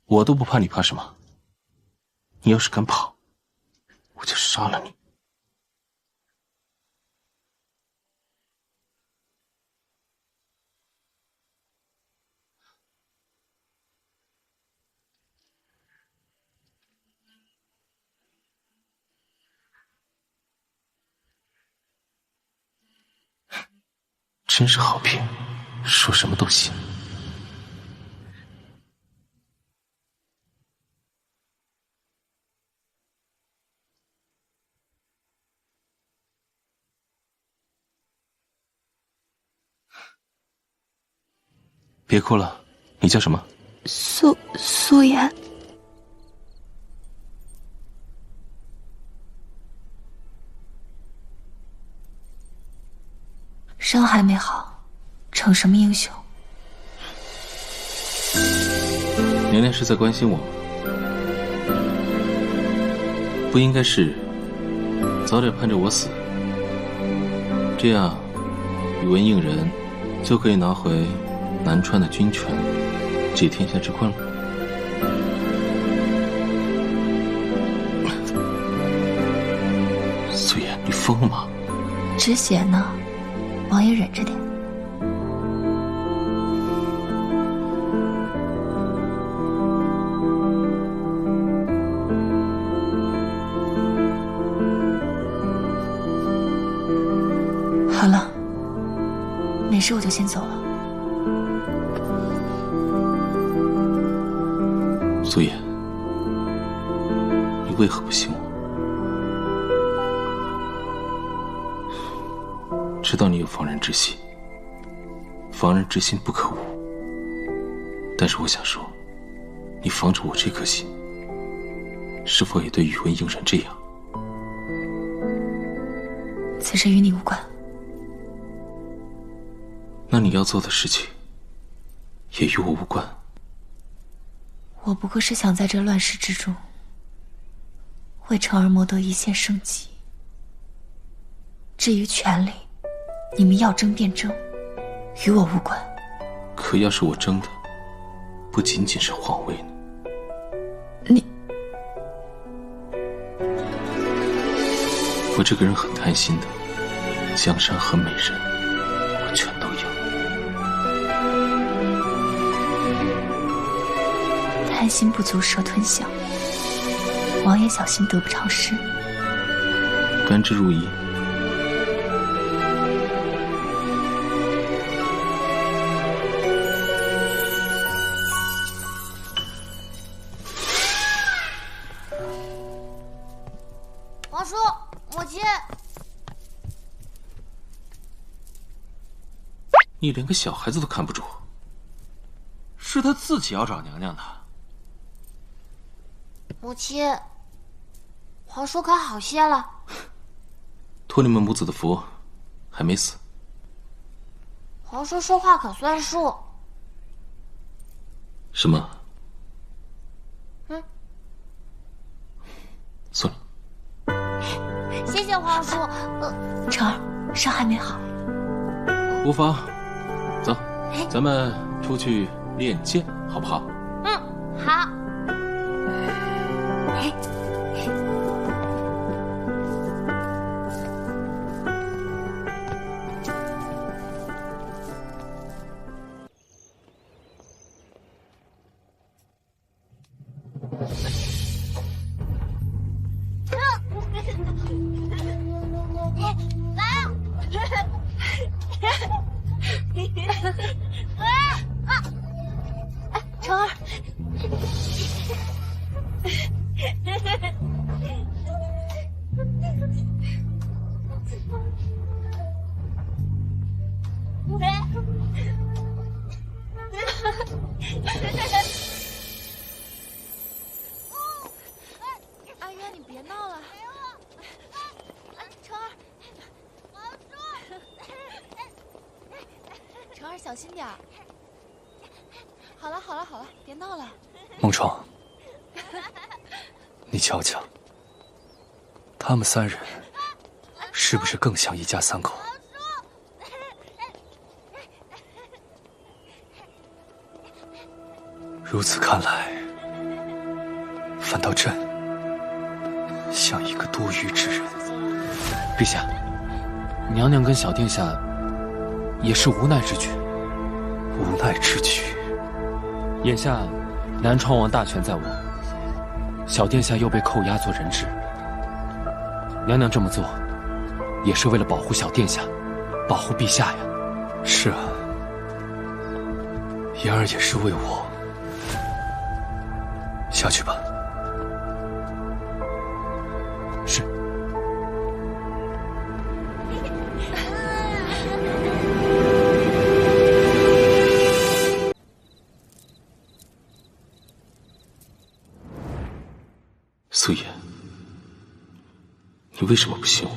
我都不怕，你怕什么？你要是敢跑，我就杀了你。真是好骗，说什么都行。别哭了，你叫什么？素颜。伤还没好，逞什么英雄？娘娘是在关心我吗？不应该是早点盼着我死，这样宇文应人就可以拿回南川的军权，解天下之困了。素颜，你疯了吗？止血呢，王爷忍着点。好了，没事我就先走了。苏颜，你为何不信我？知道你有防人之心，防人之心不可无。但是我想说，你防着我这颗心，是否也对宇文应然这样？此事与你无关。那你要做的事情，也与我无关。我不过是想在这乱世之中，为成儿谋得一线生机。至于权力，你们要争便争，与我无关。可要是我争的，不仅仅是皇位呢？我这个人很贪心的，江山和美人，我全都要。贪心不足蛇吞象，王爷小心得不偿失。甘之如饴。皇叔，母亲，你连个小孩子都看不住，是他自己要找娘娘的。母亲，皇叔可好些了？托你们母子的福，还没死。皇叔说话可算数。什么？嗯，送你。谢谢皇叔。成儿，伤还没好。无妨，走，咱们出去练剑，好不好？嗯，好。成儿，阿渊，你别闹了。成儿，成儿，小心点儿。好了好了好了，别闹了。孟闯，你瞧瞧，他们三人是不是更像一家三口？如此看来，反倒朕像一个多余之人。陛下，娘娘跟小殿下也是无奈之举。无奈之举。眼下南川王大权在我，小殿下又被扣押做人质。娘娘这么做，也是为了保护小殿下，保护陛下呀。是啊，言儿也是为我。下去吧。是。苏颜，你为什么不信我？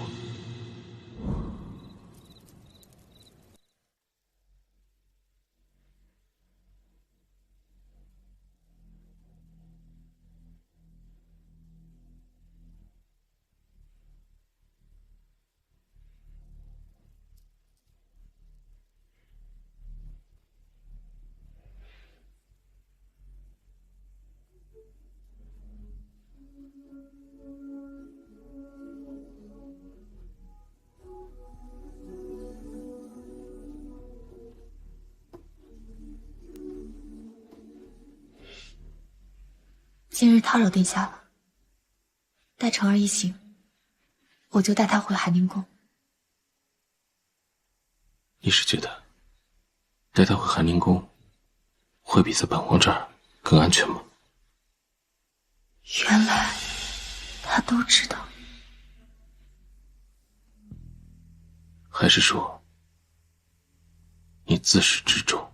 今日叨扰殿下了，待成儿一行，我就带他回寒宁宫。你是觉得带他回寒宁宫会比在本王这儿更安全吗？原来他都知道。还是说，你自始至终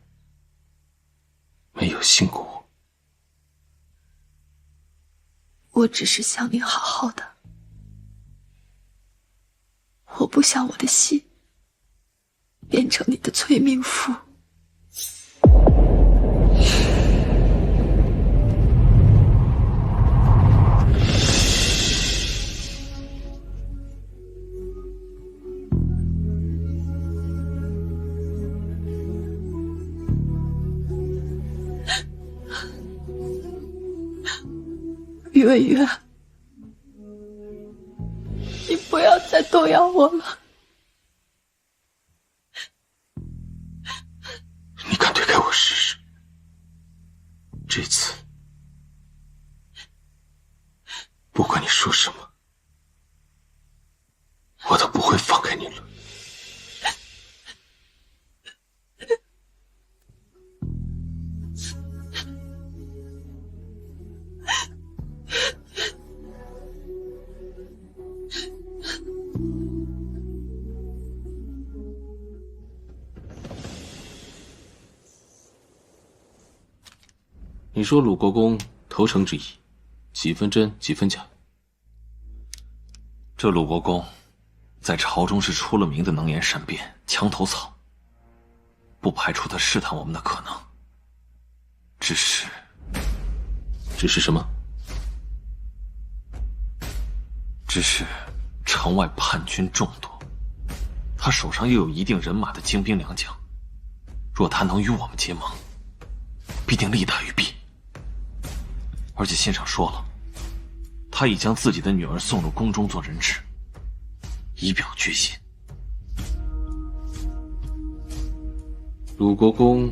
没有信过我？我只是想你好好的，我不想我的心变成你的催命符。于文渊，你不要再动摇我了。你敢推开我试试？这次，不管你说什么，我都不会放开你了。你说鲁国公投诚之意，几分真几分假？这鲁国公在朝中是出了名的能言善辩、墙头草，不排除他试探我们的可能。只是什么？只是城外叛军众多，他手上又有一定人马的精兵良将，若他能与我们结盟，必定利大于弊。而且信上说了，他已将自己的女儿送入宫中做人质，以表决心。鲁国公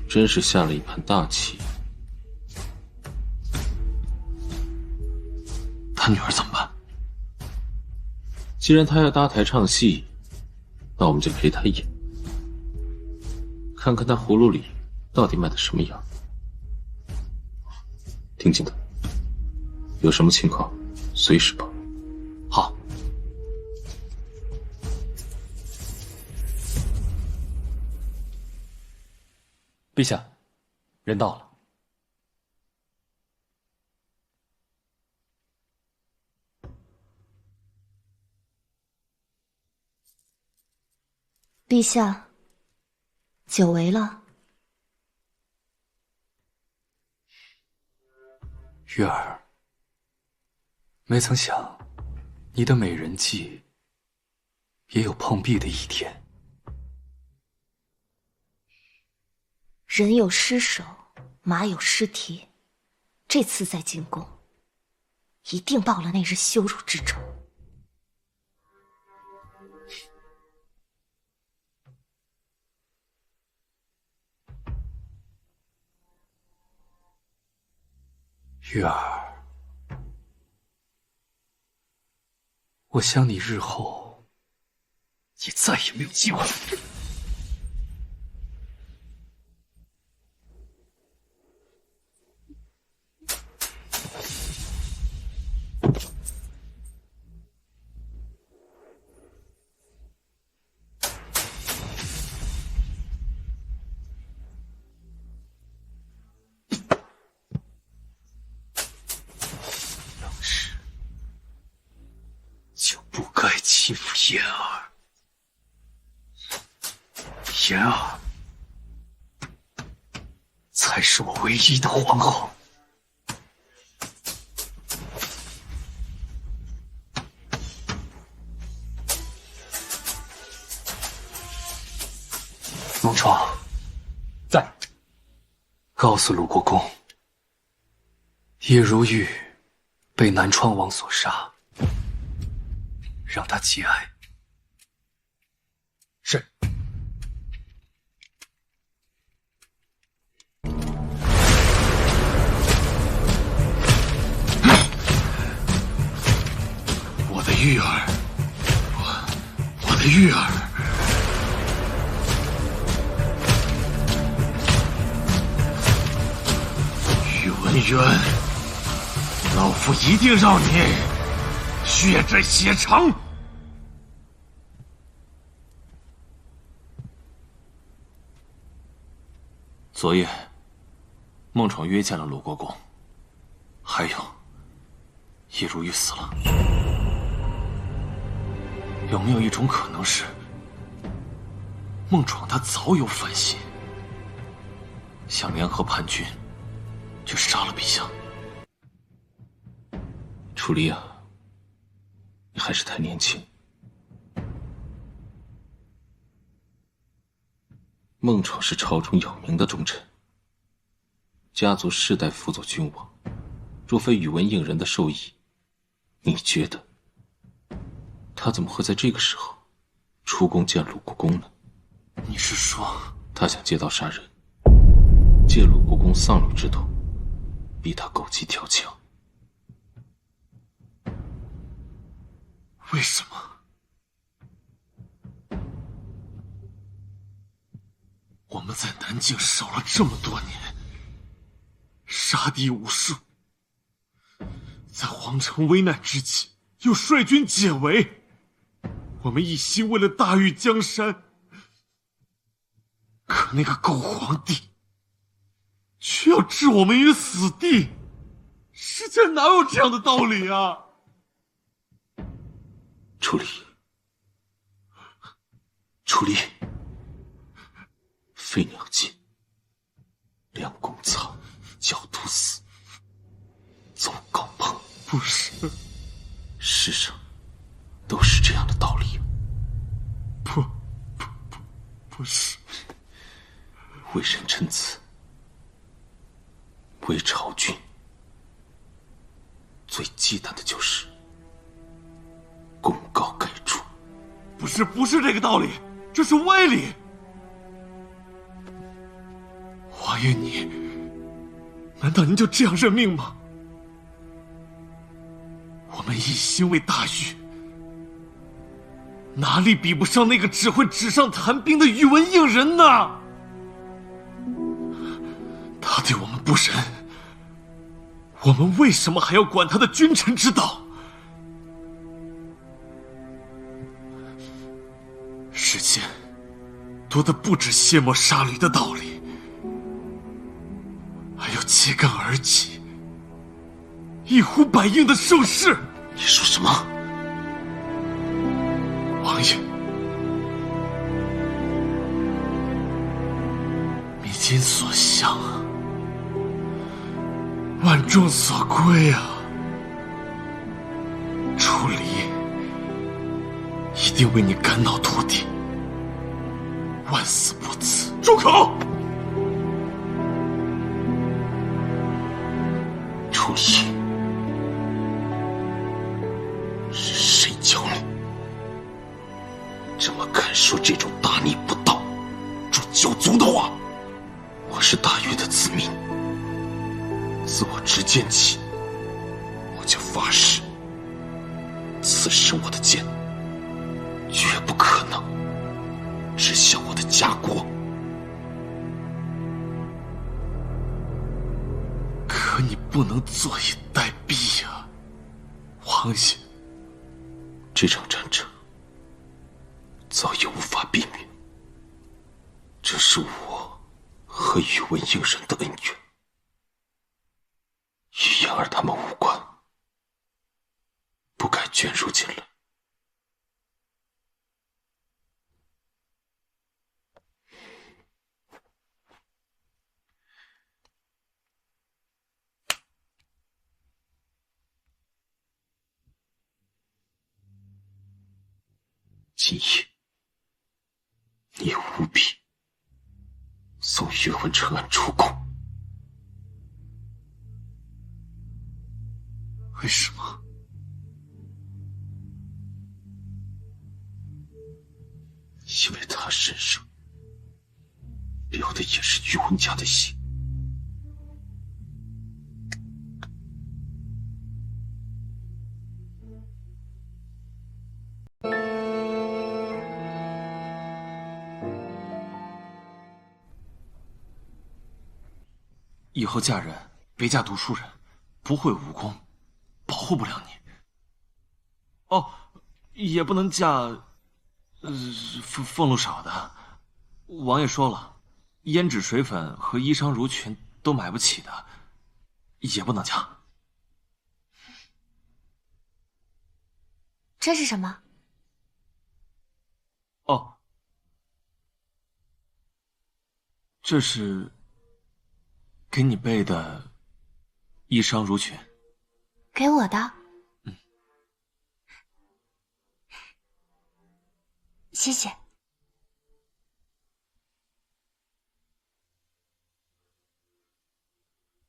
真是下了一盘大棋。他女儿怎么办？既然他要搭台唱戏，那我们就陪他演，看看他葫芦里到底卖的什么药。听紧的，有什么情况随时报。好。陛下，人到了。陛下，久违了。月儿，没曾想，你的美人计也有碰壁的一天。人有失手，马有失蹄，这次再进宫，一定报了那日羞辱之仇。月儿，我想你日后也再也没有机会了。欺负妍儿，妍儿才是我唯一的皇后。龙床在，告诉鲁国公，叶如玉被南川王所杀。让他节哀。是。我的玉儿，我的玉儿，宇文渊，老夫一定让你血债血偿！昨夜，孟闯约见了鲁国公，还有叶如玉死了。有没有一种可能是，孟闯他早有反心，想联合叛军去杀了陛下？楚离啊，你还是太年轻。孟闯是朝中有名的忠臣，家族世代辅佐君王，若非宇文应人的授意，你觉得他怎么会在这个时候出宫见鲁国公呢？你是说他想借刀杀人，借鲁国公丧女之头，逼他狗急跳墙？为什么？我们在南境守了这么多年，杀敌无数，在皇城危难之际又率军解围，我们一心为了大禹江山，可那个狗皇帝却要置我们于死地，世间哪有这样的道理啊？楚离，楚离，飞鸟尽，良弓藏，狡兔死，走狗烹。不是，世上都是这样的道理。不是。为人臣子，为朝君，最忌惮的就是功高盖主。不是这个道理，这是歪理。王爷你，难道您就这样认命吗？我们一心为大禹，哪里比不上那个只会纸上谈兵的宇文应人呢？他对我们不仁，我们为什么还要管他的君臣之道？世间多的不止卸磨杀驴的道理，还有揭竿而起、一呼百应的盛世。你说什么？王爷，迷津所向，万众所归啊！楚离一定为你肝脑涂地，万死不辞。住口！楚离，是谁教你这么敢说这种大逆不道、诛九族的话？我是大禹的子民，自我执剑起，我就发誓，此生我的剑绝不可能指向我的家国。可你不能坐以待毙呀，王爷。这场战争早已无法避免，这是我和宇文应人的恩怨，与言儿他们无关，不该卷入进来。今夜，你务必送岳文成安出宫。为什么？因为他身上流的也是宇文家的血。以后嫁人别嫁读书人，不会武功，保护不了你。哦，也不能嫁，俸禄少的。王爷说了，胭脂水粉和衣裳襦裙都买不起的，也不能嫁。这是什么？哦，这是给你备的衣裳襦裙。给我的。谢谢。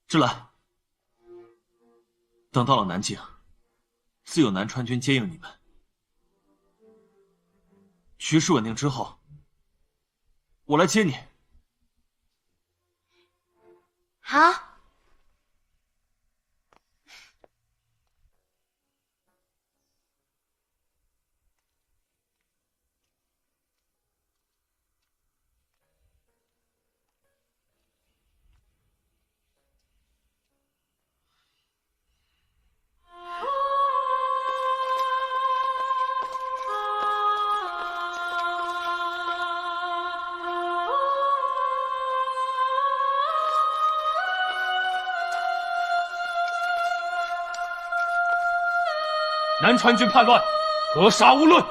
芝兰，等到了南境，自有南川军接应你们。局势稳定之后，我来接你。好。南川军叛乱，格杀勿论。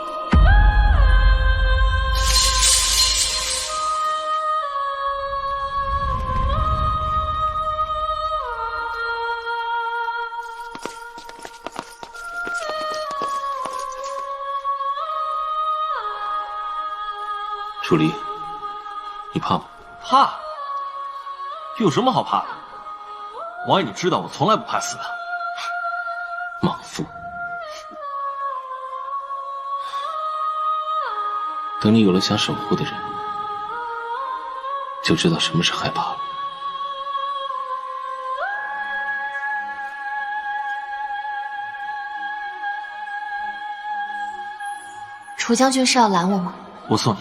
楚离，你怕吗？怕？有什么好怕的？王爷，你知道我从来不怕死的。莽夫！等你有了想守护的人，就知道什么是害怕了。楚将军是要拦我吗？我送你。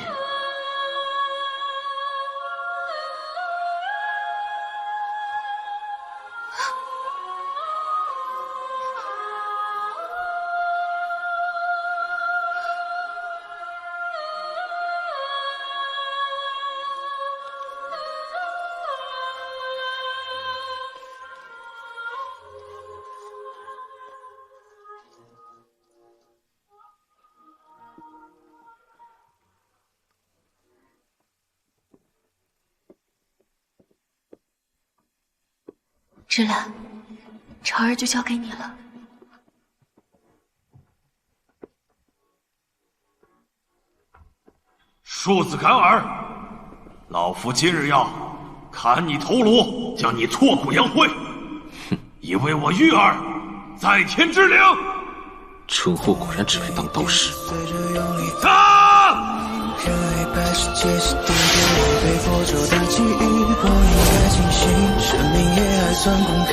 芝兰，长儿就交给你了。庶子敢耳！老夫今日要砍你头颅，将你挫骨扬灰，以为我玉儿在天之灵。蠢货果然只配当刀使。热爱百世界是地狱，被佛咒的记忆，我应该清醒，生命也还算公平，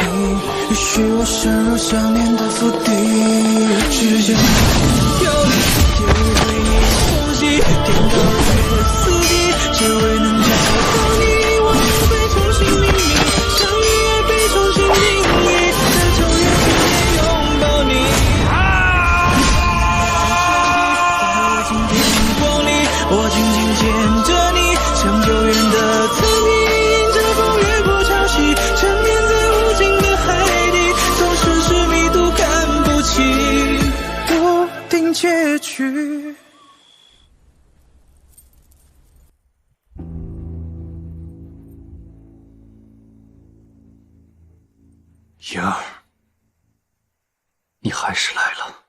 允许我深入想念的腹地，时间有理，回忆冲击，颠倒却四季，只为能找到你，我要被重新命名，相遇而被重新定义，在9月天拥抱你。我紧紧牵着你，像久远的曾经，迎着风越过潮汐，沉湎在无尽的海底，总是是迷途看不清不定结局。莹儿，你还是来了。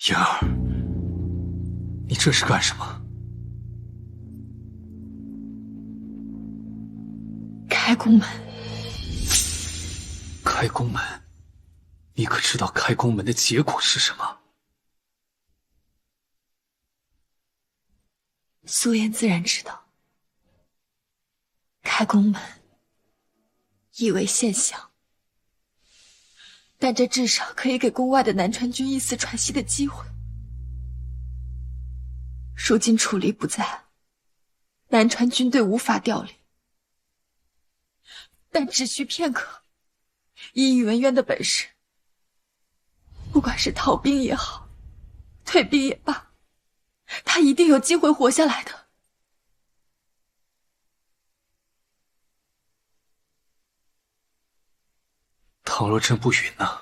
莹儿，你这是干什么？开宫门。开宫门？你可知道开宫门的结果是什么？苏颜自然知道。开宫门，意为现降。但这至少可以给宫外的南川军一丝喘息的机会。如今楚离不在，南南川军队无法调离，但只需片刻，以宇文渊的本事，不管是逃兵也好，退兵也罢，他一定有机会活下来的。倘若朕不允呢？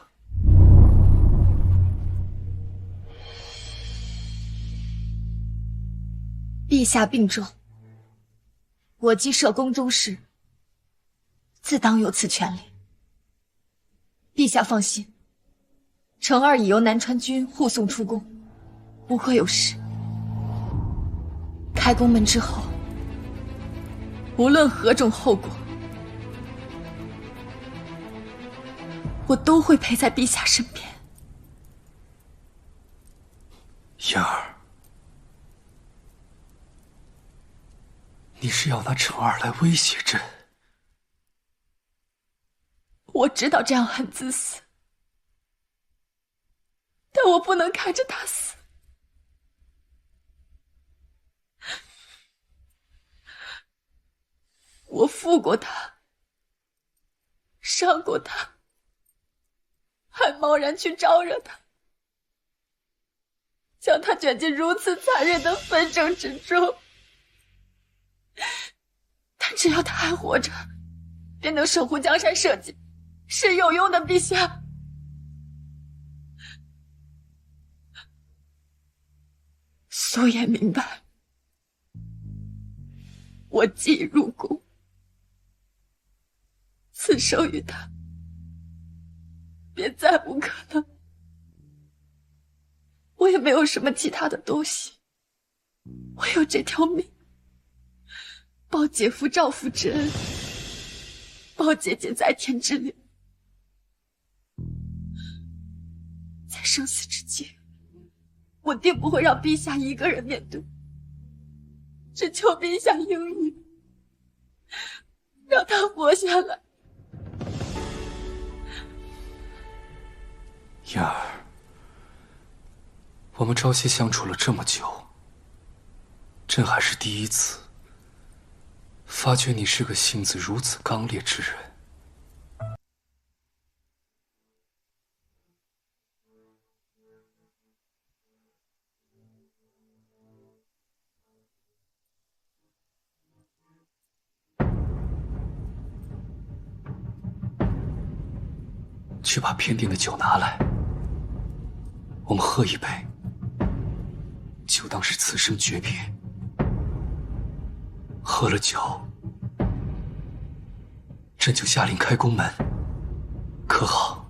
陛下病重，我既摄宫中事，自当有此权利。陛下放心，成儿已由南川军护送出宫，不会有事。开宫门之后，无论何种后果，我都会陪在陛下身边。燕儿，你是要拿成儿来威胁朕？我知道这样很自私，但我不能看着他死。我负过他，伤过他，还贸然去招惹他，将他卷进如此残忍的纷争之中。但只要他还活着，便能守护江山社稷，是有用的，陛下。苏也明白，我既入宫，此生与他便再不可能。我也没有什么其他的东西，我有这条命，报姐夫赵父之恩，报姐姐在天之灵。在生死之间，我定不会让陛下一个人面对，只求陛下应允，让他活下来。燕儿，我们朝夕相处了这么久，朕还是第一次发觉你是个性子如此刚烈之人。去把偏殿的酒拿来，我们喝一杯，就当是此生诀别。喝了酒，朕就下令开宫门，可好？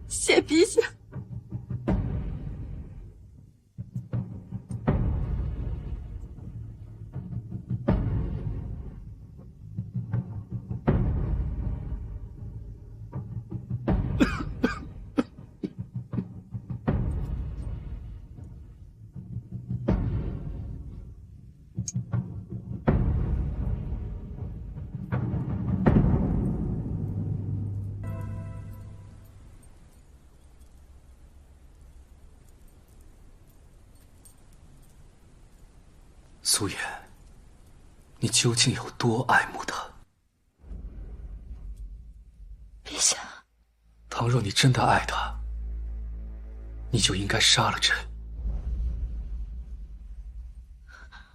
谢陛下。苏颜，你究竟有多爱慕他？陛下，倘若你真的爱他，你就应该杀了朕。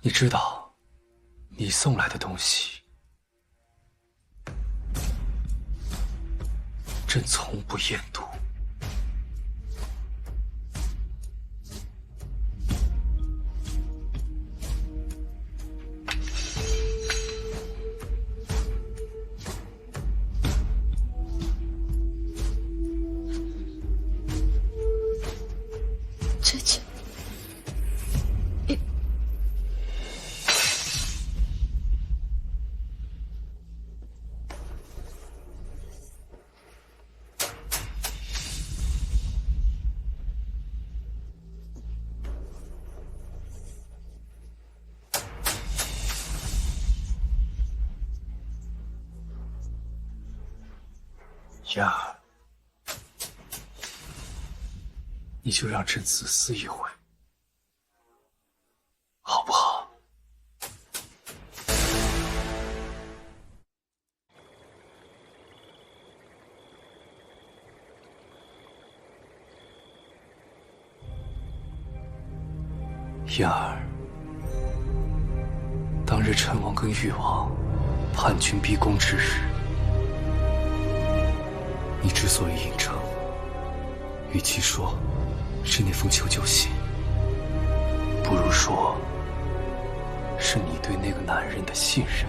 你知道，你送来的东西，朕从不厌妒。燕儿，你就让朕自私一回。好不好？燕儿，当日陈王跟誉王叛军逼宫之日，你之所以应承，与其说是那封求救信，不如说是你对那个男人的信任。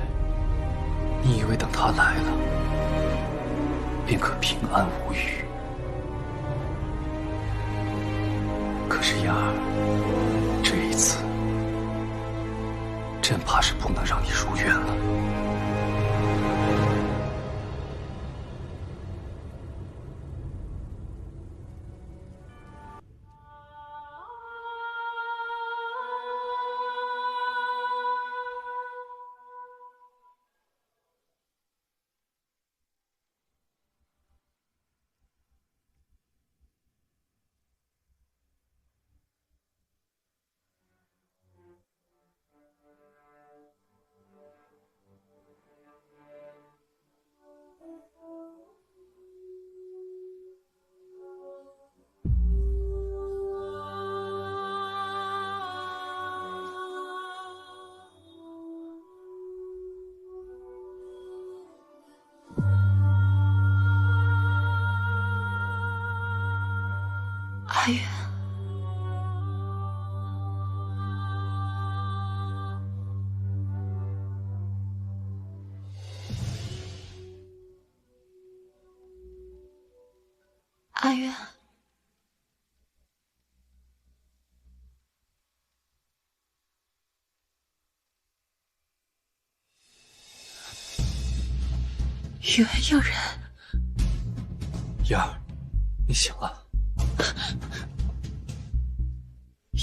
你以为等他来了，便可平安无虞。可是燕儿，这一次，朕怕是不能让你如愿了。阿月，阿月，宇文应人，燕儿，你醒了。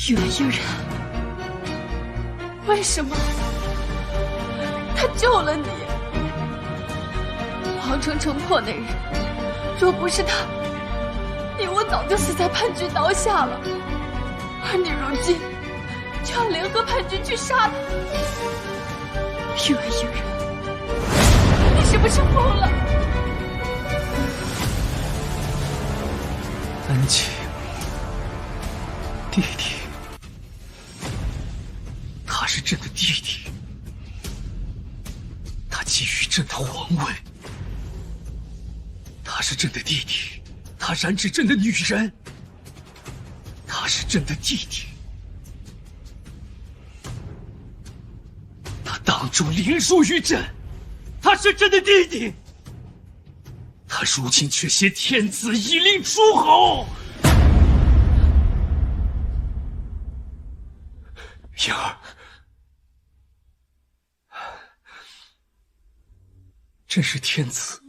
宇文应人，为什么？他救了你。皇城城破那日，若不是他，你我早就死在叛军刀下了。而你如今却要联合叛军去杀他，宇文应人，你是不是疯了？恩情，弟弟。他是朕的弟弟，他觊觎朕的皇位。他是朕的弟弟，他染指朕的女人。他是朕的弟弟，他当众凌辱于朕。他是朕的弟弟，他如今却挟天子以令诸侯。婴儿。朕是天子，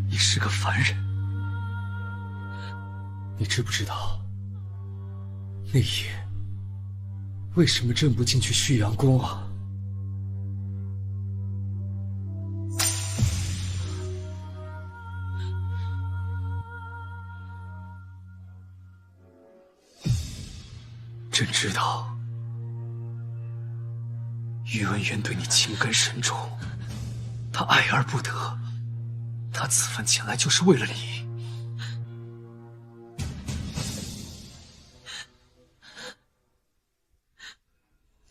你是个凡人。你知不知道那夜为什么朕不进去旭阳宫啊？朕知道宇文渊对你情根深重，他爱而不得，他此番前来就是为了你。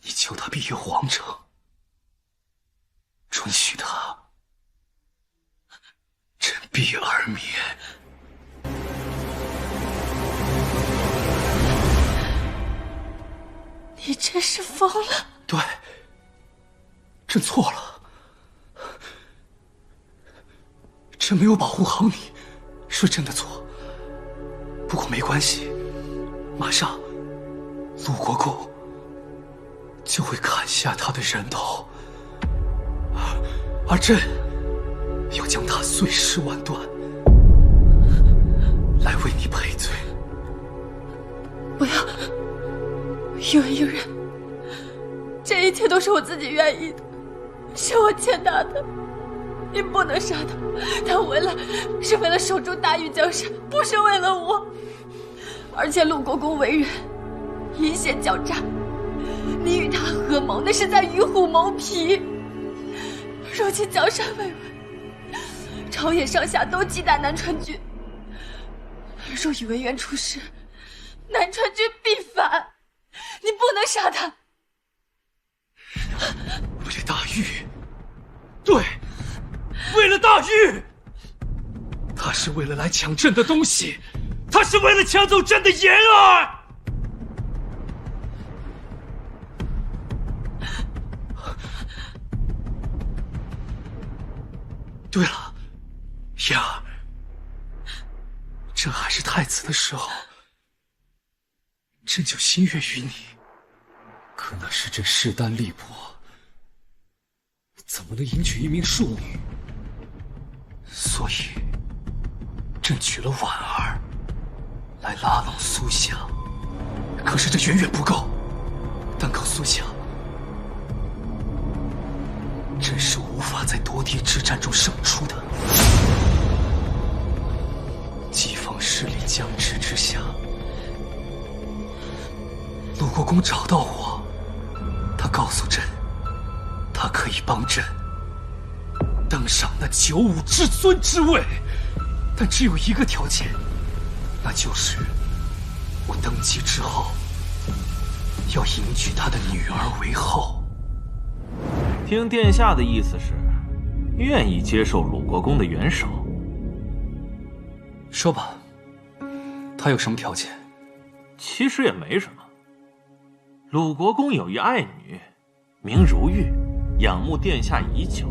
你求他庇佑皇城，准许他，朕必而眠。你真是疯了！对，朕错了。朕没有保护好你，是朕的错。不过没关系，马上陆国公就会砍下他的人头，而朕要将他碎尸万段，来为你赔罪。不要，宇文应人，这一切都是我自己愿意的，是我欠他的。你不能杀他，他是为了守住大禹江山，不是为了我。而且陆国公为人阴险狡诈，你与他合谋，那是在与虎谋皮。如今江山未稳，朝野上下都忌惮南川军。若宇文渊出事，南川军必反。你不能杀他。为了大玉，对，为了大玉。他是为了来抢朕的东西，他是为了抢走朕的言儿。对了，言儿，朕还是太子的时候，朕就心悦于你。可那时朕势单力薄，怎么能迎娶一名庶女？所以，朕娶了婉儿，来拉拢苏夏。可是这远远不够，单靠苏夏，朕是无法在夺嫡之战中胜出的。己方势力僵持之下，鲁国公找到我，他告诉朕，他可以帮朕登上那95至尊之位，但只有一个条件，那就是我登基之后要迎娶他的女儿为后。听殿下的意思是，愿意接受鲁国公的援手。说吧，他有什么条件？其实也没什么。鲁国公有一爱女，名如玉，仰慕殿下已久。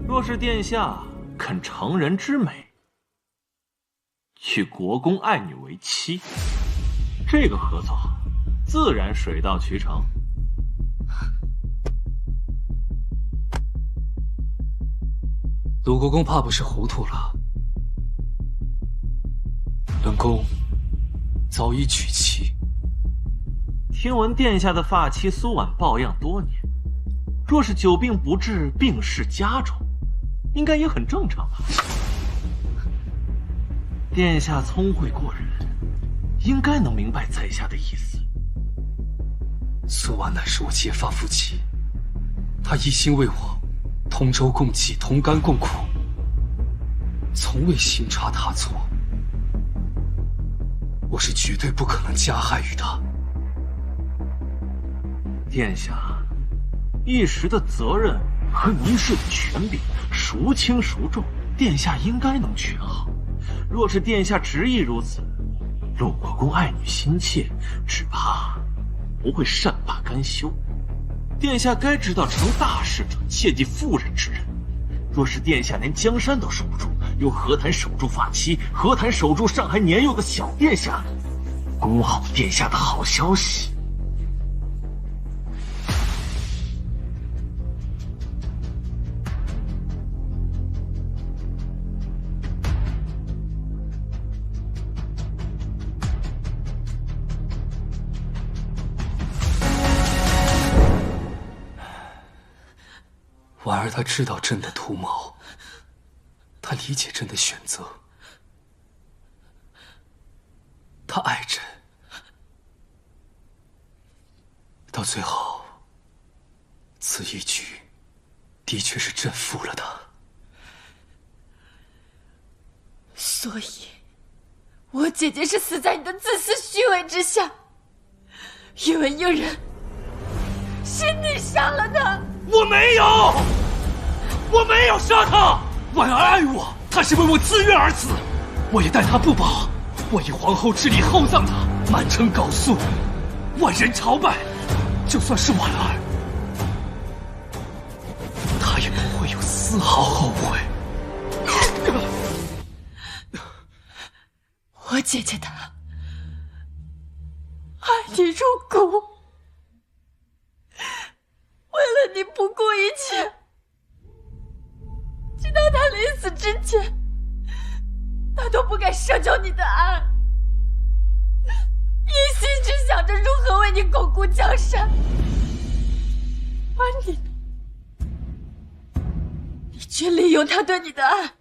若是殿下肯成人之美，娶国公爱女为妻，这个合作自然水到渠成。鲁国公怕不是糊涂了。本宫早已娶妻。听闻殿下的发妻苏婉抱恙多年，若是久病不治，病势加重，应该也很正常吧？殿下聪慧过人，应该能明白在下的意思。苏婉乃是我结发夫妻，她一心为我同舟共济，同甘共苦，从未行差踏错。我是绝对不可能加害于她。殿下一时的责任和一世的权柄，孰轻孰重，殿下应该能权衡。若是殿下执意如此，鲁国公爱女心切，只怕不会善罢甘休。殿下该知道，成大事者切忌妇人之仁。若是殿下连江山都守不住，又何谈守住发妻？何谈守住尚还年幼的小殿下？恭候殿下的好消息。婉儿她知道朕的图谋，她理解朕的选择，她爱朕，到最后，此一局的确是朕负了她。所以，我姐姐是死在你的自私虚伪之下，因为应人是你杀了她。我没有，我没有杀他。婉儿爱我，她是为我自愿而死，我也待她不薄。我以皇后之礼厚葬她，满城缟素，万人朝拜。就算是婉儿，她也不会有丝毫后悔。我姐姐她爱你入骨，为了你不顾一切，直到他临死之前，他都不敢奢求你的爱，一心只想着如何为你巩固江山。而你，你却利用他对你的爱，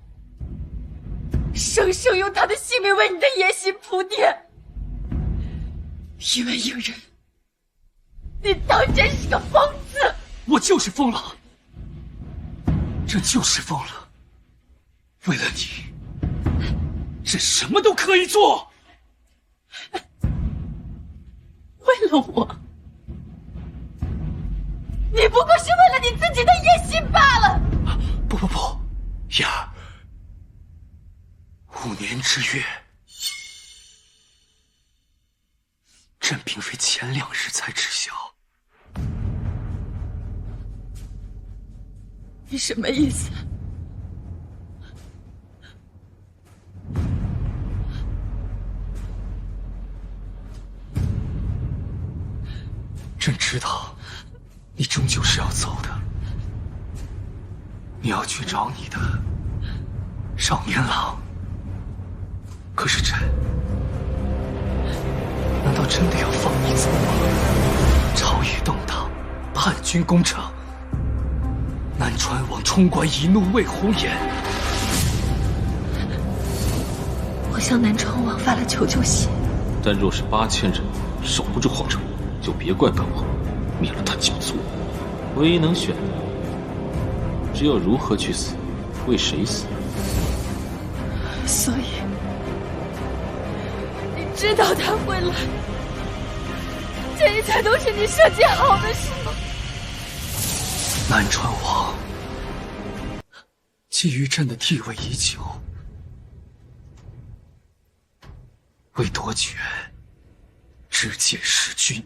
生生用他的性命为你的野心铺垫。因为应人你当真是个疯子！我就是疯了，这就是疯了。为了你，这什么都可以做。为了我，你不过是为了你自己的野心罢了。不，燕儿，5年之约，朕并非前2日才知晓。你什么意思？朕知道，你终究是要走的。你要去找你的少年郎。可是朕，难道真的要放你走吗？朝野动荡，叛军攻城，南川王冲冠一怒为红颜。我向南川王发了求救信，但若是8000人守不住皇城，就别怪本王灭了他九族。唯一能选的，只有如何去死，为谁死。所以，你知道他会来，这一切都是你设计好的，是吗？南川王觊觎朕的地位已久，为夺权，直接弑君。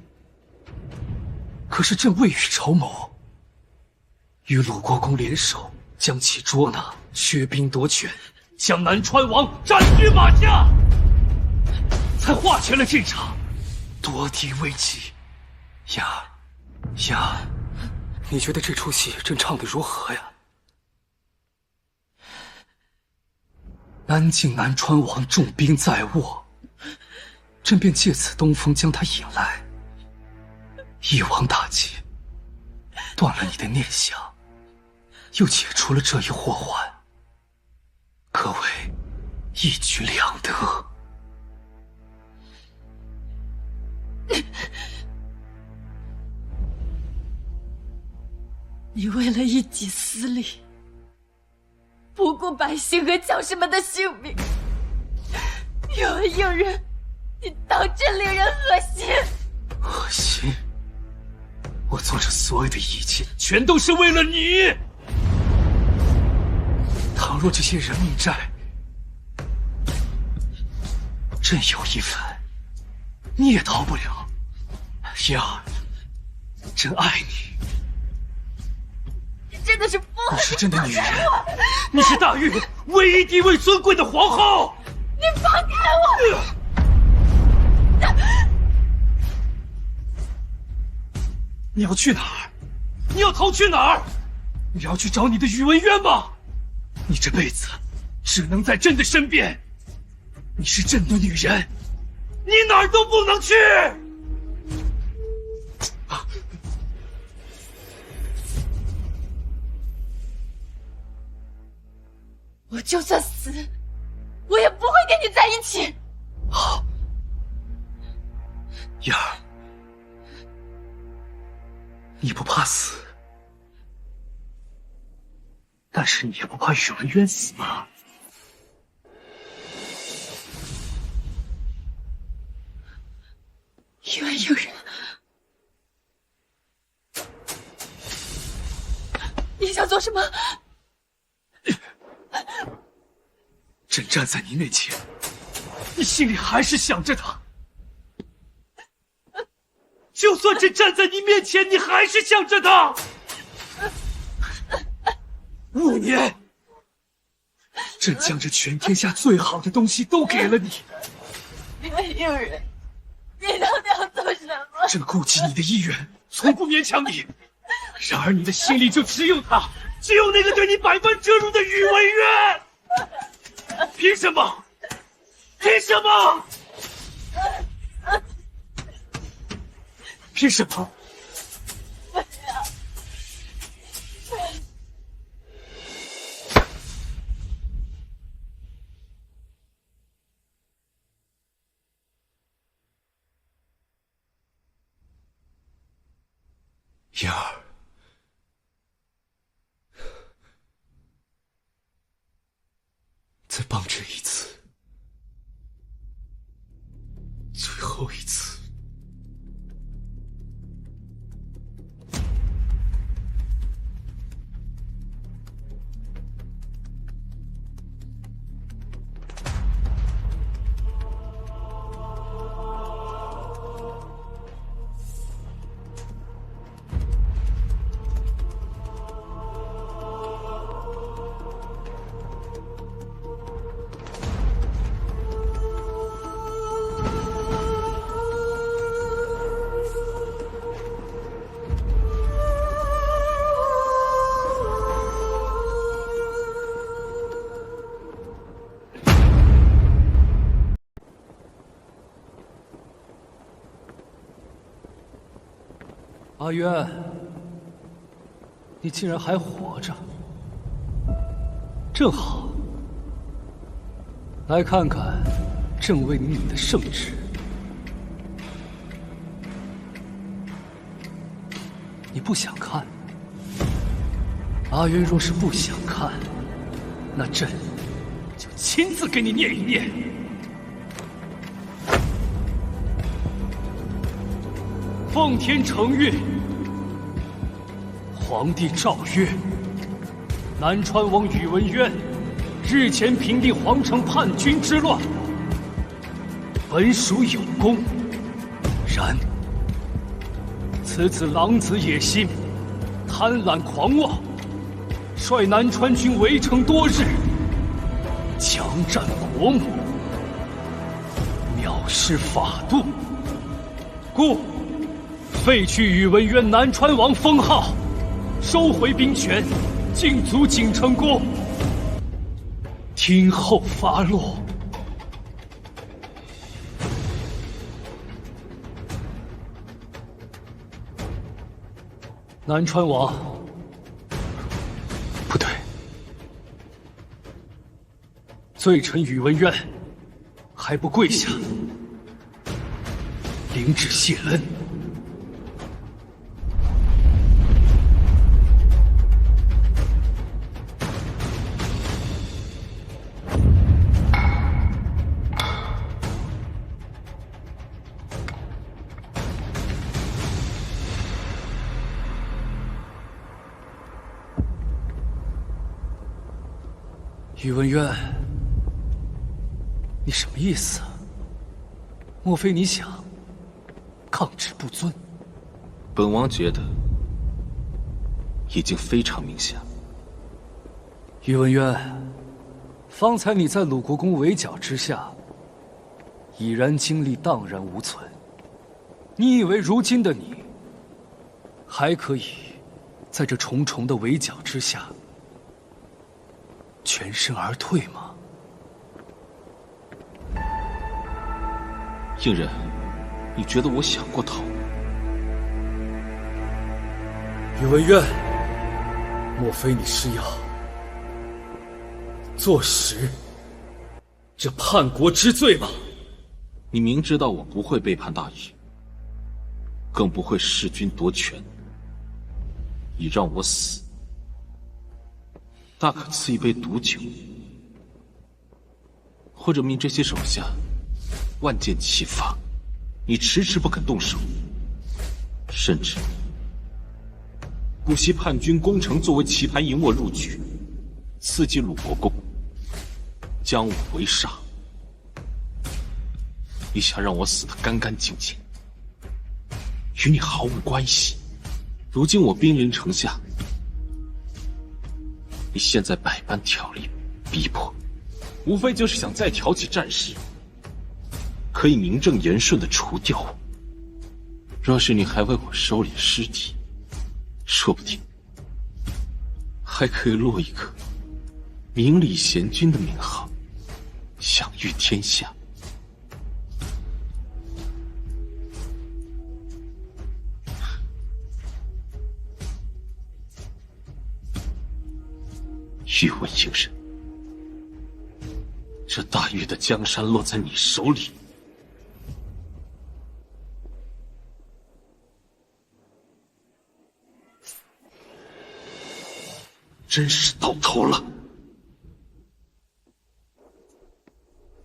可是朕未雨绸缪，与鲁国公联手，将其捉拿，削兵夺权，将南川王斩于马下，才化解了这场夺嫡危机。燕儿，你觉得这出戏朕唱得如何呀？南境南川王重兵在握，朕便借此东风将他引来，一网打尽，断了你的念想，又解除了这一祸患，可谓一举两得。你为了一己私利，不顾百姓和将士们的性命，有应人，你当真令人恶心！恶心？我做这所有的一切，全都是为了你。倘若这些人命债，朕有一份，你也逃不了。燕儿，朕爱你。你真的是疯了！你是朕的女人，你是大玉唯一地位尊贵的皇后。你放开我！你要去哪儿？你要逃去哪儿？你要去找你的宇文渊吗？你这辈子只能在朕的身边。你是朕的女人，你哪儿都不能去。我就算死，我也不会跟你在一起。好，燕儿，你不怕死，但是你也不怕宇文渊死吗？袁应人，你想做什么？朕站在你面前，你心里还是想着他。就算朕站在你面前，你还是想着他。5年，朕将这全天下最好的东西都给了你。袁应人，你到底要做什么？朕顾及你的意愿，从不勉强你。然而你的心里就只有他，只有那个对你百般折辱的宇文渊。凭什么？凭什么？凭什么？妍儿，再帮朕一次，最后一次。阿渊，你竟然还活着，正好。来看看朕为你领的圣旨。你不想看？阿渊若是不想看，那朕就亲自给你念一念。奉天承运，皇帝诏曰：南川王宇文渊日前平定皇城叛军之乱，本属有功。然此子狼子野心，贪婪狂妄，率南川军围城多日，强占国母，藐视法度，故废去宇文渊南川王封号，收回兵权，进足景成宫，听候发落。南川王，不对，罪臣宇文渊还不跪下，领旨谢恩。宇文渊，你什么意思啊？莫非你想抗旨不遵？本王觉得已经非常明显。宇文渊，方才你在鲁国公围剿之下，已然精力荡然无存。你以为如今的你，还可以在这重重的围剿之下全身而退吗？应人，你觉得我想过逃？宇文渊，莫非你是要坐实这叛国之罪吗？你明知道我不会背叛大禹，更不会弑君夺权，你让我死，大可赐一杯毒酒，或者命这些手下万箭齐发，你迟迟不肯动手，甚至不惜叛军攻城作为棋盘引我入局，刺激鲁国公，将我围杀。你想让我死得干干净净，与你毫无关系。如今我兵临城下，你现在百般挑力逼迫，无非就是想再挑起战事，可以名正言顺地除掉我。若是你还为我收敛尸体，说不定还可以落一个明理贤君的名号，享誉天下。宇文应人，这大禹的江山落在你手里，真是到头了。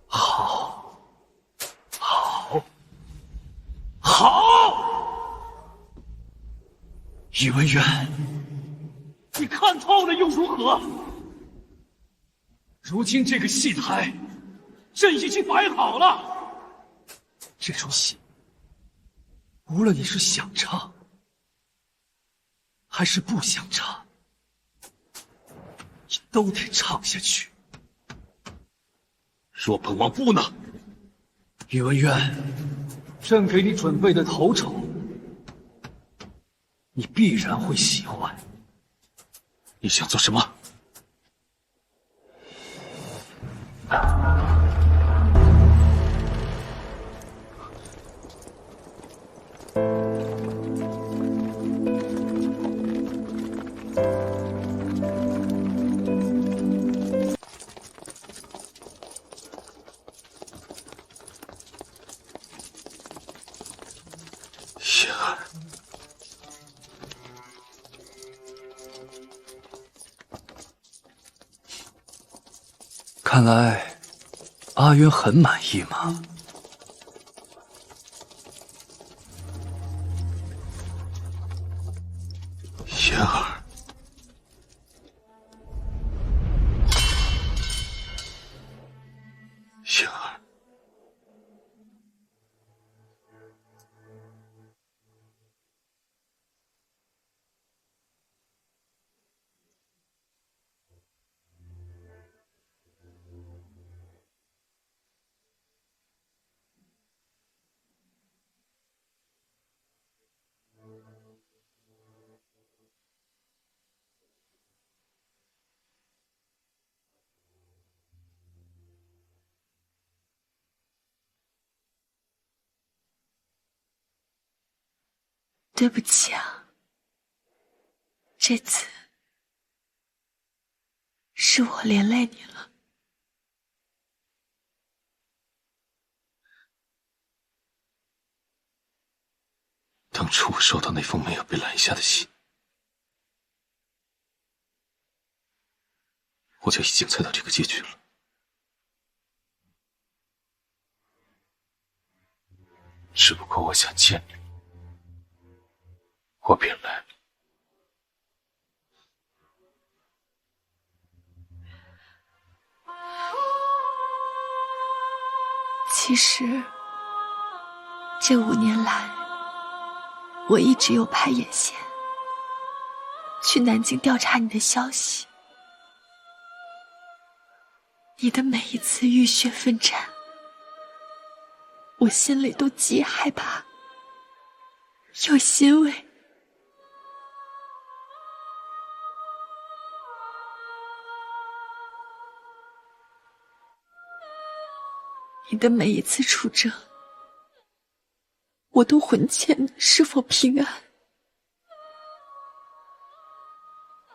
好，好，好！宇文渊，你看透了又如何？如今这个戏台，朕已经摆好了。这出戏，无论你是想唱，还是不想唱，你都得唱下去。若本王不呢？宇文渊，朕给你准备的头筹，你必然会喜欢。你想做什么？雪儿，看来阿渊很满意嘛。雪儿，雪儿，对不起啊，这次是我连累你了。当初我收到那封没有被拦下的信，我就已经猜到这个结局了。只不过我想见你，我便来了。其实，这5年来，我一直有派眼线去南京调查你的消息。你的每一次浴血奋战，我心里都既害怕又欣慰。你的每一次出征，我都魂牵的是否平安。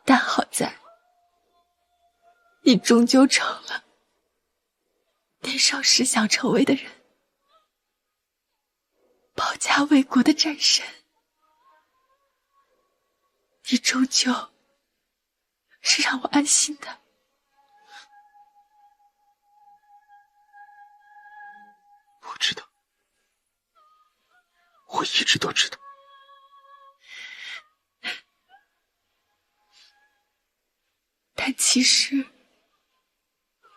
但好在，你终究成了年少时想成为的人，保家卫国的战神。你终究是让我安心的。我知道，我一直都知道。但其实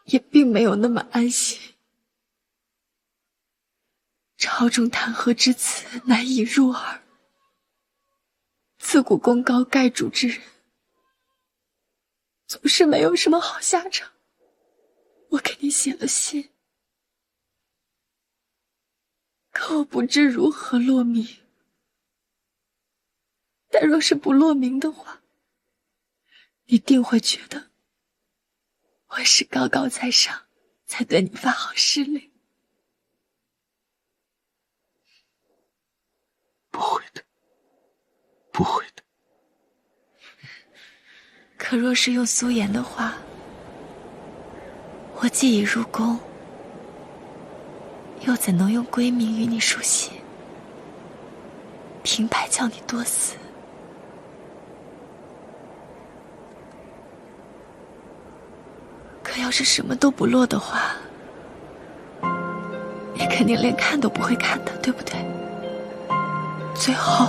也并没有那么安心。朝中弹劾之词难以入耳，自古功高盖主之人，总是没有什么好下场。我给你写了信，可我不知如何落名。但若是不落名的话，你定会觉得我是高高在上，才对你发号施令。不会的，不会的。可若是用苏颜的话，我既已入宫，又怎能用闺名与你书信，平白叫你多死？要是什么都不落的话，你肯定连看都不会看的，对不对？最后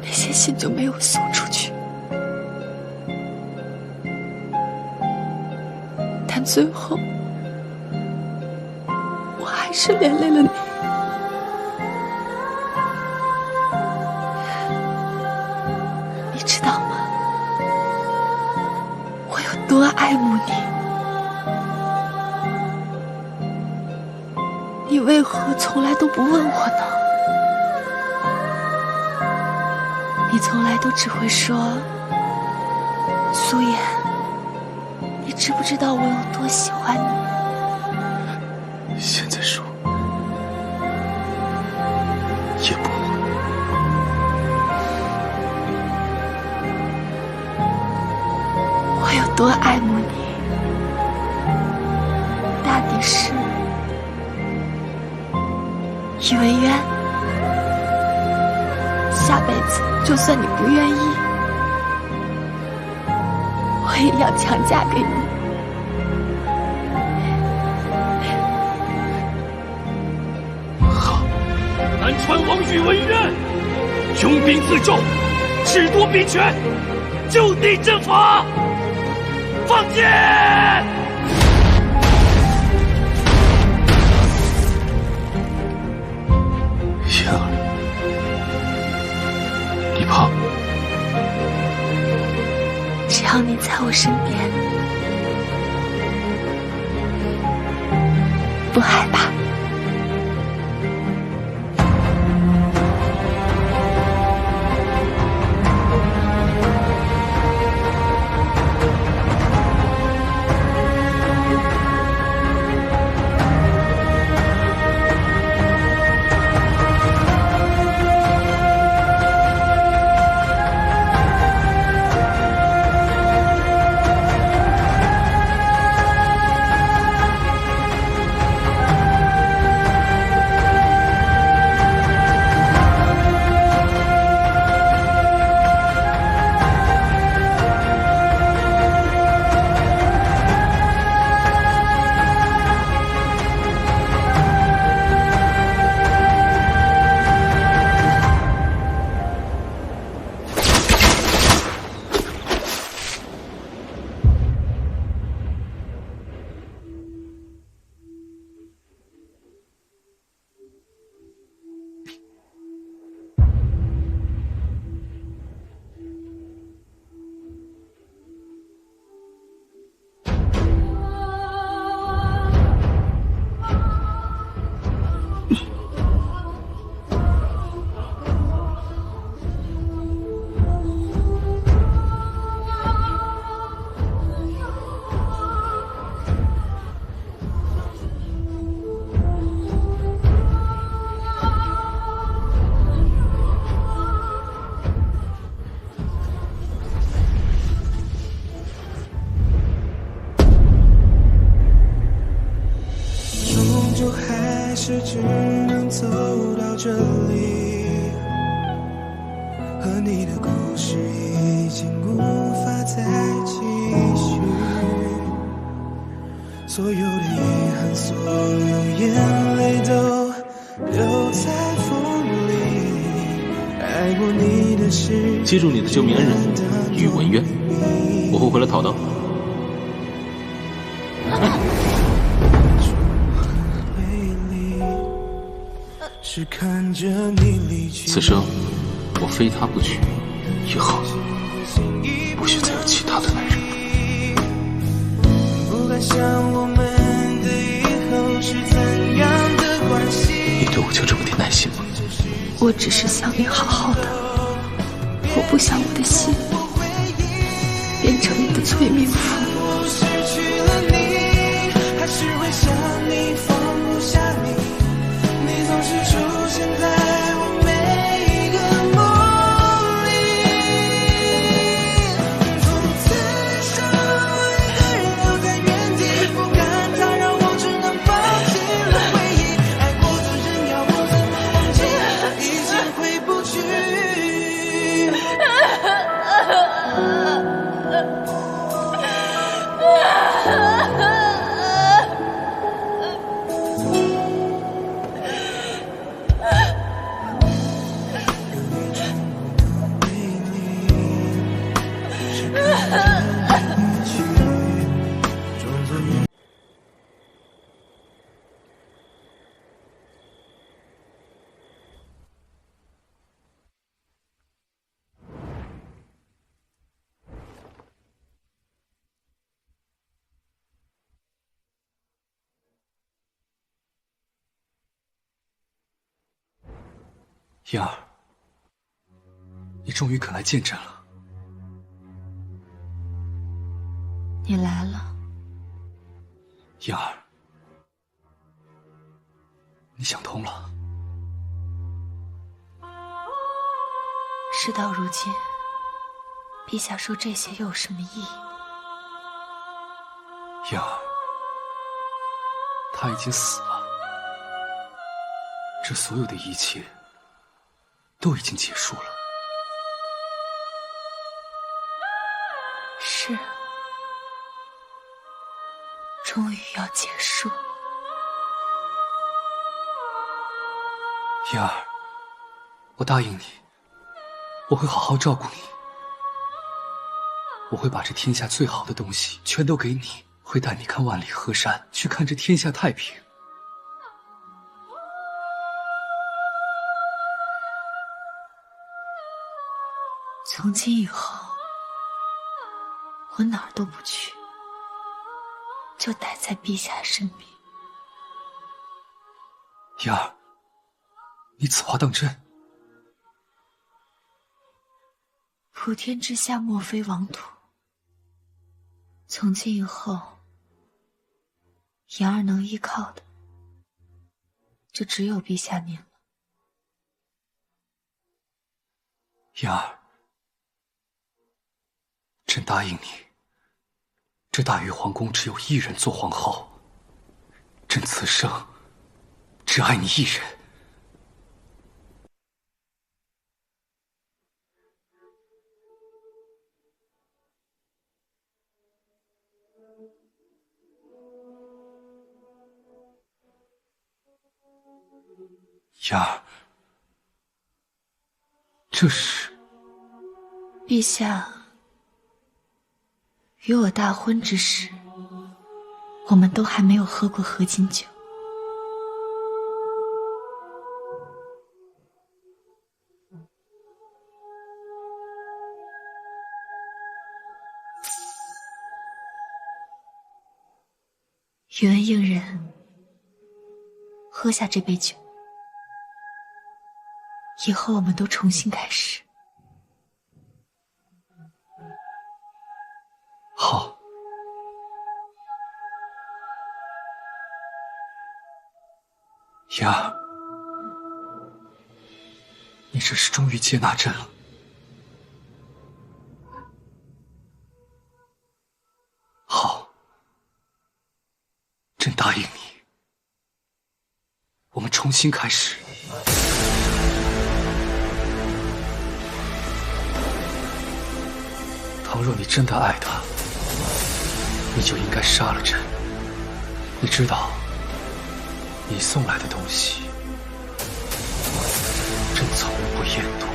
那些信就没有送出去，但最后我还是连累了你。你知道吗？我有多爱慕你，你为何从来都不问我呢？你从来都只会说，苏颜，你知不知道我有多喜欢你？现在说也不会。我有多爱慕你，大抵是宇文渊，下辈子就算你不愿意，我也要强嫁给你。好，南川王宇文渊，拥兵自重，智多兵权，就地正法，放箭！妍儿，你怕吗？只要你在我身边，不害怕。只能走到这里，和你的故事已经无法再继续，所有的遗憾，所有眼泪都留在风里，爱过你的事，记住你的救命恩人宇文渊，我会回来讨到。此生我非他不娶，以后不许再有其他的男人。你对我就这么点耐心吗？我只是想你好好的，我不想我的心变成你的催命符。妍儿，你终于肯来见朕了。你来了，妍儿，你想通了。事到如今，陛下说这些又有什么意义？妍儿，他已经死了，这所有的一切都已经结束了。是，终于要结束。妍儿，我答应你，我会好好照顾你，我会把这天下最好的东西全都给你，会带你看万里河山，去看这天下太平。从今以后，我哪儿都不去，就待在陛下身边。妍儿，你此话当真？普天之下莫非王土。从今以后，妍儿能依靠的，就只有陛下您了。妍儿，朕答应你，这大玉皇宫只有一人做皇后，朕此生只爱你一人。妍儿，这是陛下与我大婚之时，我们都还没有喝过合卺酒。宇文应人，喝下这杯酒，以后我们都重新开始。好。妍儿，你这是终于接纳朕了。好，朕答应你，我们重新开始。倘若你真的爱他，你就应该杀了朕。你知道，你送来的东西，朕从不厌妒。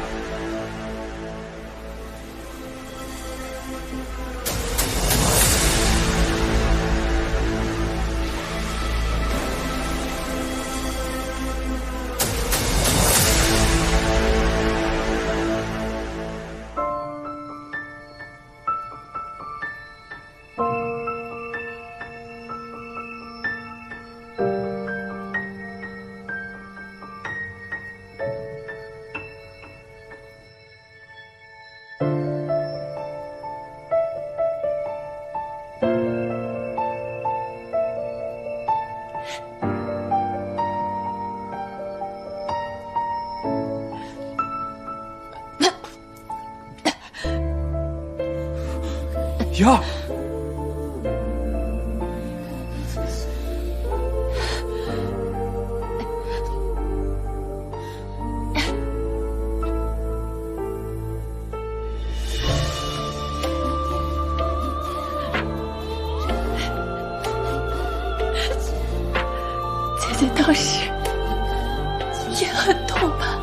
妍儿，姐姐当时也很痛吧？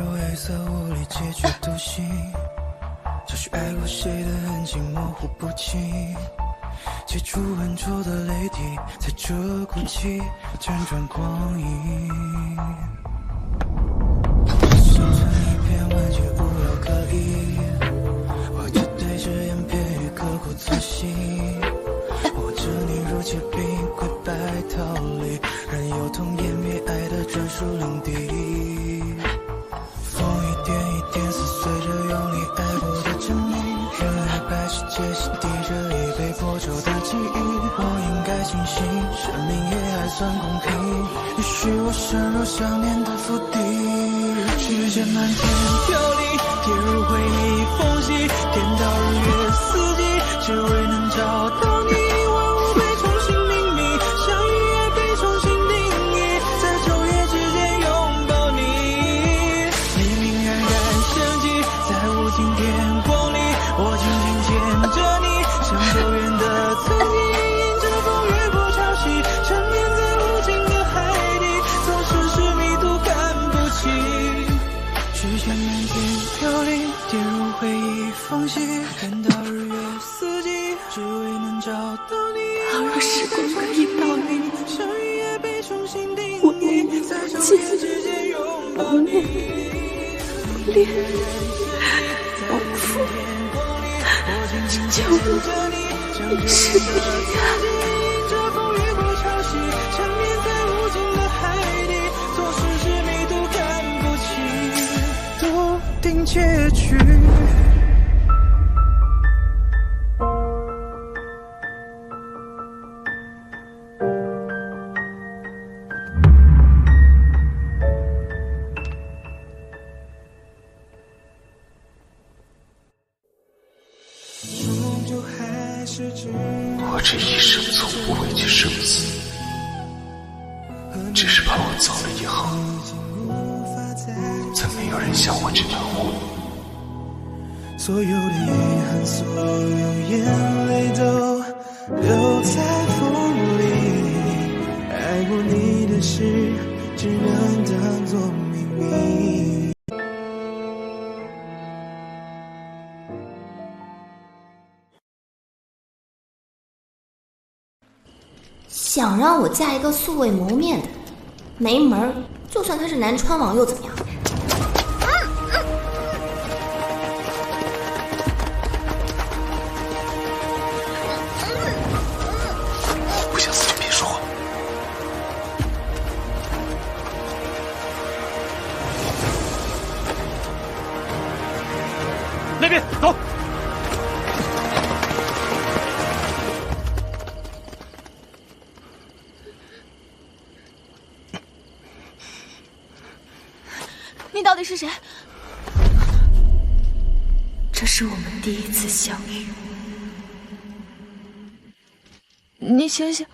柔黑色无力结局独行，找寻爱过谁的痕迹模糊不清，接触浑浊的泪滴，在这哭泣辗转光阴。心存一片万劫无药可医，我就对着眼片语刻骨铭心，握着你如结冰跪拜逃离，任由痛湮灭爱的专属领地。风一点一点撕碎着用力爱过的证明，原来白世界洗涤着已被破旧的记忆。我应该庆幸生命也还算公平，也许我身若想念的府邸，时间漫天飘零，跌入回忆缝隙，颠倒日月四季，只为能找到你。万物被重新命名，相遇也被重新定义，在昼夜之间拥抱你。黎明冉冉升起，在无尽天光里，我紧紧牵着你，像久远的曾经，迎着风越过潮汐，缠绵在无尽的海底，总是是迷途看不清。时间漫天飘零，跌入回忆缝隙，看到日月四季，只为能找到你。倘若时光可以倒流，我念你在昼夜之间拥抱你。恋往复，求你是你呀！这风越过潮汐，缠绵在无尽的海底，总是是迷途看不清，都定结局。我这一生从不畏惧生死，只是怕我走了以后，再没有人像我这般护你。所有的遗憾，所有眼泪都留在风里，爱过你的事只能当作秘密。想让我嫁一个素未谋面的，没门儿！就算他是南川王又怎么样？不想死就别说话。那边走。你到底是谁？这是我们第一次相遇。你醒醒！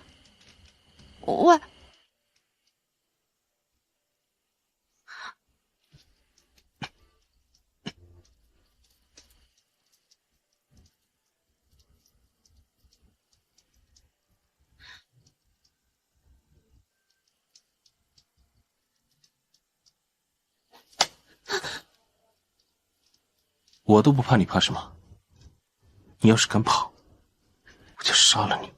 喂！我都不怕，你怕什么？你要是敢跑，我就杀了你。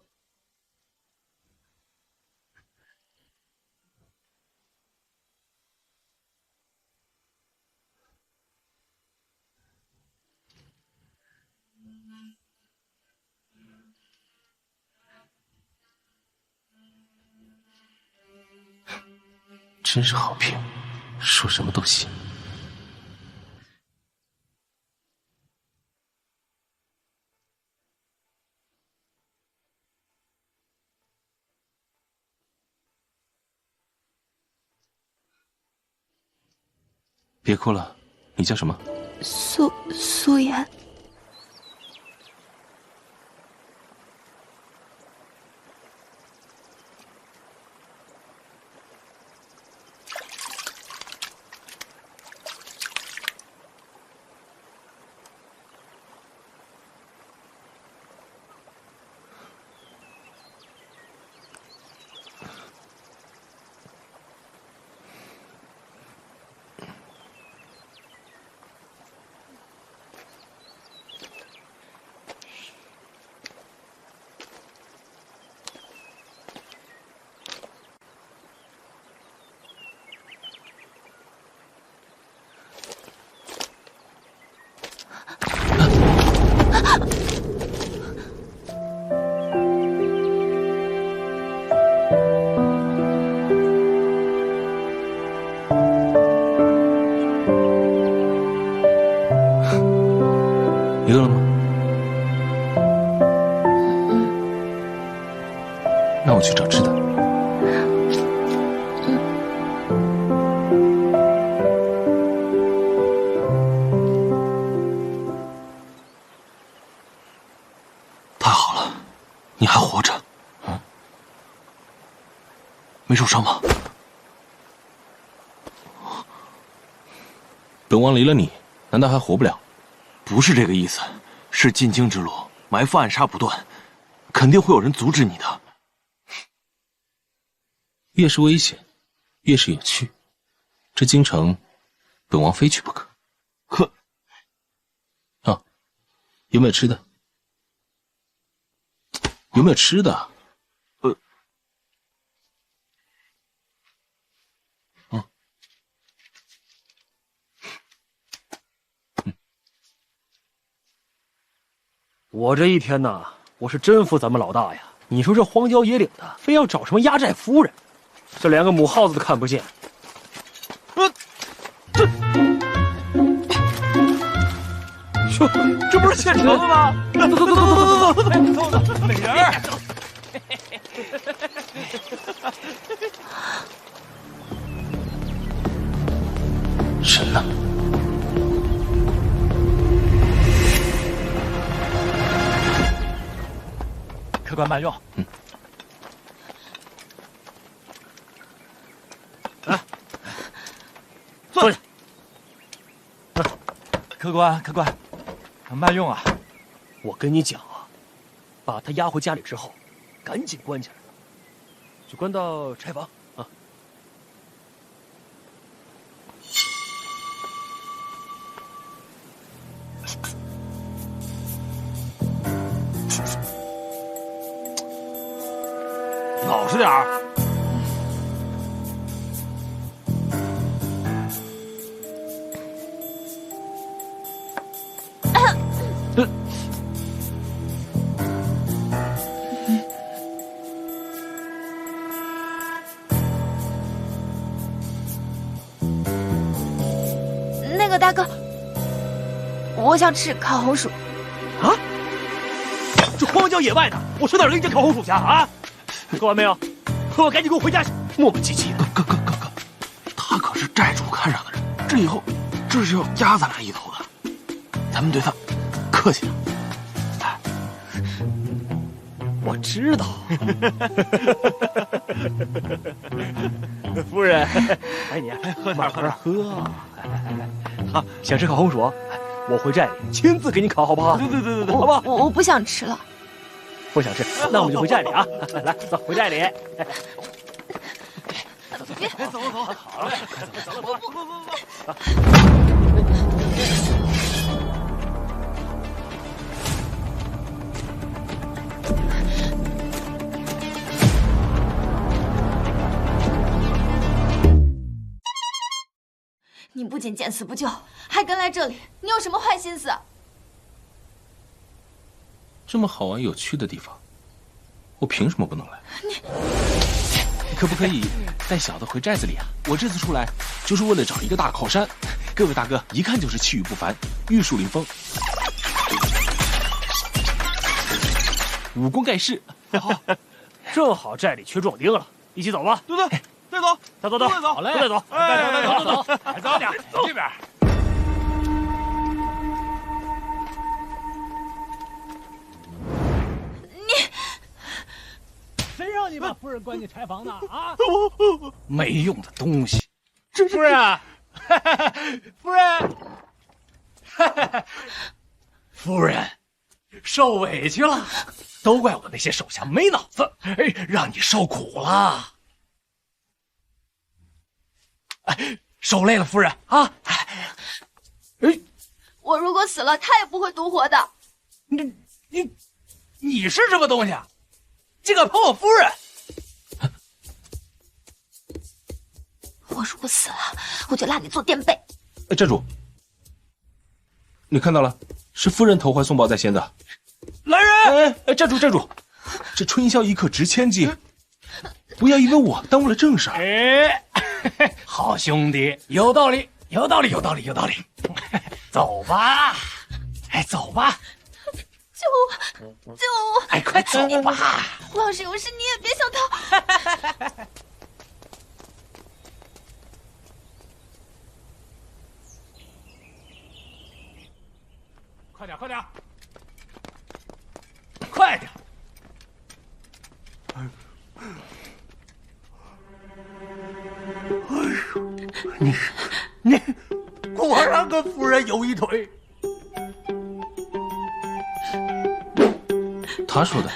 真是好骗，说什么都行。别哭了，你叫什么？素颜。饿了吗？那我去找吃的。太好了，你还活着，没受伤吗？本王离了你，难道还活不了？不是这个意思，是进京之路，埋伏暗杀不断，肯定会有人阻止你的。越是危险，越是有趣。这京城，本王非去不可。可，啊，有没有吃的？有没有吃的？我这一天呐，我是真服咱们老大呀！你说这荒郊野岭的，非要找什么压寨夫人，这连个母耗子都看不见。这不是现成的吗？走，美人儿。神呢？客官慢用。来，坐下。客官，慢用啊！我跟你讲啊，把他押回家里之后，赶紧关起来，就关到柴房啊。老实点儿。那个大哥，我想吃烤红薯。啊？这荒郊野外的，我上哪儿给你烤红薯去啊？说完没有？我赶紧给我回家去！磨磨唧唧的。哥，他可是寨主看上的人，这以后这是要压咱俩一头的，咱们对他客气点。我知道。夫人，哎你喝点，喝。啊，想吃烤红薯，我回寨里亲自给你烤，好不好？对，好不好？我不想吃了。不想吃，那我们就回寨里啊！来，走，回寨里。别走，好了，快走，不。你不仅见死不救，还跟来这里，你有什么坏心思？这么好玩有趣的地方，我凭什么不能来？你可不可以带小的回寨子里啊？我这次出来就是为了找一个大靠山。各位大哥一看就是气宇不凡，玉树临风，武功盖世。正好寨里缺壮丁了，一起走吧。对，带走，走，好嘞，带走，走，早点，走这边。谁让你把夫人关进柴房的啊？没用的东西！夫人，夫人，夫人，受委屈了，都怪我那些手下没脑子，让你受苦了。受累了，夫人啊！我如果死了，他也不会独活的。你是什么东西啊？竟敢捧我夫人！我如果死了，我就拉你做垫背。寨主，你看到了，是夫人投怀送抱在先的。来人！寨主，这春宵一刻值千金，不要因为我耽误了正事。好兄弟，有道理。走吧。哎，走吧。救我！救我！哎，快走吧！王氏，有事你也别想逃。快点，快点，快点！你果然跟夫人有一腿。他说的。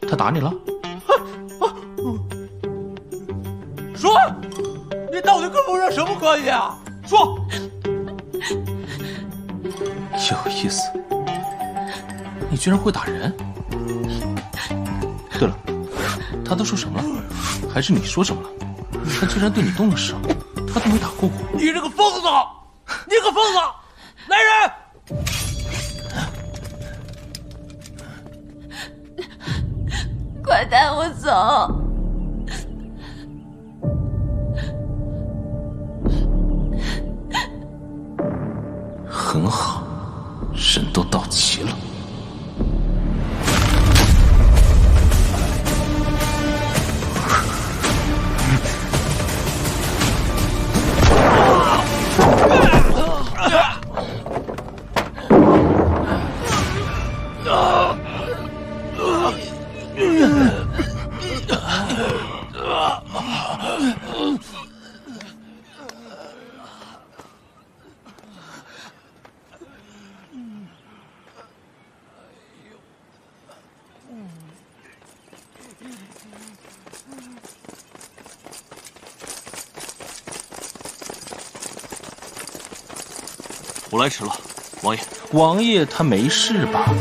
他打你了？说，你到底跟夫人什么关系啊？说。有意思，你居然会打人！对了，他都说什么了？还是你说什么了？他居然对你动了手，他都没打过我。你这个疯子！你个疯子！来人！快带我走！很好，人都到齐了。我来迟了，王爷。王爷他没事吧？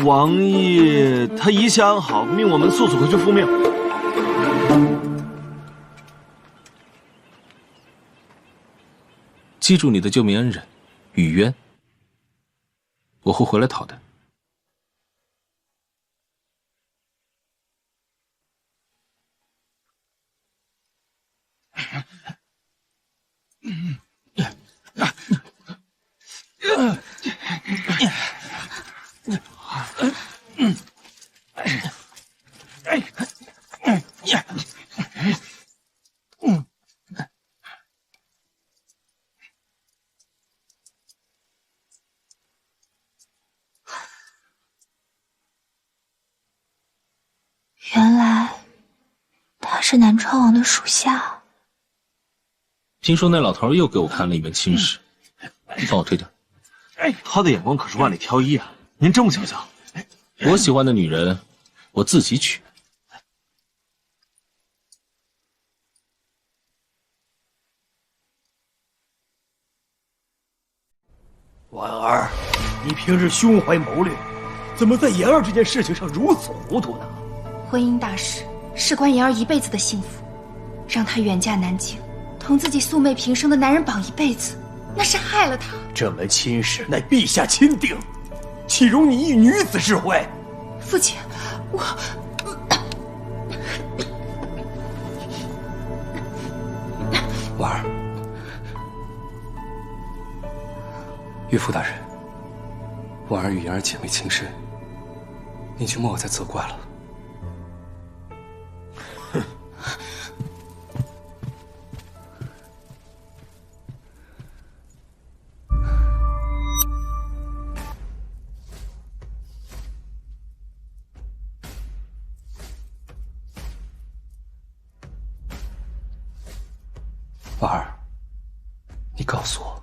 王爷他一切安好，命我们速速回去复命。记住你的救命恩人，雨渊，我会回来讨的。原来他是南川王的属下。听说那老头又给我看了一门亲事，你帮我推掉。他的眼光可是万里挑一啊！您这么想想，我喜欢的女人，我自己娶。婉儿，你平日胸怀谋略，怎么在言儿这件事情上如此糊涂呢？婚姻大事事关言儿一辈子的幸福，让她远嫁南京，同自己素昧平生的男人绑一辈子，那是害了她。这门亲事乃陛下亲定，岂容你一女子智慧？父亲，我婉儿，岳父大人，婉儿与言儿姐妹情深，您就莫要再责怪了。婉儿，你告诉我，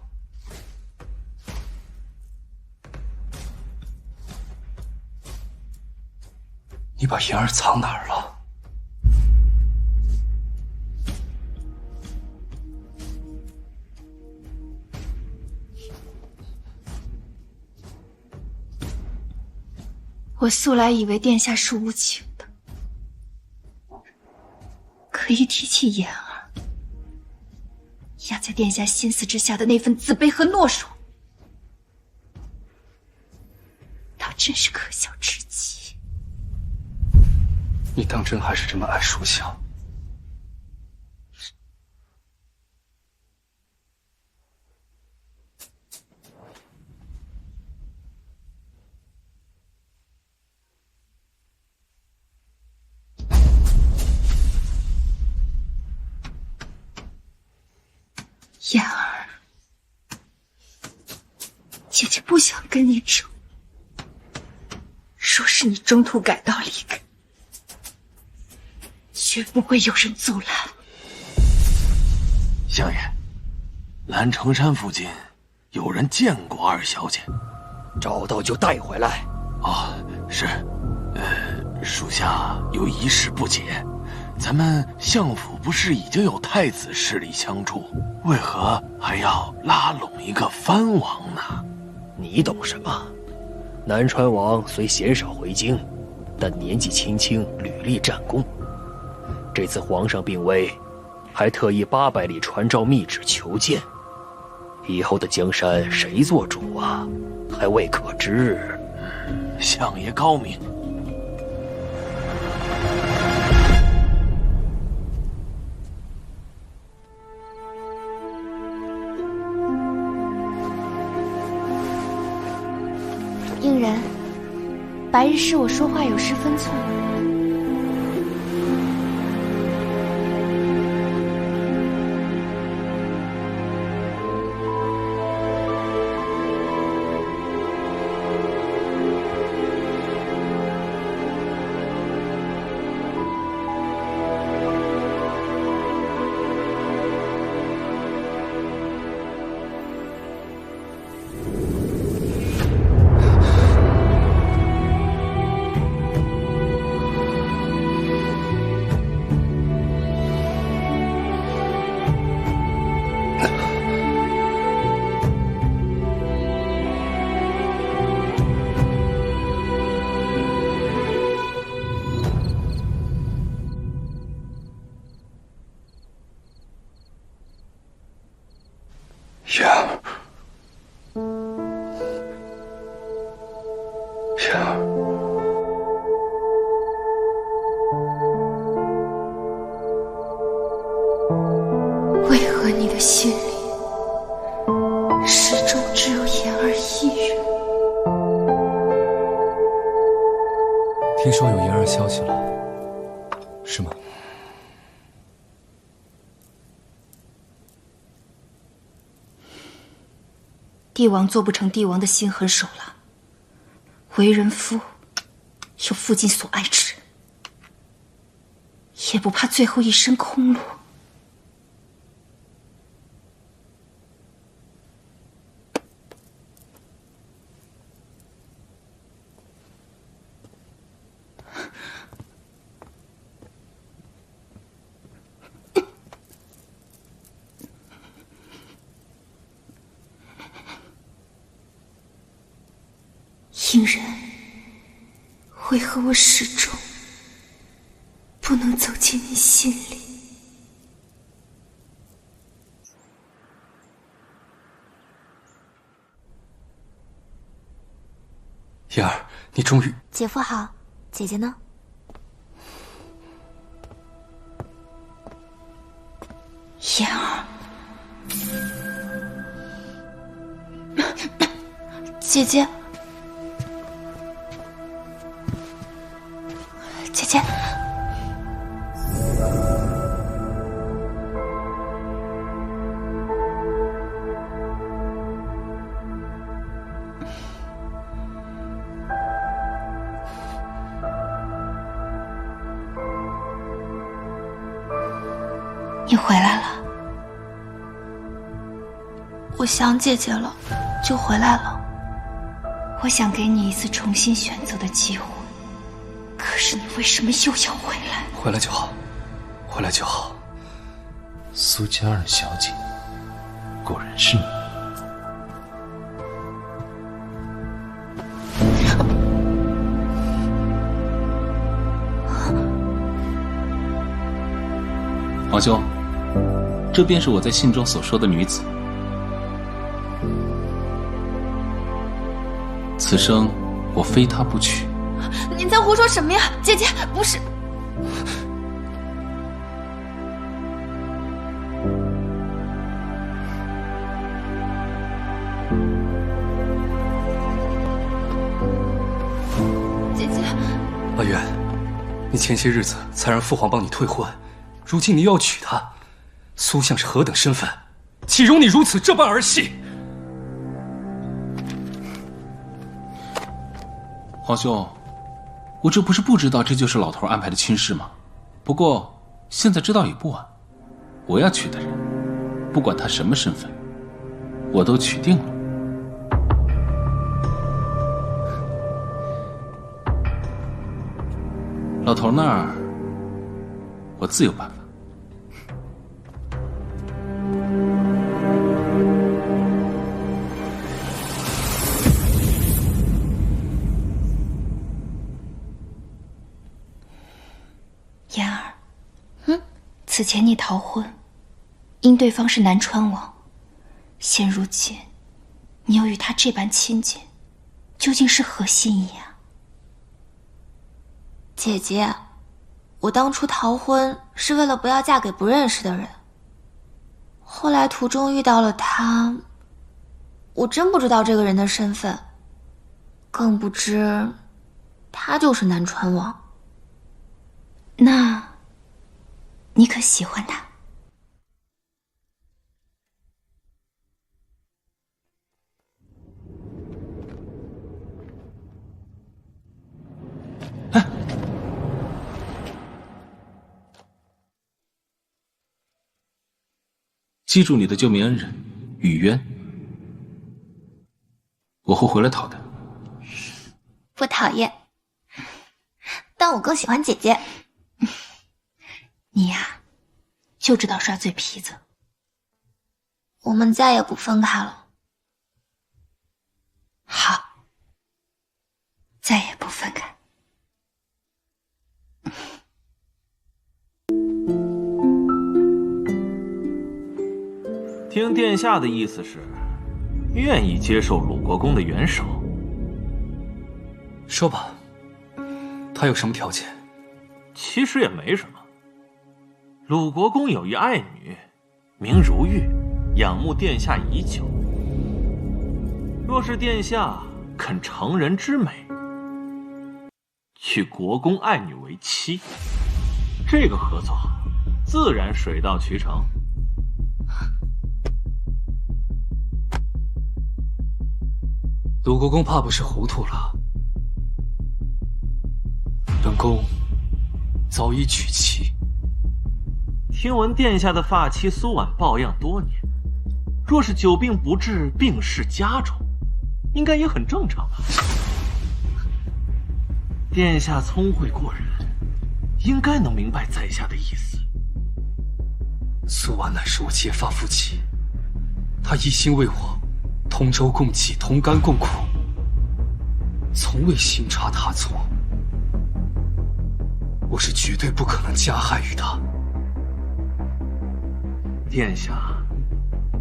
你把言儿藏哪儿了？我素来以为殿下是无情的，可一提起言儿，压在殿下心思之下的那份自卑和懦弱，倒真是可笑至极。你当真还是这么爱书香？妍儿，姐姐不想跟你争。若是你中途改道离开，绝不会有人阻拦。相爷，蓝城山附近有人见过二小姐，找到就带回来。哦，是。属下有一事不解，咱们相府不是已经有太子势力相助，为何还要拉拢一个藩王呢？你懂什么？南川王虽鲜少回京，但年纪轻轻屡立战功。这次皇上病危，还特意800里传诏密旨求见。以后的江山谁做主啊？还未可知。相爷高明。应然，白日是我说话有失分寸。为何你的心里始终只有妍儿一人？听说有妍儿消息了，是吗？帝王做不成帝王的心狠手辣，为人夫又负尽所爱之人，也不怕最后一身空落。应然，为何我始终不能走进你心里？妍儿，你终于……姐夫好，姐姐呢？妍儿，姐姐。姐姐，你回来了。我想姐姐了，就回来了。我想给你一次重新选择的机会。可是你为什么又要回来？回来就好，回来就好。苏嘉儿小姐，果然是你。皇兄，这便是我在信中所说的女子。此生我非她不娶。您在胡说什么呀？姐姐不是。姐姐，阿远，你前些日子才让父皇帮你退婚，如今你又要娶她，苏相是何等身份？岂容你如此这般儿戏？皇兄，我这不是不知道这就是老头安排的亲事吗？不过现在知道也不晚。我要娶的人，不管他什么身份，我都娶定了。老头那儿，我自有办法。言儿，此前你逃婚，因对方是南川王，现如今你又与他这般亲近，究竟是何心意啊？姐姐，我当初逃婚是为了不要嫁给不认识的人，后来途中遇到了他，我真不知道这个人的身份，更不知他就是南川王。那你可喜欢他？记住你的救命恩人雨渊，我会回来讨的。不讨厌，但我更喜欢姐姐。你呀，就知道耍嘴皮子。我们再也不分开了。好，再也不分开。听殿下的意思是，愿意接受鲁国公的援手。说吧，他有什么条件？其实也没什么。鲁国公有一爱女，名如玉，仰慕殿下已久。若是殿下肯成人之美，娶国公爱女为妻，这个合作自然水到渠成。鲁国公怕不是糊涂了。本宫早已娶妻。听闻殿下的发妻苏婉抱恙多年，若是久病不治，病势加重，应该也很正常吧？殿下聪慧过人，应该能明白在下的意思。苏婉乃是我结发夫妻，她一心为我同舟共济，同甘共苦，从未行差踏错。我是绝对不可能加害于她。殿下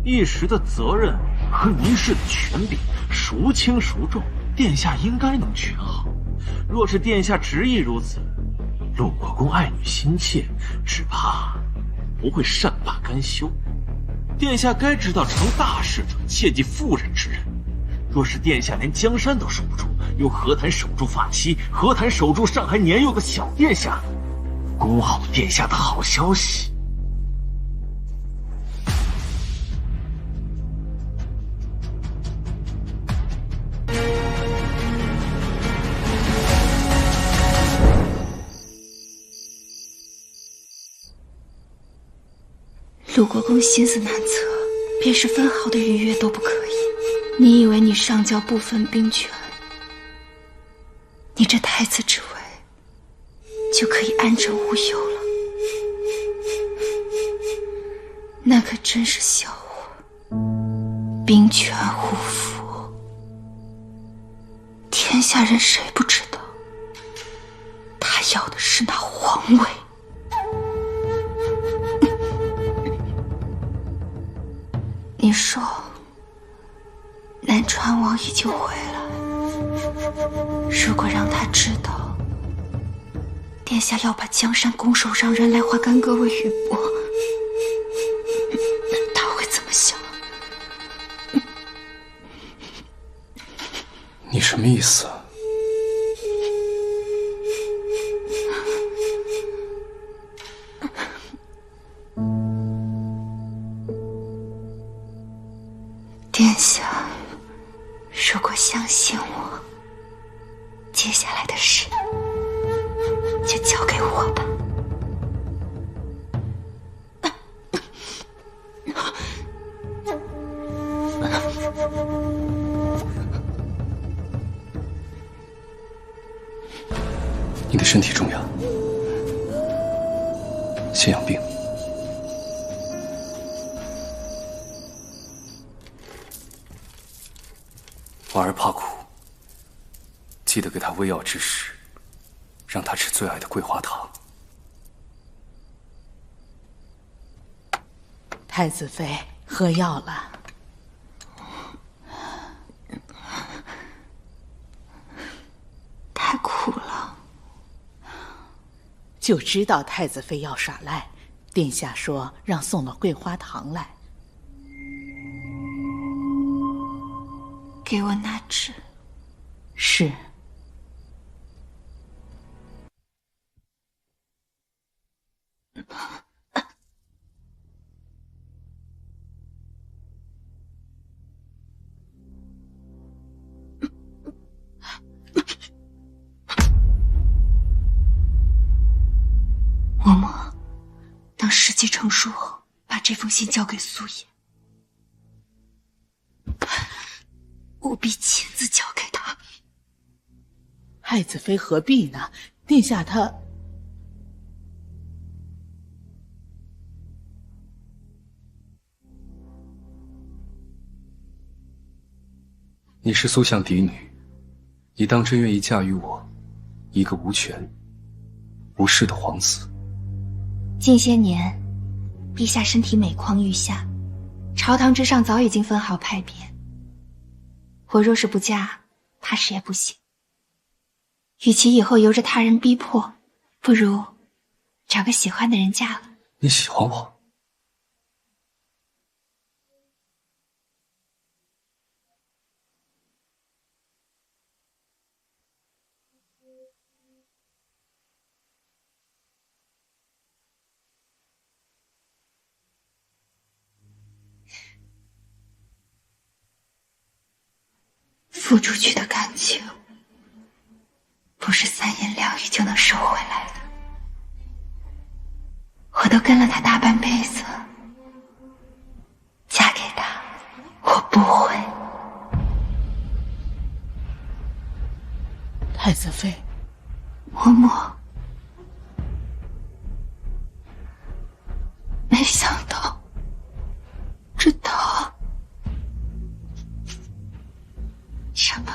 一时的责任和一世的权柄，孰轻孰重，殿下应该能权好。若是殿下执意如此，鲁国公爱女心切，只怕不会善罢甘休。殿下该知道，成大事者切忌妇人之仁。若是殿下连江山都守不住，又何谈守住发妻？何谈守住尚还年幼的小殿下？恭候殿下的好消息。鲁国公心思难测，便是分毫的逾越都不可以。你以为你上交部分兵权，你这太子之位就可以安枕无忧了？那可真是笑话！兵权护肤，天下人谁不知道？他要的是那皇位。你说，南川王已经回来，如果让他知道殿下要把江山拱手让人来化干戈为玉帛，他会怎么想？你什么意思？身体重要，先养病。婉儿怕苦，记得给她喂药之时，让她吃最爱的桂花糖。太子妃，喝药了。太苦了，就知道太子妃要耍赖，殿下说让送了桂花糖来。给我拿纸。是。嬷嬷，等时机成熟后，把这封信交给苏爷，务必亲自交给他。太子妃何必呢？殿下他……你是苏相嫡女，你当真愿意嫁与我，一个无权无势的皇子？近些年，陛下身体每况愈下，朝堂之上早已经分好派别。我若是不嫁，怕是也不行。与其以后由着他人逼迫，不如找个喜欢的人嫁了。你喜欢我？付出去的感情，不是三言两语就能收回来的。我都跟了他大半辈子，嫁给他，我不会。太子妃，嬷嬷，没想到这糖这么